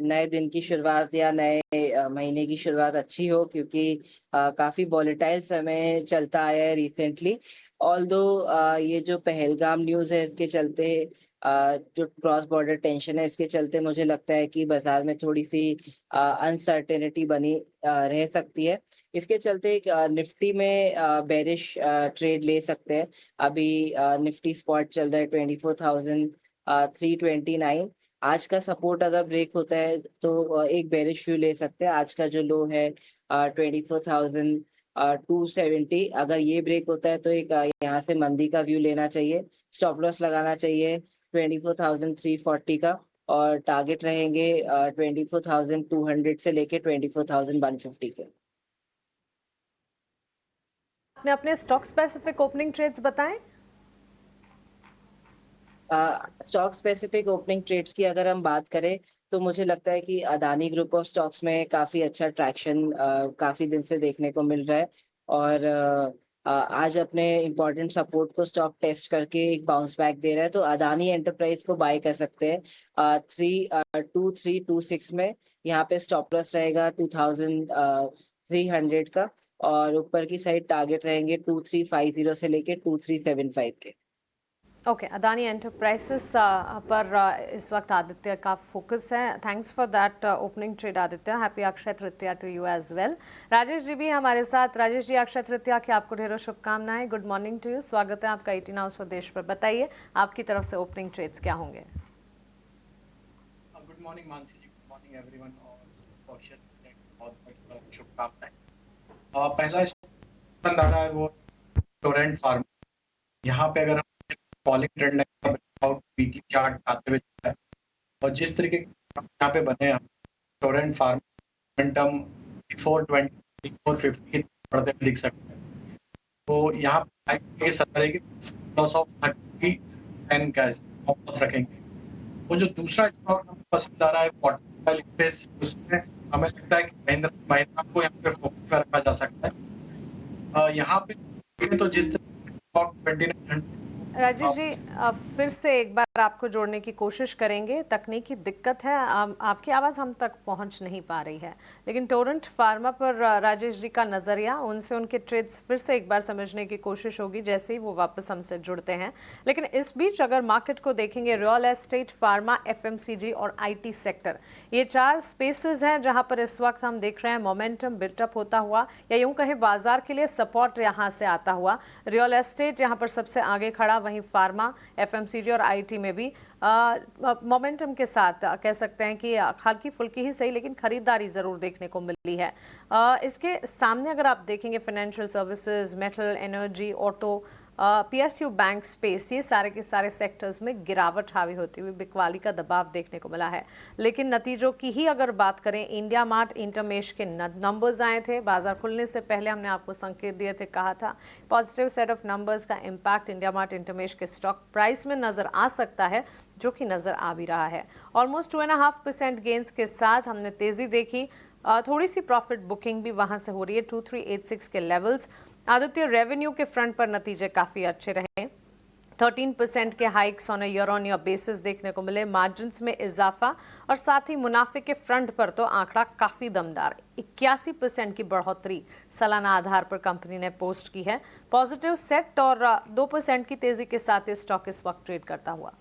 नए दिन की शुरुआत या नए महीने की शुरुआत अच्छी हो, क्योंकि काफ़ी वॉलेटाइल समय चलता आया है रिसेंटली। ऑल्दो ये जो पहलगाम न्यूज़ है, इसके चलते जो क्रॉस बॉर्डर टेंशन है, इसके चलते मुझे लगता है कि बाजार में थोड़ी सी अनसर्टेनिटी बनी रह सकती है। इसके चलते निफ्टी में बेरिश ट्रेड ले सकते हैं। अभी निफ्टी स्पॉट चल रहा है 24,329। आज का सपोर्ट अगर ब्रेक होता है तो एक बेरिश व्यू ले सकते हैं। आज का जो लो है 24,270, अगर ये ब्रेक होता है तो एक यहाँ से मंदी का व्यू लेना चाहिए। स्टॉप लॉस लगाना चाहिए 24,340 का, और टारगेट रहेंगे 24,200 से लेके 24,150 के। आपने अपने स्टॉक स्पेसिफिक ओपनिंग ट्रेड्स बताएं। स्टॉक स्पेसिफिक ओपनिंग ट्रेड्स की अगर हम बात करें तो मुझे लगता है कि अदानी ग्रुप ऑफ स्टॉक्स में काफ़ी अच्छा ट्रैक्शन काफ़ी दिन से देखने को मिल रहा है, और आज अपने इम्पोर्टेंट सपोर्ट को स्टॉक टेस्ट करके एक बाउंस बैक दे रहा है। तो अदानी एंटरप्राइज को बाय कर सकते हैं 2326 में। यहाँ पे स्टॉप लॉस रहेगा 2300 का, और ऊपर की साइड टारगेट रहेंगे 2350 से लेके 2375 के। ओके, अदानी एंटरप्राइजेस पर इस वक्त आदित्य का फोकस है। Thanks for that opening trade Aditya. Happy Akshaya Tritiya to you as well. Rajesh ji भी हमारे साथ। राजेश जी, अक्षय तृतीया की आपको ढेरों शुभकामनाएं। गुड मॉर्निंग टू यू, स्वागत है आपका ईटी नाउ स्वदेश पर। बताइए आपकी तरफ से ओपनिंग ट्रेड्स क्या होंगे? गुड मॉर्निंग मानसी जी, गुड मॉर्निंग एवरीवन, और अक्षय बहुत बहुत शुभकामनाएं। पहला स्टॉक आ रहा है वो टोरेंट फार्मा। यहाँ पे अगर फॉलिंग ट्रेंड लाइन का ब्रेकआउट वीकली चार्ट आते हुए है, और जिस तरीके के यहाँ पे बने हैं टोरेंट फार्मा मोमेंटम 420 450 बढ़ते हुए दिख सकते हैं। तो यहाँ पे सत्तर है कि लॉस ऑफ 30 10 का रखेंगे। वो जो दूसरा स्टॉक हमें पसंद आ रहा है ऑटोमोबाइल स्पेस, उसमें हमें लगता है कि महिंद्रा को यहाँ पे फोकस में रखा जा सकता है। यहाँ पे तो जिस तरह से टॉप 2900 राजेश जी, फिर से एक बार आपको जोड़ने की कोशिश करेंगे। तकनीकी दिक्कत है, आपकी आवाज़ हम तक पहुंच नहीं पा रही है। लेकिन टोरेंट फार्मा पर राजेश जी का नज़रिया, उनसे उनके ट्रेड्स फिर से एक बार समझने की कोशिश होगी जैसे ही वो वापस हमसे जुड़ते हैं। लेकिन इस बीच अगर मार्केट को देखेंगे, रियल एस्टेट, फार्मा, एफएमसीजी और आईटी सेक्टर, ये 4 स्पेसेस हैं जहां पर इस वक्त हम देख रहे हैं मोमेंटम बिल्टअप होता हुआ, या यूं कहें बाजार के लिए सपोर्ट यहां से आता हुआ। रियल एस्टेट यहां पर सबसे आगे खड़ा, वहीं फार्मा, एफएमसीजी और आईटी में भी मोमेंटम के साथ कह सकते हैं कि हल्की फुल्की ही सही लेकिन खरीदारी जरूर देखने को मिली है। इसके सामने अगर आप देखेंगे financial services, metal, energy, auto, PSU bank, space, ये सारे के सारे सेक्टर्स में गिरावट हावी होती हुई बिकवाली का दबाव देखने को मिला है। लेकिन नतीजों की ही अगर बात करें, इंडिया मार्ट, इंटरमेश के नंबर्स आए थे बाजार खुलने से पहले, हमने आपको संकेत दिए थे, कहा था पॉजिटिव सेट ऑफ नंबर्स का इम्पैक्ट इंडिया मार्ट, इंटरमेश के स्टॉक प्राइस में नजर आ सकता है, जो कि नजर आ भी रहा है। ऑलमोस्ट 2.5% गेंस के साथ हमने तेजी देखी। थोड़ी सी प्रॉफिट बुकिंग भी वहां से हो रही है, 2386 के लेवल्स। आदित्य, रेवेन्यू के फ्रंट पर नतीजे काफी अच्छे रहे, 13% के hikes on year on year basis देखने को मिले, मार्जिन्स में इजाफा, और साथ ही मुनाफे के फ्रंट पर तो आंकड़ा काफी दमदार, 81% की बढ़ोतरी सालाना आधार पर कंपनी ने पोस्ट की है। पॉजिटिव सेट और 2% की तेजी के साथ ये स्टॉक इस वक्त ट्रेड करता हुआ।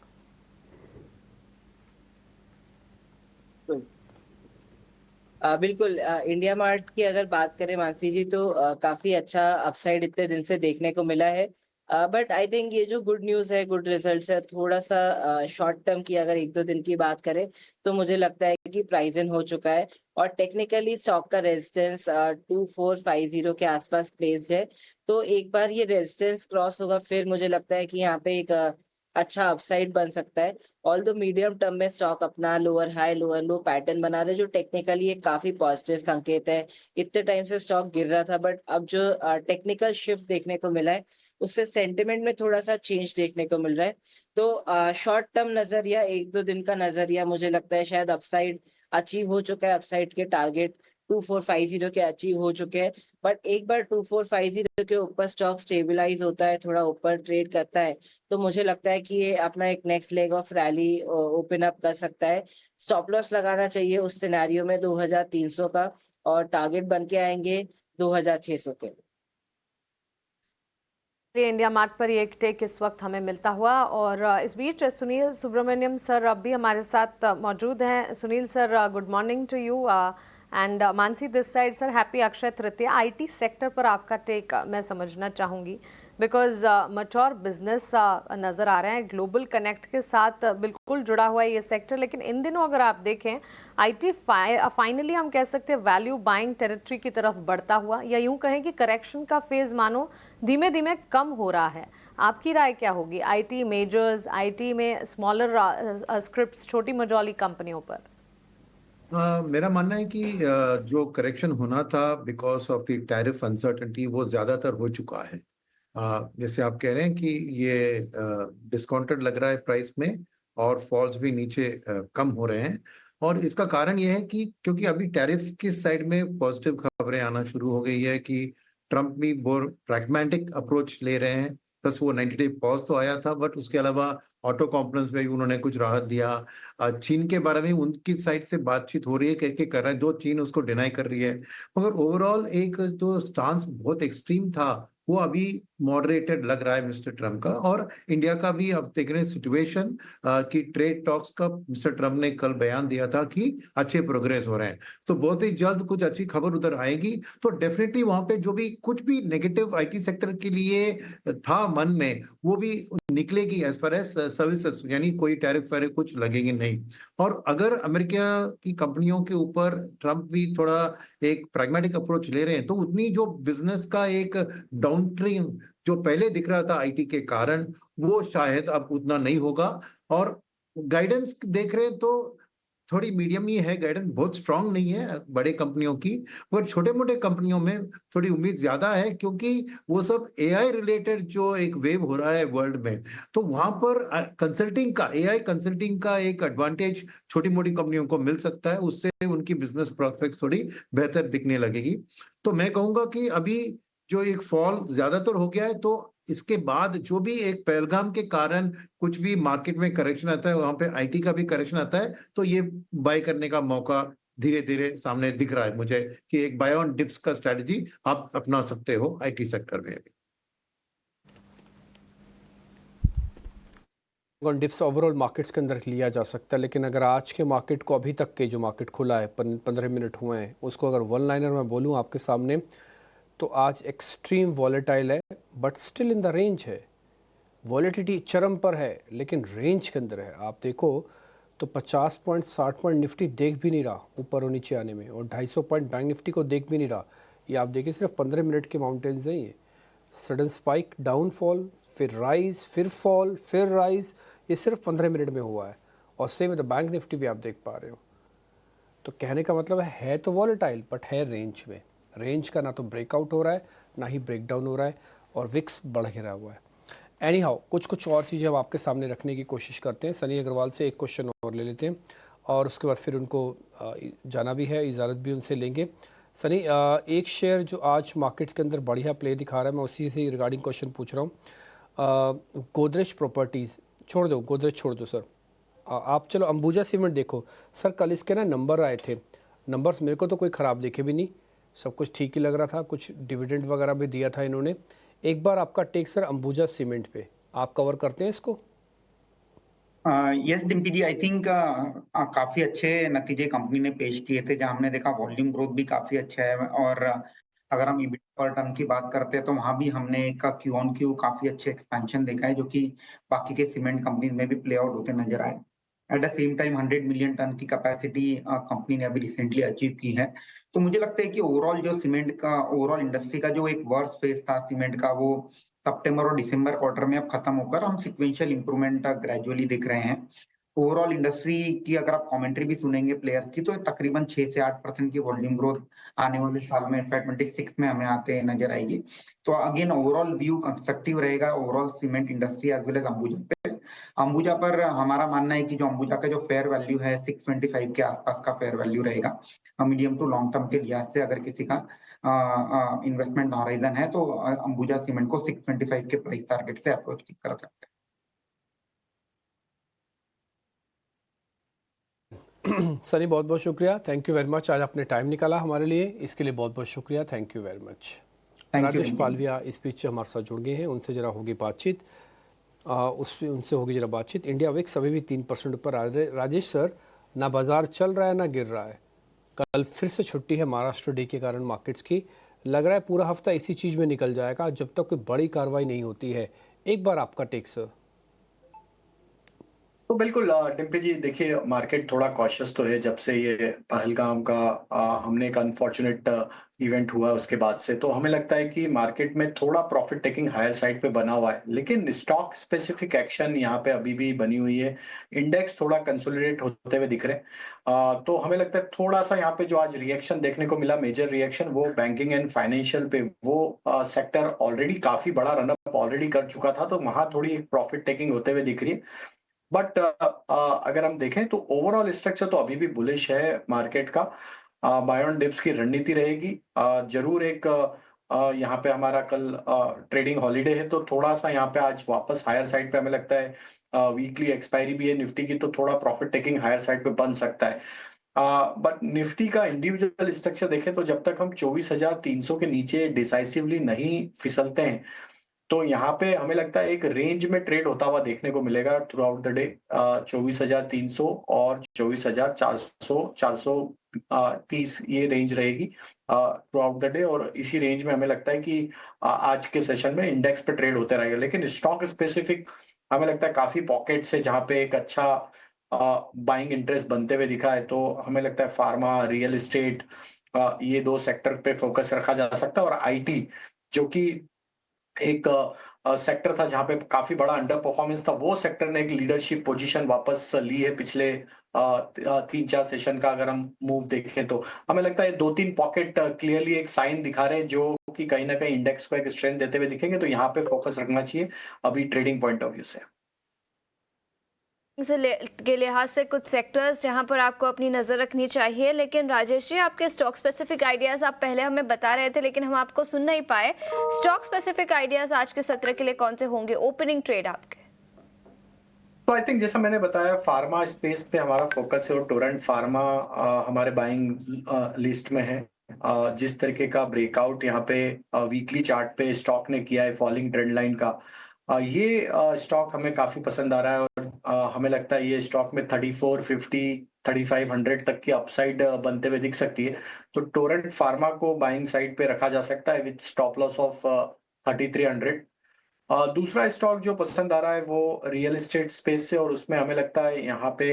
बिल्कुल, इंडिया मार्ट की अगर बात करें मानसी जी, तो काफी अच्छा अपसाइड इतने दिन से देखने को मिला है। बट आई थिंक ये जो गुड न्यूज़ है, गुड रिजल्ट्स है, थोड़ा सा शॉर्ट टर्म की अगर 1-2 दिन की बात करें तो मुझे लगता है कि प्राइस इन हो चुका है और टेक्निकली स्टॉक का रेजिस्टेंस 2450 के आसपास प्लेस्ड है। तो एक बार ये रेजिस्टेंस क्रॉस होगा, फिर मुझे लगता है कि यहाँ पे एक अच्छा अपसाइड बन सकता है। ऑल्दो मीडियम टर्म में स्टॉक अपना लोअर हाई लोअर लो पैटर्न बना रहे, जो टेक्निकली एक काफी पॉजिटिव संकेत है। इतने टाइम से स्टॉक गिर रहा था, बट अब जो टेक्निकल शिफ्ट देखने को मिला है, उससे सेंटिमेंट में थोड़ा सा चेंज देखने को मिल रहा है। तो शॉर्ट टर्म नजरिया, 1-2 दिन का नजरिया, मुझे लगता है शायद अपसाइड अचीव हो चुका है। अपसाइड के टारगेट 2450 के अचीव हो चुके हैं, बट एक बार 2450 के ऊपर स्टॉक स्टेबलाइज होता है, थोड़ा ऊपर ट्रेड करता है, तो मुझे लगता है कि ये अपना एक next leg of rally open up कर सकता है। स्टॉप लॉस लगाना चाहिए उस सिनेरियो में 2300 का, और टारगेट बन के आएंगे 2600 के। इंडिया मार्ट पर ये एक टेक इस वक्त हमें मिलता हुआ, और इस बीच सुनील सुब्रमण्यम सर अब भी हमारे साथ मौजूद हैं। Sunil sir, good morning to you, and Mansi this side. Sir, happy Akshaya Tritiya. IT sector पर आपका टेक मैं समझना चाहूँगी, बिकॉज मैच्योर बिजनेस नज़र आ रहे हैं, ग्लोबल कनेक्ट के साथ बिल्कुल जुड़ा हुआ है ये सेक्टर। लेकिन इन दिनों अगर आप देखें, आईटी फाइनली हम कह सकते हैं वैल्यू बाइंग टेरिटरी की तरफ बढ़ता हुआ, या यूं कहें कि करेक्शन का फेज मानो धीमे धीमे कम हो रहा है। आपकी राय क्या होगी आईटी मेजर्स, आईटी में स्मॉलर स्क्रिप्ट्स, छोटी मझौली कंपनियों पर? मेरा मानना है कि जो करेक्शन होना था because of the tariff uncertainty, वो ज्यादातर हो चुका है। जैसे आप कह रहे हैं कि ये डिस्काउंटेड लग रहा है प्राइस में, और फॉल्स भी नीचे कम हो रहे हैं। और इसका कारण ये है कि क्योंकि अभी टैरिफ की साइड में पॉजिटिव खबरें आना शुरू हो गई है कि ट्रम्प भी बहुत प्रैग्मेटिक अप्रोच ले रहे हैं। बस वो 90 डे पॉज तो आया था, बट उसके अलावा ऑटो कॉम्पोनेंट्स में भी उन्होंने कुछ राहत दिया। चीन के बारे में उनकी साइड से बातचीत हो रही है, कह कर रहा है, दो चीन उसको डिनाई कर रही है। मगर ओवरऑल एक जो स्टांस बहुत एक्सट्रीम था, वो अभी मॉडरेटेड लग रहा है मिस्टर ट्रम्प का। और इंडिया का भी अब देख रहे हैं सिचुएशन कि ट्रेड टॉक्स का मिस्टर ट्रम्प ने कल बयान दिया था कि अच्छे प्रोग्रेस हो रहे हैं। तो बहुत ही जल्द कुछ अच्छी खबर उधर आएगी, तो डेफिनेटली वहां पे जो भी कुछ भी नेगेटिव आईटी सेक्टर के लिए था मन में, वो भी निकलेगी एज फार एज सर्विसेज, यानी कोई टैरिफ वैरिफ कुछ लगेगी नहीं। और अगर अमेरिका की कंपनियों के ऊपर ट्रम्प भी थोड़ा एक प्रैग्मेटिक अप्रोच ले रहे हैं, तो उतनी जो बिजनेस का एक डाउन ट्रेन जो पहले दिख रहा था आईटी के कारण, वो शायद अब उतना नहीं होगा। और गाइडेंस देख रहे हैं तो थोड़ी मीडियम ही है गाइडेंस, बहुत स्ट्रांग नहीं है बड़े कंपनियों की, मगर छोटे मोटे कंपनियों में थोड़ी उम्मीद ज्यादा है, क्योंकि वो सब एआई रिलेटेड जो एक वेव हो रहा है वर्ल्ड में, तो वहां पर कंसल्टिंग का, एआई कंसल्टिंग का एक एडवांटेज छोटी मोटी कंपनियों को मिल सकता है, उससे उनकी बिजनेस प्रोस्पेक्ट थोड़ी बेहतर दिखने लगेगी। तो मैं कहूंगा कि अभी जो एक फॉल ज्यादातर हो गया है, तो इसके बाद जो भी एक पहलगाम के कारण कुछ भी मार्केट में करेक्शन आता है, वहां पे आईटी का भी करेक्शन आता है, तो ये बाय करने का मौका धीरे धीरे सामने दिख रहा है मुझे, कि एक बाय ऑन डिप्स का स्ट्रेटजी आप अपना सकते हो आईटी सेक्टर में भी। डिप्स ओवरऑल मार्केट्स के अंदर लिया जा सकता है, लेकिन अगर आज के मार्केट को, अभी तक के जो मार्केट खुला है 15 मिनट हुए हैं, उसको अगर वन लाइनर में बोलूँ आपके सामने, तो आज एक्सट्रीम वॉलेटाइल है, but still in the range है। वॉलेटिलिटी चरम पर है लेकिन रेंज के अंदर है। आप देखो तो 50 पॉइंट 60 पॉइंट निफ्टी देख भी नहीं रहा ऊपर और नीचे आने में, और 250 पॉइंट बैंक निफ्टी को देख भी नहीं रहा। ये आप देखिए सिर्फ 15 मिनट के माउंटेन्स हैं। ये सडन स्पाइक, डाउनफॉल, फिर राइज, फिर फॉल, फिर राइज, ये सिर्फ 15 मिनट में हुआ है। और same with the bank Nifty भी आप देख पा रहे हो। तो कहने का मतलब है तो वॉलेटाइल, बट है रेंज में। रेंज का ना तो ब्रेकआउट हो रहा है, ना ही ब्रेक डाउन हो रहा है, और विक्स बढ़ गिरा हुआ है। एनी हाउ कुछ और चीज़ें हम आपके सामने रखने की कोशिश करते हैं। सनी अग्रवाल से एक क्वेश्चन और ले लेते हैं, और उसके बाद फिर उनको जाना भी है, इजाज़त भी उनसे लेंगे। सनी, एक शेयर जो आज मार्केट्स के अंदर बढ़िया प्ले दिखा रहा है, मैं उसी से रिगार्डिंग क्वेश्चन पूछ रहा हूँ। गोदरेज प्रॉपर्टीज़ छोड़ दो, गोदरेज छोड़ दो सर, आप चलो अंबुजा सीमेंट देखो। सर कल इसके ना नंबर आए थे, नंबर्स मेरे को तो कोई ख़राब दिखे भी नहीं, सब कुछ ठीक ही लग रहा था। कुछ डिविडेंड वगैरह भी दिया था इन्होंने। एक बार आपका टेक सर अंबुजा सीमेंट पे, आप कवर करते हैं इसको? Yes Dimpy ji, I think काफी अच्छे नतीजे कंपनी ने पेश किए थे, जहां हमने देखा वॉल्यूम ग्रोथ भी काफी अच्छा है। और अगर हम ईबिट पर टन की बात करते हैं तो वहां भी हमने एक क्यू ऑन क्यू काफी अच्छे एक्सपेंशन देखा है, जो कि बाकी के सीमेंट कंपनी में भी प्ले आउट होते नजर आए। At the same time 100 million tonne की कैपेसिटी कंपनी ने अभी रिसेंटली अचीव की है। तो मुझे लगता है कि ओवरऑल जो सीमेंट का, ओवरऑल इंडस्ट्री का जो एक वर्स्ट फेज था सीमेंट का, वो सितंबर और दिसंबर क्वार्टर में अब खत्म होकर हम सिक्वेंशियल इंप्रूवमेंट ग्रेजुअली दिख रहे हैं। ओवरऑल इंडस्ट्री की अगर आप कमेंट्री भी सुनेंगे प्लेयर्स की, तो तकरीबन 6 से 8% की वॉल्यूम ग्रोथ आने वाले साल में FY 26 में हमें आते नजर आएगी। तो अगेन ओवरऑल व्यू कंस्ट्रक्टिव रहेगा overall cement industry as well as Ambuja पे। अंबुजा पर हमारा मानना है कि जो अंबुजा का जो फेयर वैल्यू है 625 के आसपास का फेयर वैल्यू रहेगा। मीडियम टू लॉन्ग टर्म के लिहाज से अगर किसी का इन्वेस्टमेंट हॉराइजन है, तो अंबुजा सीमेंट को 625 के प्राइस टारगेट से अप्रोच कर सकते हैं। सनी बहुत बहुत शुक्रिया, थैंक यू वेरी मच। आज आपने टाइम निकाला हमारे लिए, इसके लिए बहुत बहुत शुक्रिया, thank you very much. Rajesh Palviya इस बीच हमारे साथ जुड़ गए हैं, उनसे जरा होगी बातचीत, उनसे होगी जरा बातचीत। इंडिया विक्स अभी भी 3% ऊपर। राजेश सर, ना बाजार चल रहा है ना गिर रहा है। कल फिर से छुट्टी है महाराष्ट्र डे के कारण मार्केट्स की। लग रहा है पूरा हफ्ता इसी चीज़ में निकल जाएगा जब तक कोई बड़ी कार्रवाई नहीं होती है। एक बार आपका टेक सर। तो बिल्कुल डिम्पी जी, देखिए मार्केट थोड़ा कॉशियस तो है जब से ये पहलगाम का हमने एक अनफॉर्चुनेट इवेंट हुआ उसके बाद से। तो हमें लगता है कि मार्केट में थोड़ा प्रॉफिट टेकिंग हायर साइड पे बना हुआ है, लेकिन स्टॉक स्पेसिफिक एक्शन यहाँ पे अभी भी बनी हुई है। इंडेक्स थोड़ा कंसोलिडेट होते हुए दिख रहे हैं। तो हमें लगता है थोड़ा सा यहाँ पे जो आज रिएक्शन देखने को मिला, मेजर रिएक्शन, वो बैंकिंग एंड फाइनेंशियल पे, वो सेक्टर ऑलरेडी काफी बड़ा रनअप ऑलरेडी कर चुका था, तो वहां थोड़ी प्रॉफिट टेकिंग होते हुए दिख रही है। बट अगर हम देखें तो ओवरऑल स्ट्रक्चर तो अभी भी बुलिश है मार्केट का। बाय ऑन डिप्स की रणनीति रहेगी। जरूर एक यहाँ पे हमारा कल ट्रेडिंग हॉलीडे है, तो थोड़ा सा यहाँ पे आज वापस हायर साइड पे हमें लगता है वीकली एक्सपायरी भी है निफ्टी की, तो थोड़ा प्रॉफिट टेकिंग हायर साइड पे बन सकता है। बट निफ्टी का इंडिविजुअल स्ट्रक्चर देखें तो जब तक हम 24,300 के नीचे डिसाइसिवली नहीं फिसलते हैं, तो यहाँ पे हमें लगता है एक रेंज में ट्रेड होता हुआ देखने को मिलेगा थ्रू आउट द डे। 24,300 और 24,400, 430 ये रेंज रहेगी थ्रू आउट द डे। और इसी रेंज में हमें लगता है कि आज के सेशन में इंडेक्स पे ट्रेड होते रहेगा। लेकिन स्टॉक स्पेसिफिक हमें लगता है काफी पॉकेट्स है जहाँ पे एक अच्छा बाइंग इंटरेस्ट बनते हुए दिखा है। तो हमें लगता है फार्मा, रियल एस्टेट, ये दो सेक्टर पे फोकस रखा जा सकता है। और IT जो कि एक सेक्टर था जहां पे काफी बड़ा अंडर परफॉर्मेंस था, वो सेक्टर ने एक लीडरशिप पोजीशन वापस ली है पिछले 3-4 सेशन का अगर हम मूव देखें तो हमें लगता है 2-3 पॉकेट क्लियरली एक साइन दिखा रहे हैं जो कि कहीं ना कहीं इंडेक्स को एक स्ट्रेंथ देते हुए दिखेंगे, तो यहाँ पे फोकस रखना चाहिए अभी ट्रेडिंग पॉइंट ऑफ व्यू से। के लिहाज से कुछ सेक्टर्स जहां पर आपको अपनी नजर रखनी चाहिए, लेकिन राजेश जी आपके स्टॉक स्पेसिफिक आइडियाज आप पहले हमें बता रहे थे लेकिन हम आपको सुन नहीं पाए। स्टॉक स्पेसिफिक आइडियाज आज के सत्र के लिए कौन से होंगे, ओपनिंग ट्रेड आपके? तो आई थिंक जैसा मैंने बताया फार्मा स्पेस पे हमारा फोकस है और टोरेंट फार्मा हमारे बाइंग लिस्ट में है। जिस तरीके का ब्रेकआउट यहाँ पे वीकली चार्ट पे स्टॉक ने किया है फॉलिंग ट्रेंड लाइन का, ये स्टॉक हमें काफी पसंद आ रहा है और हमें लगता है ये स्टॉक में 3450 3500 तक की अपसाइड बनते हुए दिख सकती है। तो टोरेंट फार्मा को बाइंग साइड पे रखा जा सकता है विद स्टॉप लॉस ऑफ 3300। दूसरा स्टॉक जो पसंद आ रहा है वो रियल एस्टेट स्पेस से और उसमें हमें लगता है यहाँ पे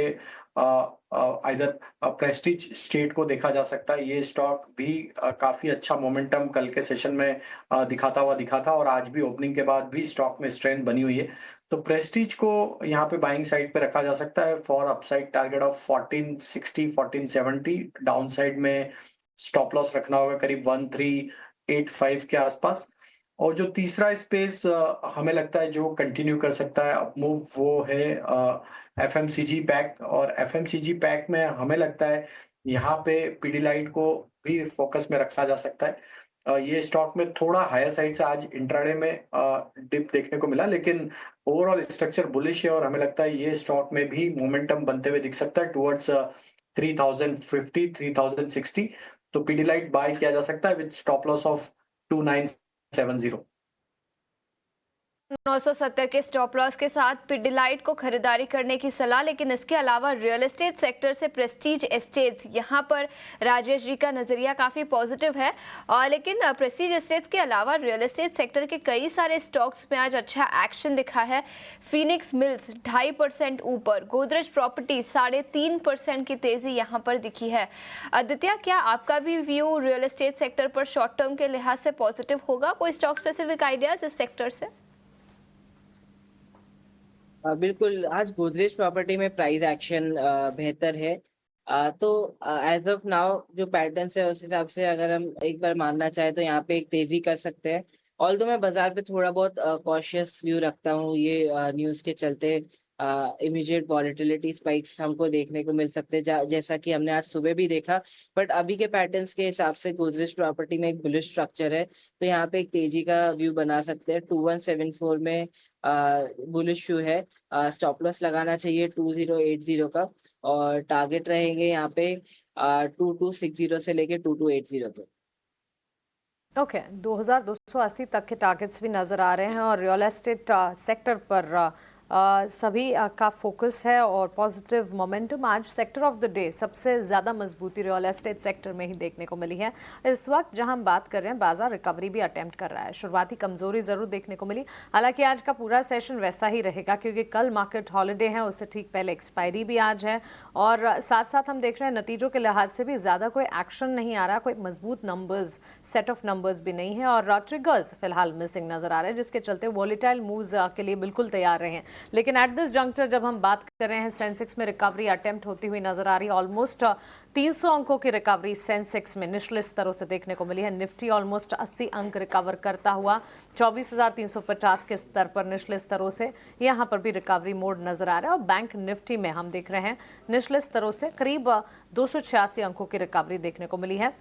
इधर प्रेस्टीज स्टेट को देखा जा सकता है। ये स्टॉक भी काफी अच्छा मोमेंटम कल के सेशन में दिखा था और आज भी ओपनिंग के बाद भी स्टॉक में स्ट्रेंथ बनी हुई है। तो प्रेस्टीज को यहाँ पे बाइंग साइड पे रखा जा सकता है for upside target of 1460 1470। Down side में स्टॉप लॉस रखना होगा करीब 1385 के आसपास। और जो तीसरा स्पेस हमें लगता है जो कंटिन्यू कर सकता है अप मूव वो है एफएमसीजी पैक। और एफएमसीजी पैक में हमें लगता है यहाँ पे पीडीलाइट को भी फोकस में रखा जा सकता है। ये स्टॉक में थोड़ा हायर साइड से आज इंट्राडे में डिप देखने को मिला, लेकिन ओवरऑल स्ट्रक्चर बुलिश है और हमें लगता है ये स्टॉक में भी मोमेंटम बनते हुए दिख सकता है टुवर्ड्स 3050 3060। तो पीडीलाइट बाय किया जा सकता है विद स्टॉप लॉस ऑफ 2970। 970 के स्टॉप लॉस के साथ पिडिलाइट को खरीदारी करने की सलाह, लेकिन इसके अलावा रियल एस्टेट सेक्टर से प्रेस्टीज एस्टेट्स, यहाँ पर राजेश जी का नजरिया काफी पॉजिटिव है। और लेकिन प्रेस्टीज एस्टेट्स के अलावा रियल एस्टेट सेक्टर के कई सारे स्टॉक्स में आज अच्छा एक्शन दिखा है। फिनिक्स मिल्स 2.5% ऊपर, गोदरेज प्रॉपर्टी 3.5% की तेजी यहाँ पर दिखी है। आदित्य, क्या आपका भी व्यू रियल एस्टेट सेक्टर पर शॉर्ट टर्म के लिहाज से पॉजिटिव होगा? कोई स्टॉक स्पेसिफिक आइडियाज इस सेक्टर से? बिल्कुल, आज गोदरेज प्रॉपर्टी में प्राइस एक्शन बेहतर है। तो एज ऑफ नाउ जो पैटर्न्स है उस हिसाब से अगर हम एक बार मानना चाहे तो यहाँ पे एक तेजी कर सकते हैं। ऑल्दो मैं बाजार पे थोड़ा बहुत कॉशियस व्यू रखता हूँ, ये न्यूज़ के चलते इमीडिएट वॉलेटिलिटी स्पाइक्स हमको देखने को मिल सकते हैं जैसा कि हमने आज सुबह भी देखा। बट अभी के पैटर्न्स के हिसाब से गोदरेज प्रॉपर्टी में एक बुलिश स्ट्रक्चर है, तो यहाँ पे एक तेजी का व्यू बना सकते हैं। 2174 में बुलिश व्यू है, स्टॉप लॉस लगाना चाहिए 2080 का और टारगेट रहेंगे यहाँ पे 2260 से लेके 2280 तक। ओके, 2280 तक के टारगेट्स भी नजर आ रहे हैं और रियल एस्टेट सेक्टर पर सभी का फोकस है और पॉजिटिव मोमेंटम आज सेक्टर ऑफ द डे सबसे ज़्यादा मजबूती रियल एस्टेट सेक्टर में ही देखने को मिली है। इस वक्त जहां हम बात कर रहे हैं बाजार रिकवरी भी अटेम्प्ट कर रहा है। शुरुआती कमजोरी ज़रूर देखने को मिली, हालांकि आज का पूरा सेशन वैसा ही रहेगा क्योंकि कल मार्केट हॉलीडे है, उससे ठीक पहले एक्सपायरी भी आज है और साथ साथ हम देख रहे हैं नतीजों के लिहाज से भी ज़्यादा कोई एक्शन नहीं आ रहा, कोई मजबूत नंबर्स सेट ऑफ नंबर्स भी नहीं है और ट्रिगर्स फिलहाल मिसिंग नजर आ रहे हैं जिसके चलते वॉलेटाइल मूव्स के लिए बिल्कुल तैयार रहे हैं। लेकिन एट दिस जंक्चर जब हम बात कर रहे हैं सेंसेक्स में रिकवरी अटेम्प्ट होती हुई नजर आ रही है। ऑलमोस्ट 300 अंकों की रिकवरी सेंसेक्स में निचले स्तरों से देखने को मिली है। निफ्टी ऑलमोस्ट 80 अंक रिकवर करता हुआ 24,350 के स्तर पर निचले स्तरों से यहाँ पर भी रिकवरी मोड नजर आ रहा है और बैंक निफ्टी में हम देख रहे हैं निचले स्तरों से करीब 286 अंकों की रिकवरी देखने को मिली है।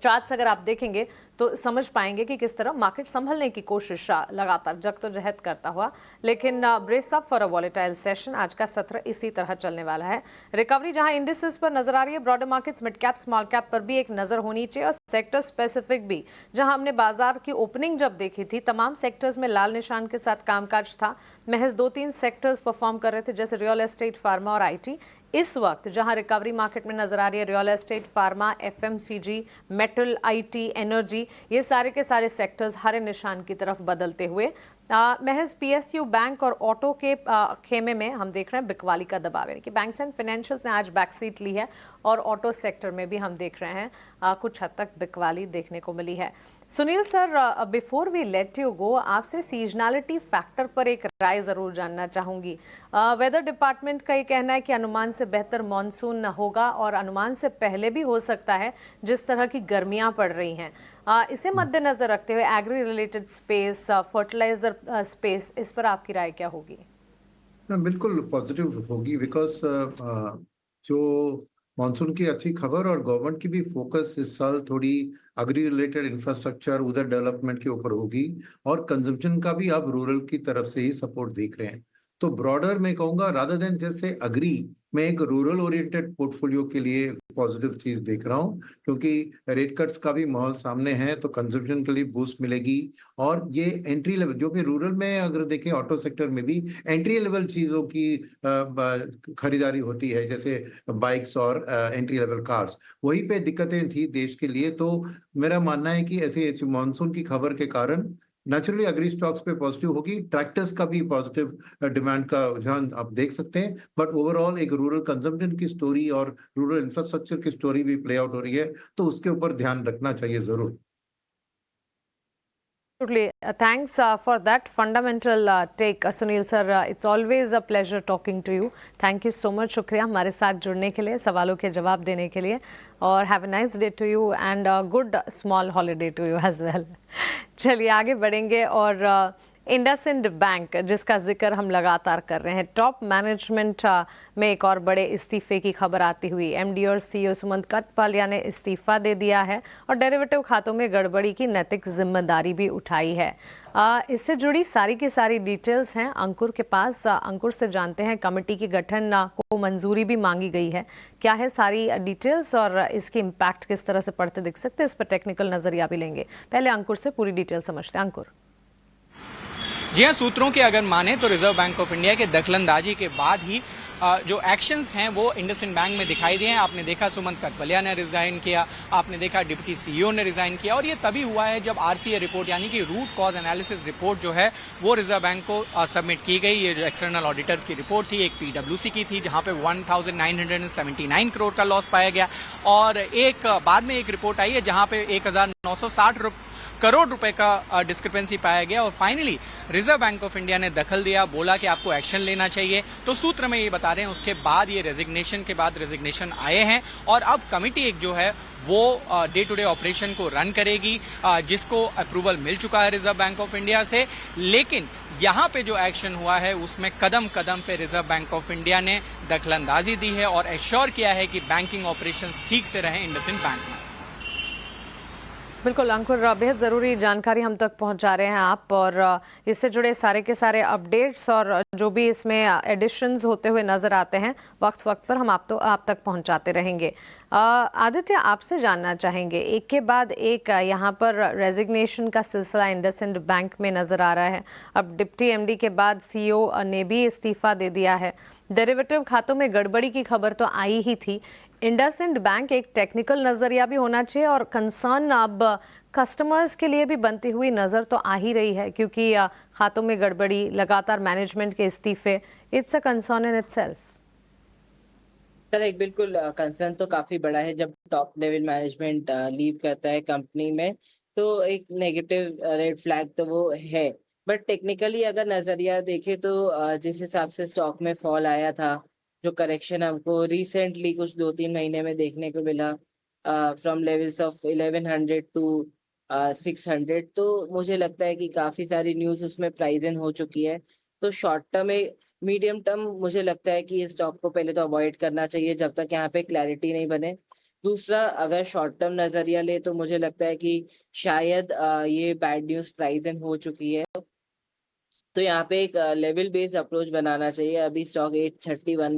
चार्ट्स अगर आप देखेंगे तो समझ पाएंगे कि किस तरह मार्केट संभलने की कोशिश लगातार जद्दोजहद करता हुआ, लेकिन brace up for a volatile session. आज का सत्र इसी तरह चलने वाला है। रिकवरी जहां इंडिसेस पर नजर आ रही है, broader markets mid cap small cap पर भी एक नजर होनी चाहिए और सेक्टर स्पेसिफिक भी। जहां हमने बाजार की ओपनिंग जब देखी थी तमाम सेक्टर्स में लाल निशान के साथ कामकाज था, महज 2-3 सेक्टर्स परफॉर्म कर रहे थे जैसे रियल एस्टेट, फार्मा और IT। इस वक्त जहां रिकवरी मार्केट में नजर आ रही है real estate, pharma, FMCG, metal, IT, energy, ये सारे के सारे सेक्टर्स हरे निशान की तरफ बदलते हुए महज पीएसयू बैंक और ऑटो के खेमे में हम देख रहे हैं बिकवाली का दबाव, यानी कि बैंक्स एंड फाइनेंशियल्स ने आज बैकसीट ली है और ऑटो सेक्टर में भी हम देख रहे हैं कुछ हद तक बिकवाली देखने को मिली है। Sunil sir, before we let you go, आपसे सीजनैलिटी फैक्टर पर एक राय जरूर जानना चाहूंगी। वेदर डिपार्टमेंट का ये कहना है कि अनुमान से बेहतर मॉनसून होगा और अनुमान से पहले भी हो सकता है जिस तरह की गर्मियां पड़ रही हैं। इसे मद्देनजर रखते हुए agri related space, fertiliser space, इस पर आपकी राय क्या होगी? बिल्कुल पॉजिटिव होगी, बिकॉज जो मानसून की अच्छी खबर और गवर्नमेंट की भी फोकस इस साल थोड़ी एग्री रिलेटेड इंफ्रास्ट्रक्चर उधर डेवलपमेंट के ऊपर होगी और कंजम्पशन का भी अब रूरल की तरफ से ही सपोर्ट देख रहे हैं। तो ब्रॉडर मैं कहूंगा रादर देन जैसे अग्री, मैं एक रूरल ओरिएंटेड पोर्टफोलियो के लिए पॉजिटिव चीज देख रहा हूं, क्योंकि रेट कट्स का भी माहौल सामने है तो कंजम्पशन के लिए बूस्ट मिलेगी। और ये एंट्री लेवल जो कि रूरल में अगर देखें ऑटो सेक्टर में भी एंट्री लेवल चीजों की खरीदारी होती है, जैसे बाइक्स और एंट्री लेवल कार्स, वहीं पे दिक्कतें थी देश के लिए। तो मेरा मानना है कि ऐसे मानसून की खबर के कारण नेचुरली एग्री स्टॉक्स पे पॉजिटिव होगी, ट्रैक्टर्स का भी पॉजिटिव डिमांड का रुझान आप देख सकते हैं। बट ओवरऑल एक रूरल कंजम्पशन की स्टोरी और रूरल इंफ्रास्ट्रक्चर की स्टोरी भी प्ले आउट हो रही है, तो उसके ऊपर ध्यान रखना चाहिए जरूर। Absolutely. Thanks for that fundamental take, Sunil sir. It's always a pleasure talking to you. Thank you so much. शुक्रिया हमारे साथ जुड़ने के लिए, सवालों के जवाब देने के लिए, और have a nice day to you and a good small holiday to you as well. चलिए आगे बढ़ेंगे और इंडसइंड बैंक जिसका जिक्र हम लगातार कर रहे हैं, टॉप मैनेजमेंट में एक और बड़े इस्तीफे की खबर आती हुई। एमडी और सीईओ सुमंत कठपालिया ने इस्तीफा दे दिया है और डेरिवेटिव खातों में गड़बड़ी की नैतिक जिम्मेदारी भी उठाई है। इससे जुड़ी सारी की सारी डिटेल्स हैं अंकुर के पास। अंकुर से जानते हैं कमेटी के गठन को मंजूरी भी मांगी गई है, क्या है सारी डिटेल्स और इसके इम्पैक्ट किस तरह से पड़ते दिख सकते हैं, इस पर टेक्निकल नजरिया भी लेंगे। पहले अंकुर से पूरी डिटेल समझते हैं। अंकुर जी हाँ, सूत्रों के अगर माने तो रिजर्व बैंक ऑफ इंडिया के दखलंदाजी के बाद ही जो एक्शंस हैं वो इंडसइंड बैंक में दिखाई दिए हैं। आपने देखा सुमंत कठपालिया ने रिजाइन किया, आपने देखा डिप्टी सीईओ ने रिजाइन किया, और ये तभी हुआ है जब आरसीए रिपोर्ट यानी कि रूट कॉज एनालिसिस रिपोर्ट जो है वो रिजर्व बैंक को सबमिट की गई। ये जो एक्सटर्नल ऑडिटर्स की रिपोर्ट थी, एक पीडब्ल्यूसी की थी जहां पे 1979 करोड़ का लॉस पाया गया, और एक बाद में एक रिपोर्ट आई है जहां पे 1960 करोड़ रुपए का डिस्क्रिपेंसी पाया गया। और finally reserve bank of India ने दखल दिया, बोला कि आपको एक्शन लेना चाहिए। तो सूत्र में ये बता रहे हैं उसके बाद ये रेजिग्नेशन के बाद रेजिग्नेशन आए हैं, और अब कमिटी एक जो है वो डे टू डे ऑपरेशन को रन करेगी, जिसको अप्रूवल मिल चुका है रिजर्व बैंक ऑफ इंडिया से। लेकिन यहां पे जो एक्शन हुआ है उसमें कदम कदम पे रिजर्व बैंक ऑफ इंडिया ने दखलंदाजी दी है और एश्योर किया है कि बैंकिंग ऑपरेशंस ठीक से रहे इंडसइंड बैंक में। बिल्कुल अंकुर, बेहद ज़रूरी जानकारी हम तक पहुंचा रहे हैं आप, और इससे जुड़े सारे के सारे अपडेट्स और जो भी इसमें एडिशंस होते हुए नज़र आते हैं वक्त वक्त पर हम आप तक पहुंचाते रहेंगे। आदित्य, आपसे जानना चाहेंगे, एक के बाद एक यहाँ पर रेजिग्नेशन का सिलसिला इंडसइंड बैंक में नज़र आ रहा है। अब डिप्टी एमडी के बाद सीईओ ने भी इस्तीफा दे दिया है। डेरिवेटिव खातों में गड़बड़ी की खबर तो आई ही थी। इंडसइंड बैंक एक टेक्निकल नजरिया भी होना चाहिए और कंसर्न अब कस्टमर्स के लिए भी बनती हुई नजर तो आ ही रही है, क्योंकि खातों में गड़बड़ी, लगातार मैनेजमेंट के इस्तीफे, it's a concern in itself. Sir एक बिल्कुल कंसर्न तो काफी बड़ा है। जब टॉप लेवल मैनेजमेंट लीव करता है कंपनी में तो एक नेगेटिव रेड फ्लैग तो वो है। बट टेक्निकली अगर नजरिया देखे तो जिस हिसाब से स्टॉक में फॉल आया था, जो करेक्शन हमको रिसेंटली कुछ 2-3 महीने में देखने को मिला फ्रॉम लेवल्स ऑफ 1100 टू 600, तो मुझे लगता है कि काफी सारी न्यूज उसमें प्राइस इन हो चुकी है। तो शॉर्ट टर्म में, मीडियम टर्म मुझे लगता है कि इस स्टॉक को पहले तो अवॉइड करना चाहिए जब तक यहाँ पे क्लैरिटी नहीं बने। दूसरा, अगर शॉर्ट टर्म नजरिया ले तो मुझे लगता है कि शायद ये बैड न्यूज प्राइस इन हो चुकी है, तो यहाँ पे एक लेवल बेस्ड अप्रोच बनाना चाहिए। अभी स्टॉक 831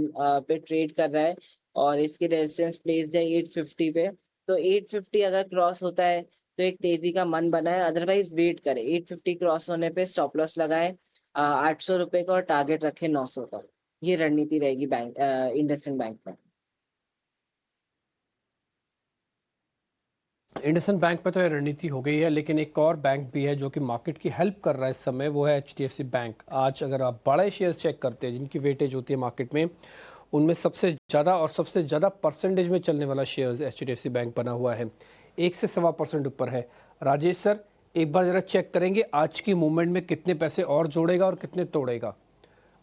पे ट्रेड कर रहा है और इसकी रेजिस्टेंस प्लेस है 850 पे। तो 850 अगर क्रॉस होता है तो एक तेजी का मन बना है, अदरवाइज वेट करें। 850 क्रॉस होने पे स्टॉप लॉस लगाएं 800 रुपए का और टारगेट रखें 900 का। ये रणनीति रहेगी बैंक इंडसइंड बैंक में। इंडसइंड बैंक पे तो ये रणनीति हो गई है, लेकिन एक और बैंक भी है जो कि मार्केट की हेल्प कर रहा है इस समय, वो है HDFC बैंक। आज अगर आप बड़े शेयर्स चेक करते हैं जिनकी वेटेज होती है मार्केट में, उनमें सबसे ज़्यादा परसेंटेज में चलने वाला शेयर HDFC बैंक बना हुआ है, 1 से 1.25% ऊपर है। राजेश सर, एक बार ज़रा चेक करेंगे आज की मूवमेंट में कितने पैसे और जोड़ेगा और कितने तोड़ेगा।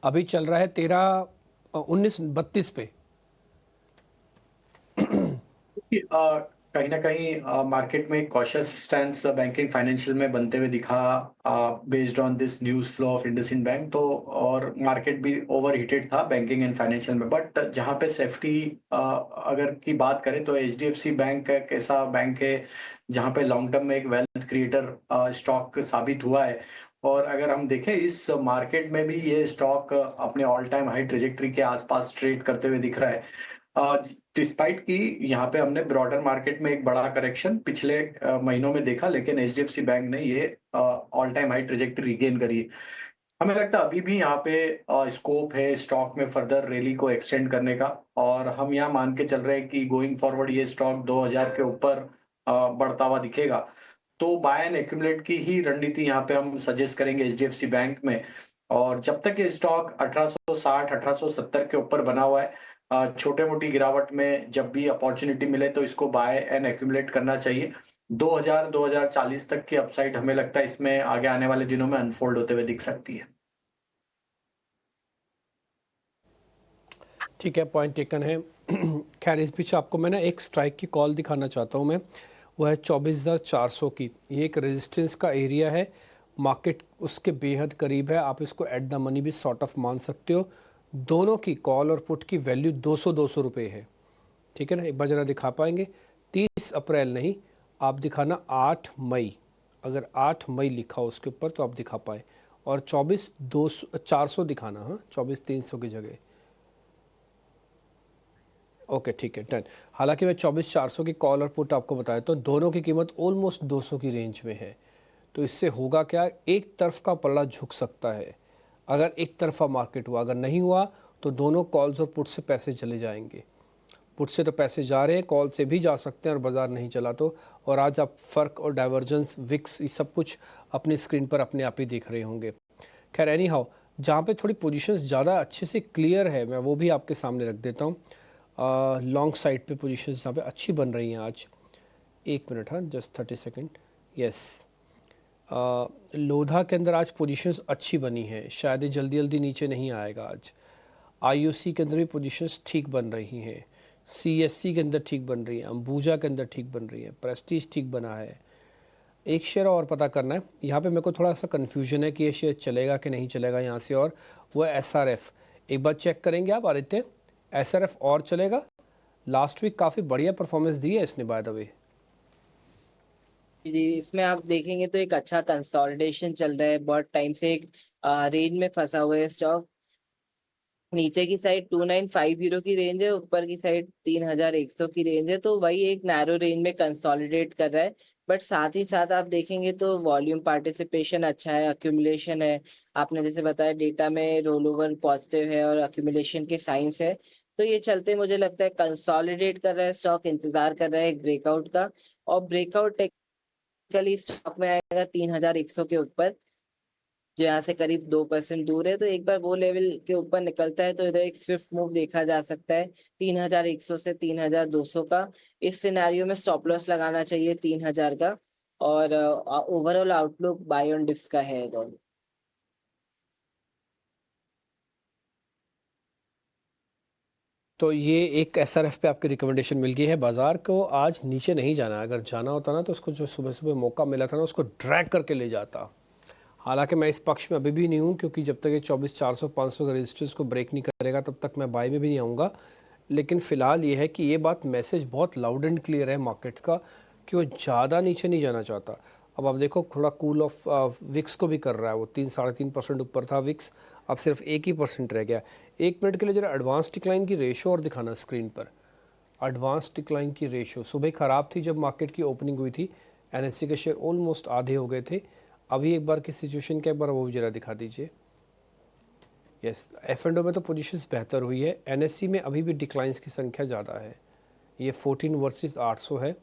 अभी चल रहा है 1932 पे। कहीं ना कहीं मार्केट में कॉशियस स्टैंस बैंकिंग फाइनेंशियल में बनते हुए दिखा based on this news flow of IndusInd bank. तो और मार्केट भी ओवर हीटेड था बैंकिंग एंड फाइनेंशियल में, बट जहां पे सेफ्टी अगर की बात करें तो HDFC बैंक एक ऐसा बैंक है जहां पे लॉन्ग टर्म में एक वेल्थ क्रिएटर स्टॉक साबित हुआ है। और अगर हम देखें इस मार्केट में भी ये स्टॉक अपने ऑल टाइम हाई ट्रेजेक्टरी के आसपास ट्रेड करते हुए दिख रहा है, डिस्पाइट कि यहाँ पे हमने ब्रॉडर मार्केट में एक बड़ा करेक्शन पिछले महीनों में देखा, लेकिन HDFC बैंक ने ये all time high trajectory regain करी है। हमें लगता है अभी भी यहाँ पे स्कोप है स्टॉक में फर्दर रैली को एक्सटेंड करने का, और हम यहाँ मान के चल रहे हैं कि गोइंग फॉरवर्ड ये स्टॉक 2000 के ऊपर बढ़ता हुआ दिखेगा। तो बाय एंड एक्यूमुलेट की ही रणनीति यहाँ पे हम सजेस्ट करेंगे HDFC बैंक में। और जब तक ये स्टॉक 1860 1870 के ऊपर बना हुआ है, छोटे मोटी गिरावट में जब भी अपॉर्चुनिटी मिले तो इसको बाय एंड एक्यूमुलेट करना चाहिए। 2040 तक की अपसाइड हमें लगता है इसमें आगे आने वाले दिनों में अनफोल्ड होते हुए दिख सकती है। ठीक है, पॉइंट टेकन है। खैर इस बीच आपको मैं ना एक स्ट्राइक की कॉल दिखाना चाहता हूँ मैं, वो है 24,400 की। ये एक रेजिस्टेंस का एरिया है, मार्केट उसके बेहद करीब है, आप इसको एट द मनी भी सॉर्ट ऑफ मान सकते हो। दोनों की कॉल और पुट की वैल्यू 200 रुपये है, ठीक है ना। एक बार ज़रा दिखा पाएंगे, 30 अप्रैल नहीं, आप दिखाना 8 मई, अगर 8 मई लिखा हो उसके ऊपर तो आप दिखा पाए, और 24,400 दिखाना, हाँ 24,300 की जगह। ओके ठीक है, डन। हालांकि मैं 24,400 की कॉल और पुट आपको बताया तो दोनों की कीमत ऑलमोस्ट 200 की रेंज में है। तो इससे होगा क्या, एक तरफ का पल्ला झुक सकता है अगर एक तरफा मार्केट हुआ, अगर नहीं हुआ तो दोनों कॉल्स और पुट से पैसे चले जाएंगे। पुट से तो पैसे जा रहे हैं, कॉल से भी जा सकते हैं और बाज़ार नहीं चला तो। और आज आप फ़र्क और डाइवर्जेंस, विक्स, ये सब कुछ अपनी स्क्रीन पर अपने आप ही देख रहे होंगे। खैर एनी हाउ, जहाँ पे थोड़ी पोजीशंस ज़्यादा अच्छे से क्लियर है मैं वो भी आपके सामने रख देता हूँ। लॉन्ग साइड पे पोजीशंस जहाँ पे अच्छी बन रही हैं आज, 1 मिनट, हाँ जस्ट 30 सेकेंड, यस। लोधा के अंदर आज पोजीशंस अच्छी बनी है, शायद जल्दी जल्दी नीचे नहीं आएगा आज। IOC के अंदर भी पोजीशंस ठीक बन रही हैं, CSC के अंदर ठीक बन रही है, अंबुजा के अंदर ठीक बन रही है, प्रेस्टीज ठीक बना है। एक शेयर और पता करना है, यहाँ पे मेरे को थोड़ा सा कन्फ्यूजन है कि ये शेयर चलेगा कि नहीं चलेगा यहाँ से, और वो है SRF। एक बार चेक करेंगे आप आदित्य, SRF और चलेगा? लास्ट वीक काफ़ी बढ़िया परफॉर्मेंस दी है इसने बाय द वे। जी, इसमें आप देखेंगे तो एक अच्छा कंसोलिडेशन चल रहा है, बहुत टाइम से एक रेंज में फंसा हुआ है स्टॉक। नीचे की साइड 2950 की रेंज है, ऊपर की साइड 3100 की रेंज है, तो वही एक नैरो रेंज में कंसोलिडेट कर रहा है। बट साथ ही साथ आप देखेंगे तो वॉल्यूम पार्टिसिपेशन अच्छा है, अक्यूमुलेशन है, आपने जैसे बताया डेटा में रोल ओवर पॉजिटिव है और अक्यूमुलेशन के साइंस है। तो ये चलते मुझे लगता है कंसोलिडेट कर रहा है स्टॉक, इंतजार कर रहा है एक ब्रेकआउट का, और ब्रेकआउट टेक्निकली स्टॉक में आएगा 3100 के ऊपर, जो यहाँ से करीब 2% दूर है। तो एक बार वो लेवल के ऊपर निकलता है तो इधर एक स्विफ्ट मूव देखा जा सकता है 3100 से 3200 का। इस सिनेरियो में स्टॉप लॉस लगाना चाहिए 3000 का, और overall outlook buy on dips का है इधर। तो ये एक SRF पे आपकी रिकमेंडेशन मिल गई है। बाज़ार को आज नीचे नहीं जाना, अगर जाना होता ना तो उसको जो सुबह सुबह मौका मिला था ना उसको ड्रैग करके ले जाता। हालांकि मैं इस पक्ष में अभी भी नहीं हूँ, क्योंकि जब तक ये 24,400 500 के रेजिस्टेंस को ब्रेक नहीं करेगा तब तक मैं बाय में भी नहीं आऊँगा। लेकिन फ़िलहाल ये है कि ये बात, मैसेज बहुत लाउड एंड क्लियर है मार्केट का कि वो ज़्यादा नीचे नहीं जाना चाहता। अब आप देखो थोड़ा कूल ऑफ विक्स को भी कर रहा है, वो 3-3.5% ऊपर था विक्स, अब सिर्फ 1% रह गया। 1 मिनट के लिए जरा एडवांस डिक्लाइन की रेशो और दिखाना स्क्रीन पर। एडवांस डिक्लाइन की रेशो सुबह ख़राब थी जब मार्केट की ओपनिंग हुई थी, NSE के शेयर ऑलमोस्ट आधे हो गए थे। अभी एक बार की सिचुएशन क्या, एक बार वो भी जरा दिखा दीजिए। यस, F&O में तो पोजीशंस बेहतर हुई है, NSE में अभी भी डिक्लाइंस की संख्या ज़्यादा है, ये 14 वर्सेस 800 है।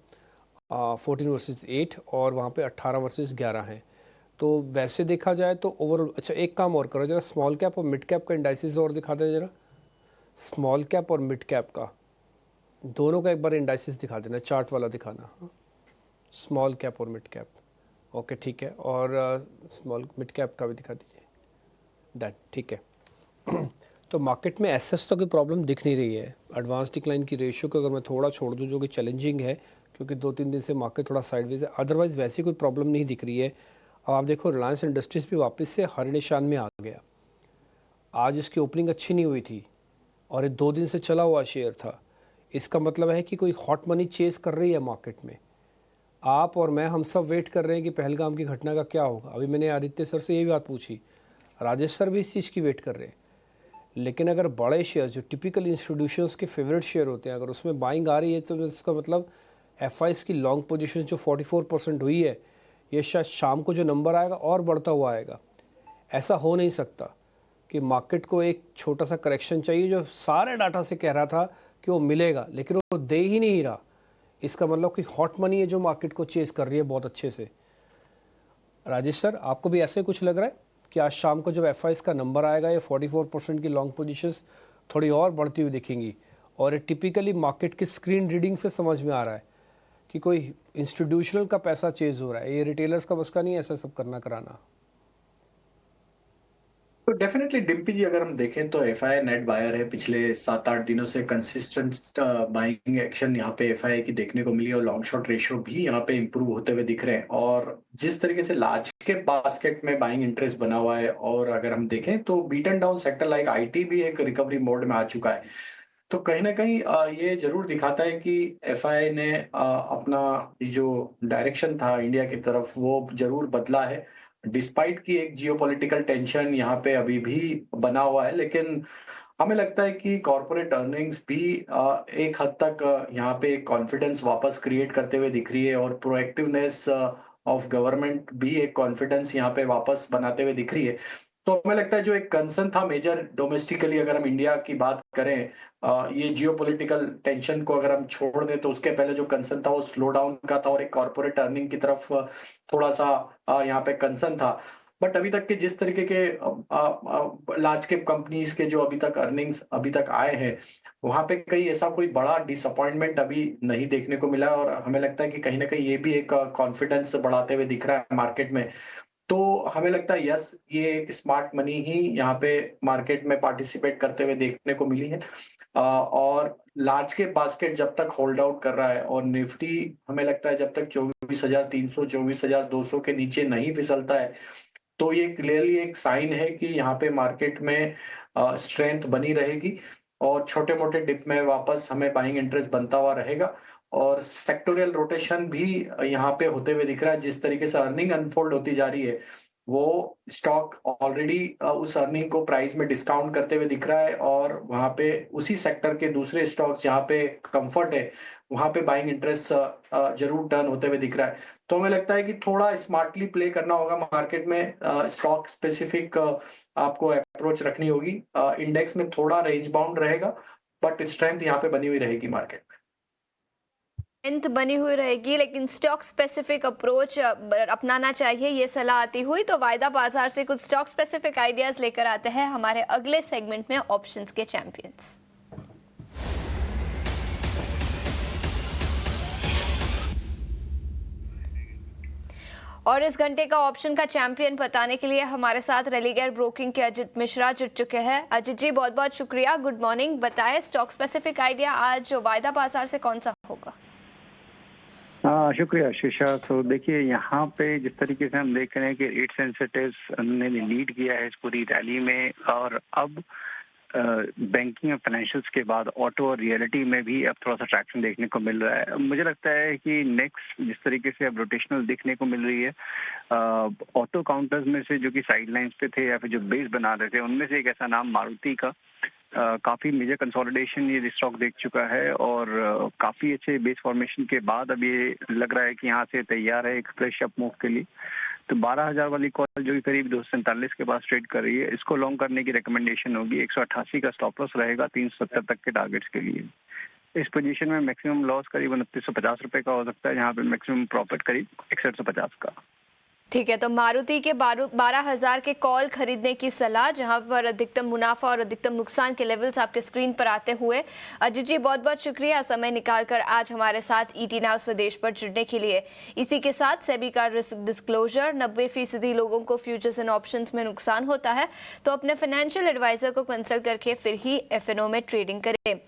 14 वर्सेस 8 और वहाँ पे 18 वर्सेस 11 हैं। तो वैसे देखा जाए तो ओवरऑल अच्छा एक काम और करो जरा, स्मॉल कैप और मिड कैप का इंडाइसिस और दिखा दे जरा, स्मॉल कैप और मिड कैप का दोनों का एक बार इंडाइसिस दिखा देना, चार्ट वाला दिखाना, स्मॉल कैप और मिड कैप। ओके ठीक है, और स्मॉल मिड कैप का भी दिखा दीजिए, डन ठीक है। तो मार्केट में एसेस तो कोई प्रॉब्लम दिख नहीं रही है। एडवांस डिक्लाइन की रेशियो को अगर मैं थोड़ा छोड़ दूं जो कि चैलेंजिंग है क्योंकि 2-3 दिन से मार्केट थोड़ा साइडवेज है, अदरवाइज़ वैसी कोई प्रॉब्लम नहीं दिख रही है। अब आप देखो रिलायंस इंडस्ट्रीज़ भी वापस से हरे निशान में आ गया। आज इसकी ओपनिंग अच्छी नहीं हुई थी और ये 2 दिन से चला हुआ शेयर था। इसका मतलब है कि कोई हॉट मनी चेस कर रही है मार्केट में। आप और मैं हम सब वेट कर रहे हैं कि पहलगाम की घटना का क्या होगा। अभी मैंने आदित्य सर से यही बात पूछी, राजेश सर भी इस चीज़ की वेट कर रहे हैं। लेकिन अगर बड़े शेयर जो टिपिकल इंस्टीट्यूशंस के फेवरेट शेयर होते हैं अगर उसमें बाइंग आ रही है तो इसका मतलब एफआईज की लॉन्ग पोजीशन जो 44% हुई है ये शायद शाम को जो नंबर आएगा और बढ़ता हुआ आएगा। ऐसा हो नहीं सकता कि मार्केट को एक छोटा सा करेक्शन चाहिए जो सारे डाटा से कह रहा था कि वो मिलेगा लेकिन वो दे ही नहीं रहा। इसका मतलब कि हॉट मनी है जो मार्केट को चेस कर रही है बहुत अच्छे से। राजेश सर आपको भी ऐसे कुछ लग रहा है कि आज शाम को जब एफआईज का नंबर आएगा ये 44% की लॉन्ग पोजीशंस थोड़ी और बढ़ती हुई दिखेंगी और ये टिपिकली मार्केट की स्क्रीन रीडिंग से समझ में आ रहा है कि कोई इंस्टीट्यूशनल का पैसा चेज हो रहा है, ये रिटेलर्स का बस का नहीं है ऐसा सब करना कराना। तो डेफिनेटली डिम्पी जी अगर हम देखें तो एफआई नेट बायर है, पिछले 7-8 दिनों से कंसिस्टेंट बाइंग एक्शन यहाँ पे एफआई की देखने को मिली और लॉन्ग शॉर्ट रेशियो भी यहाँ पे इंप्रूव होते हुए दिख रहे हैं। और जिस तरीके से लार्ज के बास्केट में बाइंग इंटरेस्ट बना हुआ है और अगर हम देखें तो beaten down sector like IT भी एक रिकवरी मोड में आ चुका है। तो कहीं ना कहीं ये जरूर दिखाता है कि एफआई ने अपना जो डायरेक्शन था इंडिया की तरफ वो जरूर बदला है। डिस्पाइट की एक जियोपॉलिटिकल टेंशन यहाँ पे अभी भी बना हुआ है, लेकिन हमें लगता है कि कॉरपोरेट अर्निंग्स भी एक हद तक यहाँ पे कॉन्फिडेंस वापस क्रिएट करते हुए दिख रही है और प्रोएक्टिवनेस ऑफ गवर्नमेंट भी एक कॉन्फिडेंस यहाँ पे वापस बनाते हुए दिख रही है। तो हमें लगता है जो एक कंसर्न था मेजर डोमेस्टिकली अगर हम इंडिया की बात करें, ये जियोपॉलिटिकल टेंशन को अगर हम छोड़ दें तो उसके पहले जो कंसर्न था वो स्लो डाउन का था और एक कॉर्पोरेट अर्निंग की तरफ थोड़ा सा यहाँ पे कंसर्न था। बट अभी तक के जिस तरीके के लार्ज कैप कंपनीज के जो अभी तक अर्निंग्स अभी तक आए हैं वहां पे कहीं ऐसा कोई बड़ा डिसअपॉइंटमेंट अभी नहीं देखने को मिला और हमें लगता है कि कहीं ना कहीं ये भी एक कॉन्फिडेंस बढ़ाते हुए दिख रहा है मार्केट में। तो हमें लगता है यस ये एक स्मार्ट मनी ही यहाँ पे मार्केट में पार्टिसिपेट करते हुए देखने को मिली है। और लार्ज के बास्केट जब तक होल्ड आउट कर रहा है और निफ्टी हमें लगता है जब तक 24,300 24,200 के नीचे नहीं फिसलता है तो ये क्लियरली एक साइन है कि यहाँ पे मार्केट में स्ट्रेंथ बनी रहेगी और छोटे मोटे डिप में वापस हमें बाइंग इंटरेस्ट बनता हुआ रहेगा। और सेक्टोरियल रोटेशन भी यहाँ पे होते हुए दिख रहा है। जिस तरीके से अर्निंग अनफोल्ड होती जा रही है वो स्टॉक ऑलरेडी उस अर्निंग को प्राइस में डिस्काउंट करते हुए दिख रहा है और वहां पे उसी सेक्टर के दूसरे स्टॉक्स जहाँ पे कंफर्ट है वहां पे बाइंग इंटरेस्ट जरूर टर्न होते हुए दिख रहा है। तो हमें लगता है कि थोड़ा स्मार्टली प्ले करना होगा मार्केट में, स्टॉक स्पेसिफिक आपको अप्रोच रखनी होगी। इंडेक्स में थोड़ा रेंज बाउंड रहेगा बट स्ट्रेंथ यहाँ पे बनी हुई रहेगी मार्केट में। स्ट्रेंथ बनी हुई रहेगी लेकिन स्टॉक स्पेसिफिक अप्रोच अपनाना चाहिए, ये सलाह आती हुई तो वायदा बाजार से कुछ स्टॉक स्पेसिफिक आइडियाज लेकर आते हैं हमारे अगले सेगमेंट में ऑप्शंस के चैंपियंस। और इस घंटे का ऑप्शन का चैंपियन बताने के लिए हमारे साथ रेलिगेयर ब्रोकिंग के अजित मिश्रा जुड़ चुके हैं। अजित जी बहुत बहुत शुक्रिया, गुड मॉर्निंग। बताएं स्टॉक स्पेसिफिक आइडिया आज वायदा बाजार से कौन सा होगा? शुक्रिया शीशा। तो देखिए यहाँ पे जिस तरीके से हम देख रहे हैं कि रेट सेंसिटिव्स ने लीड किया है इस पूरी रैली में और अब बैंकिंग और फाइनेंशियल्स के बाद ऑटो और रियलिटी में भी अब थोड़ा सा ट्रैक्शन देखने को मिल रहा है। मुझे लगता है कि नेक्स्ट जिस तरीके से अब रोटेशनल देखने को मिल रही है ऑटो काउंटर्स में से जो कि साइड लाइन्स पे थे या फिर जो बेस बना रहे थे उनमें से एक ऐसा नाम मारुति का काफ़ी मेजर कंसोलिडेशन ये स्टॉक देख चुका है और काफ़ी अच्छे बेस फॉर्मेशन के बाद अब ये लग रहा है कि यहाँ से तैयार है एक फ्रेश अप मूव के लिए। तो 12,000 वाली कॉल जो कि करीब 247 के पास ट्रेड कर रही है इसको लॉन्ग करने की रिकमेंडेशन होगी। 188 का स्टॉप लॉस रहेगा 370 तक के टारगेट्स के लिए। इस पोजीशन में मैक्सिमम लॉस करीब 2950 रुपए का हो सकता है, जहाँ पे मैक्सिमम प्रॉफिट करीब 6150 का। ठीक है, तो मारुति के 12,000 के कॉल खरीदने की सलाह, जहां पर अधिकतम मुनाफा और अधिकतम नुकसान के लेवल्स आपके स्क्रीन पर आते हुए। अजीत जी, बहुत बहुत शुक्रिया समय निकालकर आज हमारे साथ ईटी नाउ स्वदेश पर जुड़ने के लिए। इसी के साथ सेबी का रिस्क डिस्क्लोजर, 90% लोगों को फ्यूचर्स एंड ऑप्शंस में नुकसान होता है, तो अपने फाइनेंशियल एडवाइजर को कंसल्ट करके फिर ही एफएनओ में ट्रेडिंग करें।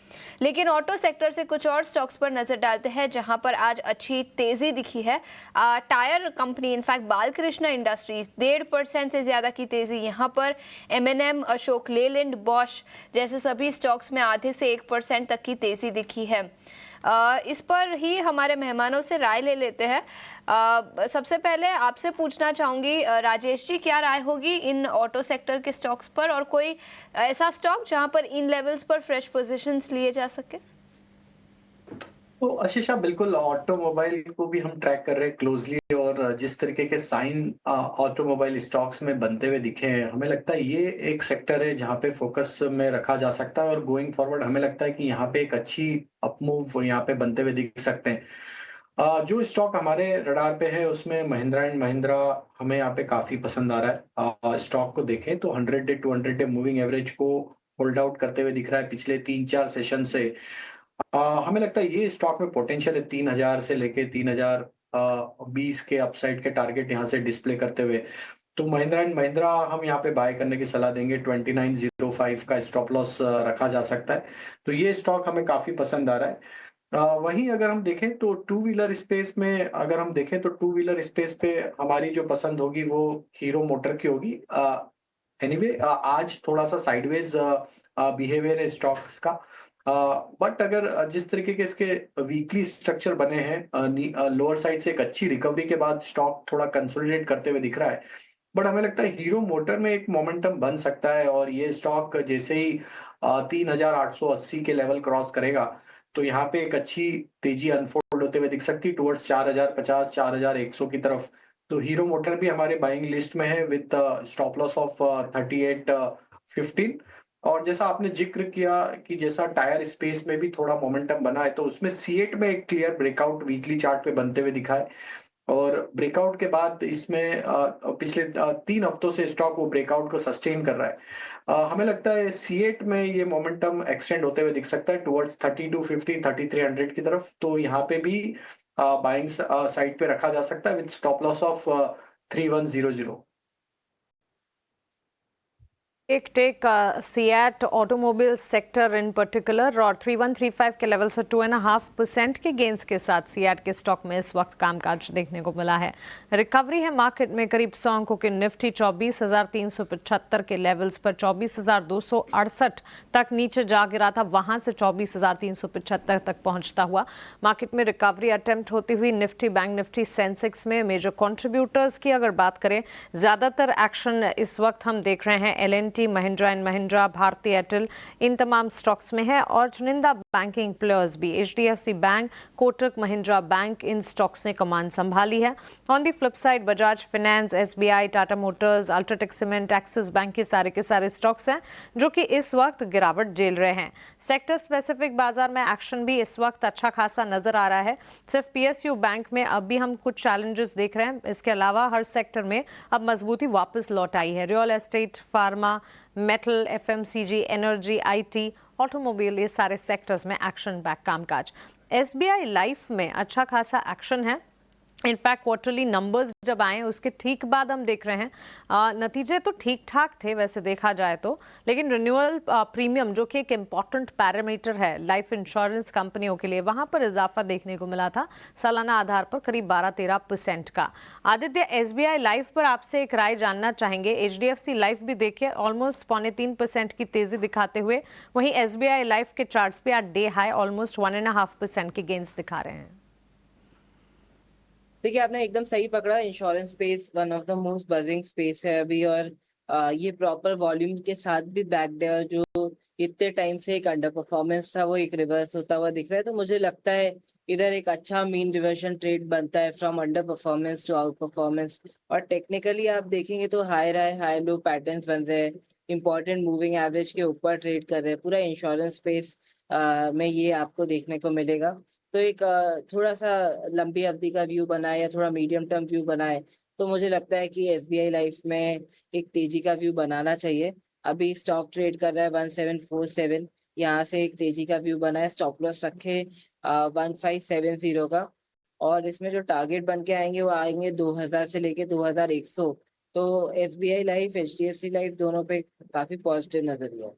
लेकिन ऑटो सेक्टर से कुछ और स्टॉक्स पर नजर डालते हैं, जहां पर आज अच्छी तेजी दिखी है। Tyre company in fact Balkrishna industries 1.5% से ज्यादा की तेजी यहां पर। M&M, अशोक लेलैंड, बॉश जैसे सभी स्टॉक्स में आधे से 1% तक की तेजी दिखी है। इस पर ही हमारे मेहमानों से राय ले लेते हैं। सबसे पहले आपसे पूछना चाहूंगी राजेश जी, क्या राय होगी इन ऑटो सेक्टर के स्टॉक्स पर, और कोई ऐसा स्टॉक जहां पर इन लेवल्स पर फ्रेश पोजीशंस लिए जा सके? तो आशीषा, बिल्कुल ऑटोमोबाइल को भी हम ट्रैक कर रहे हैं क्लोजली, और जिस तरीके के साइन ऑटोमोबाइल स्टॉक्स में बनते हुए दिखे हैं, हमें लगता है ये एक सेक्टर है जहाँ पे फोकस में रखा जा सकता है। और गोइंग फॉरवर्ड हमें लगता है कि यहाँ पे एक अच्छी अपमूव यहाँ पे बनते हुए दिख सकते हैं। जो स्टॉक हमारे रडार पे है उसमें महिंद्रा एंड महिंद्रा हमें यहाँ पे काफी पसंद आ रहा है। स्टॉक को देखें तो 100 डे 200 डे मूविंग एवरेज को होल्ड आउट करते हुए दिख रहा है पिछले 3-4 सेशन से। हमें लगता है ये स्टॉक में पोटेंशियल है 3000 से लेके 3020 के अपसाइड के टारगेट यहाँ से डिस्प्ले करते हुए। तो महिंद्रा एंड महिंद्रा हम यहाँ पे बाय करने की सलाह देंगे। 2905 का स्टॉप लॉस रखा जा सकता है। तो ये स्टॉक हमें काफी पसंद आ रहा है। वहीं अगर हम देखें तो टू व्हीलर स्पेस में, अगर हम देखें तो टू व्हीलर स्पेस पे हमारी जो पसंद होगी वो हीरो मोटर की होगी। एनीवे आज थोड़ा सा साइडवेज बिहेवियर है स्टॉक्स का, बट अगर जिस तरीके के इसके वीकली स्ट्रक्चर बने हैं, लोअर साइड से एक अच्छी रिकवरी के बाद स्टॉक थोड़ा कंसोलिडेट करते हुए दिख रहा है। बट हमें लगता है हीरो मोटर में एक मोमेंटम बन सकता है, और ये स्टॉक जैसे ही 3880 के लेवल क्रॉस करेगा तो यहाँ पे एक अच्छी तेजी अनफोल्ड होते हुए दिख सकती है टुवर्ड्स 4050 4100 की तरफ। तो हीरो मोटर भी हमारे बाइंग लिस्ट में है विद स्टॉप लॉस ऑफ 3815। और जैसा आपने जिक्र किया कि जैसा टायर स्पेस में भी थोड़ा मोमेंटम बना है, तो उसमें C8 में एक क्लियर ब्रेकआउट वीकली चार्ट पे बनते हुए दिखा है। और ब्रेकआउट के बाद इसमें पिछले 3 हफ्तों से स्टॉक वो ब्रेकआउट को सस्टेन कर रहा है। हमें लगता है C8 में ये मोमेंटम एक्सटेंड होते हुए दिख सकता है टुवर्ड्स 3250 3300 की तरफ। तो यहाँ पे भी बाइंग साइड पे रखा जा सकता है विद स्टॉप लॉस ऑफ 3100। एक take CEAT automobile sector in particular, और 3135 के लेवल से 2.5% के गेंस के साथ सीएट के स्टॉक में इस वक्त कामकाज देखने को मिला है। रिकवरी है मार्केट में करीब 100 अंकों के। निफ्टी 24,375 के लेवल्स पर 24,268 तक नीचे जा गिरा था, वहां से 24,375 तक पहुंचता हुआ मार्केट में रिकवरी अटेम्प्ट होती हुई। निफ्टी, बैंक निफ्टी, सेंसेक्स में मेजर कंट्रीब्यूटर्स की अगर बात करें, ज्यादातर एक्शन इस वक्त हम देख रहे हैं L&T, महिंद्रा एंड महिंद्रा, भारती एयरटेल, इन तमाम स्टॉक्स में है। और चुनिंदा बैंकिंग प्लेयर्स भी, HDFC Bank, Kotak Mahindra Bank, इन स्टॉक्स ने कमान संभाली है। On the flip side Bajaj Finance, SBI, Tata Motors, UltraTech Cement, Axis Bank के सारे स्टॉक्स हैं जो कि इस वक्त गिरावट झेल रहे हैं। सेक्टर स्पेसिफिक बाजार में एक्शन भी इस वक्त अच्छा खासा नजर आ रहा है। सिर्फ PSU बैंक में अब भी हम कुछ चैलेंजेस देख रहे हैं, इसके अलावा हर सेक्टर में अब मजबूती वापस लौट आई है। Real estate, pharma, metal, FMCG, energy, IT, automobile, ये सारे सेक्टर्स में एक्शन बैक कामकाज। SBI लाइफ में अच्छा खासा एक्शन है। इनफैक्ट क्वार्टरली नंबर्स जब आए उसके ठीक बाद हम देख रहे हैं नतीजे तो ठीक ठाक थे वैसे देखा जाए तो, लेकिन रिन्यूअल प्रीमियम जो कि एक इम्पॉर्टेंट पैरामीटर है लाइफ इंश्योरेंस कंपनियों के लिए, वहां पर इजाफा देखने को मिला था सालाना आधार पर करीब 12-13% का। आदित्य, SBI लाइफ पर आपसे एक राय जानना चाहेंगे। HDFC लाइफ भी देखिए ऑलमोस्ट 0.3% की तेजी दिखाते हुए, वहीं SBI लाइफ के चार्ट्स पे आज डे हाई ऑलमोस्ट 1.5% के गेंस दिखा रहे हैं। देखिए, आपने एकदम सही पकड़ा। Insurance space one of the most buzzing space है अभी, और ये प्रॉपर वॉल्यूम के साथ भी बैक्ड है, और जो इतने टाइम से एक अंडर परफॉर्मेंस था वो एक रिवर्स होता हुआ दिख रहा है। तो मुझे लगता है इधर एक अच्छा मीन रिवर्शन ट्रेड बनता है from underperformance to outperformance. और टेक्निकली आप देखेंगे तो हाई लो पैटर्न्स बन रहे हैं, इंपॉर्टेंट मूविंग एवरेज के ऊपर ट्रेड कर रहे हैं। पूरा इंश्योरेंस स्पेस में ये आपको देखने को मिलेगा। तो एक थोड़ा सा लंबी अवधि का व्यू बनाए या थोड़ा मीडियम टर्म व्यू बनाए तो मुझे लगता है कि एसबीआई लाइफ में एक तेजी का व्यू बनाना चाहिए। अभी स्टॉक ट्रेड कर रहा है 1747, यहाँ से एक तेजी का व्यू बना है। स्टॉप लॉस रखे 1570 का, और इसमें जो टारगेट बन के आएंगे वो आएंगे 2000 से लेके 2100। तो एसबीआई लाइफ, एचडीएफसी लाइफ दोनों पे काफी पॉजिटिव नजरिया है।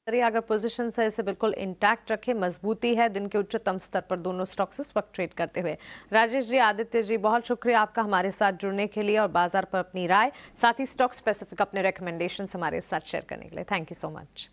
अगर पोजीशन है इसे बिल्कुल इंटैक्ट रखे, मजबूती है दिन के उच्चतम स्तर पर दोनों स्टॉक्स इस वक्त ट्रेड करते हुए। राजेश जी, आदित्य जी, बहुत शुक्रिया आपका हमारे साथ जुड़ने के लिए और बाजार पर अपनी राय, साथ ही स्टॉक स्पेसिफिक अपने रिकमेंडेशन हमारे साथ शेयर करने के लिए। Thank you so much.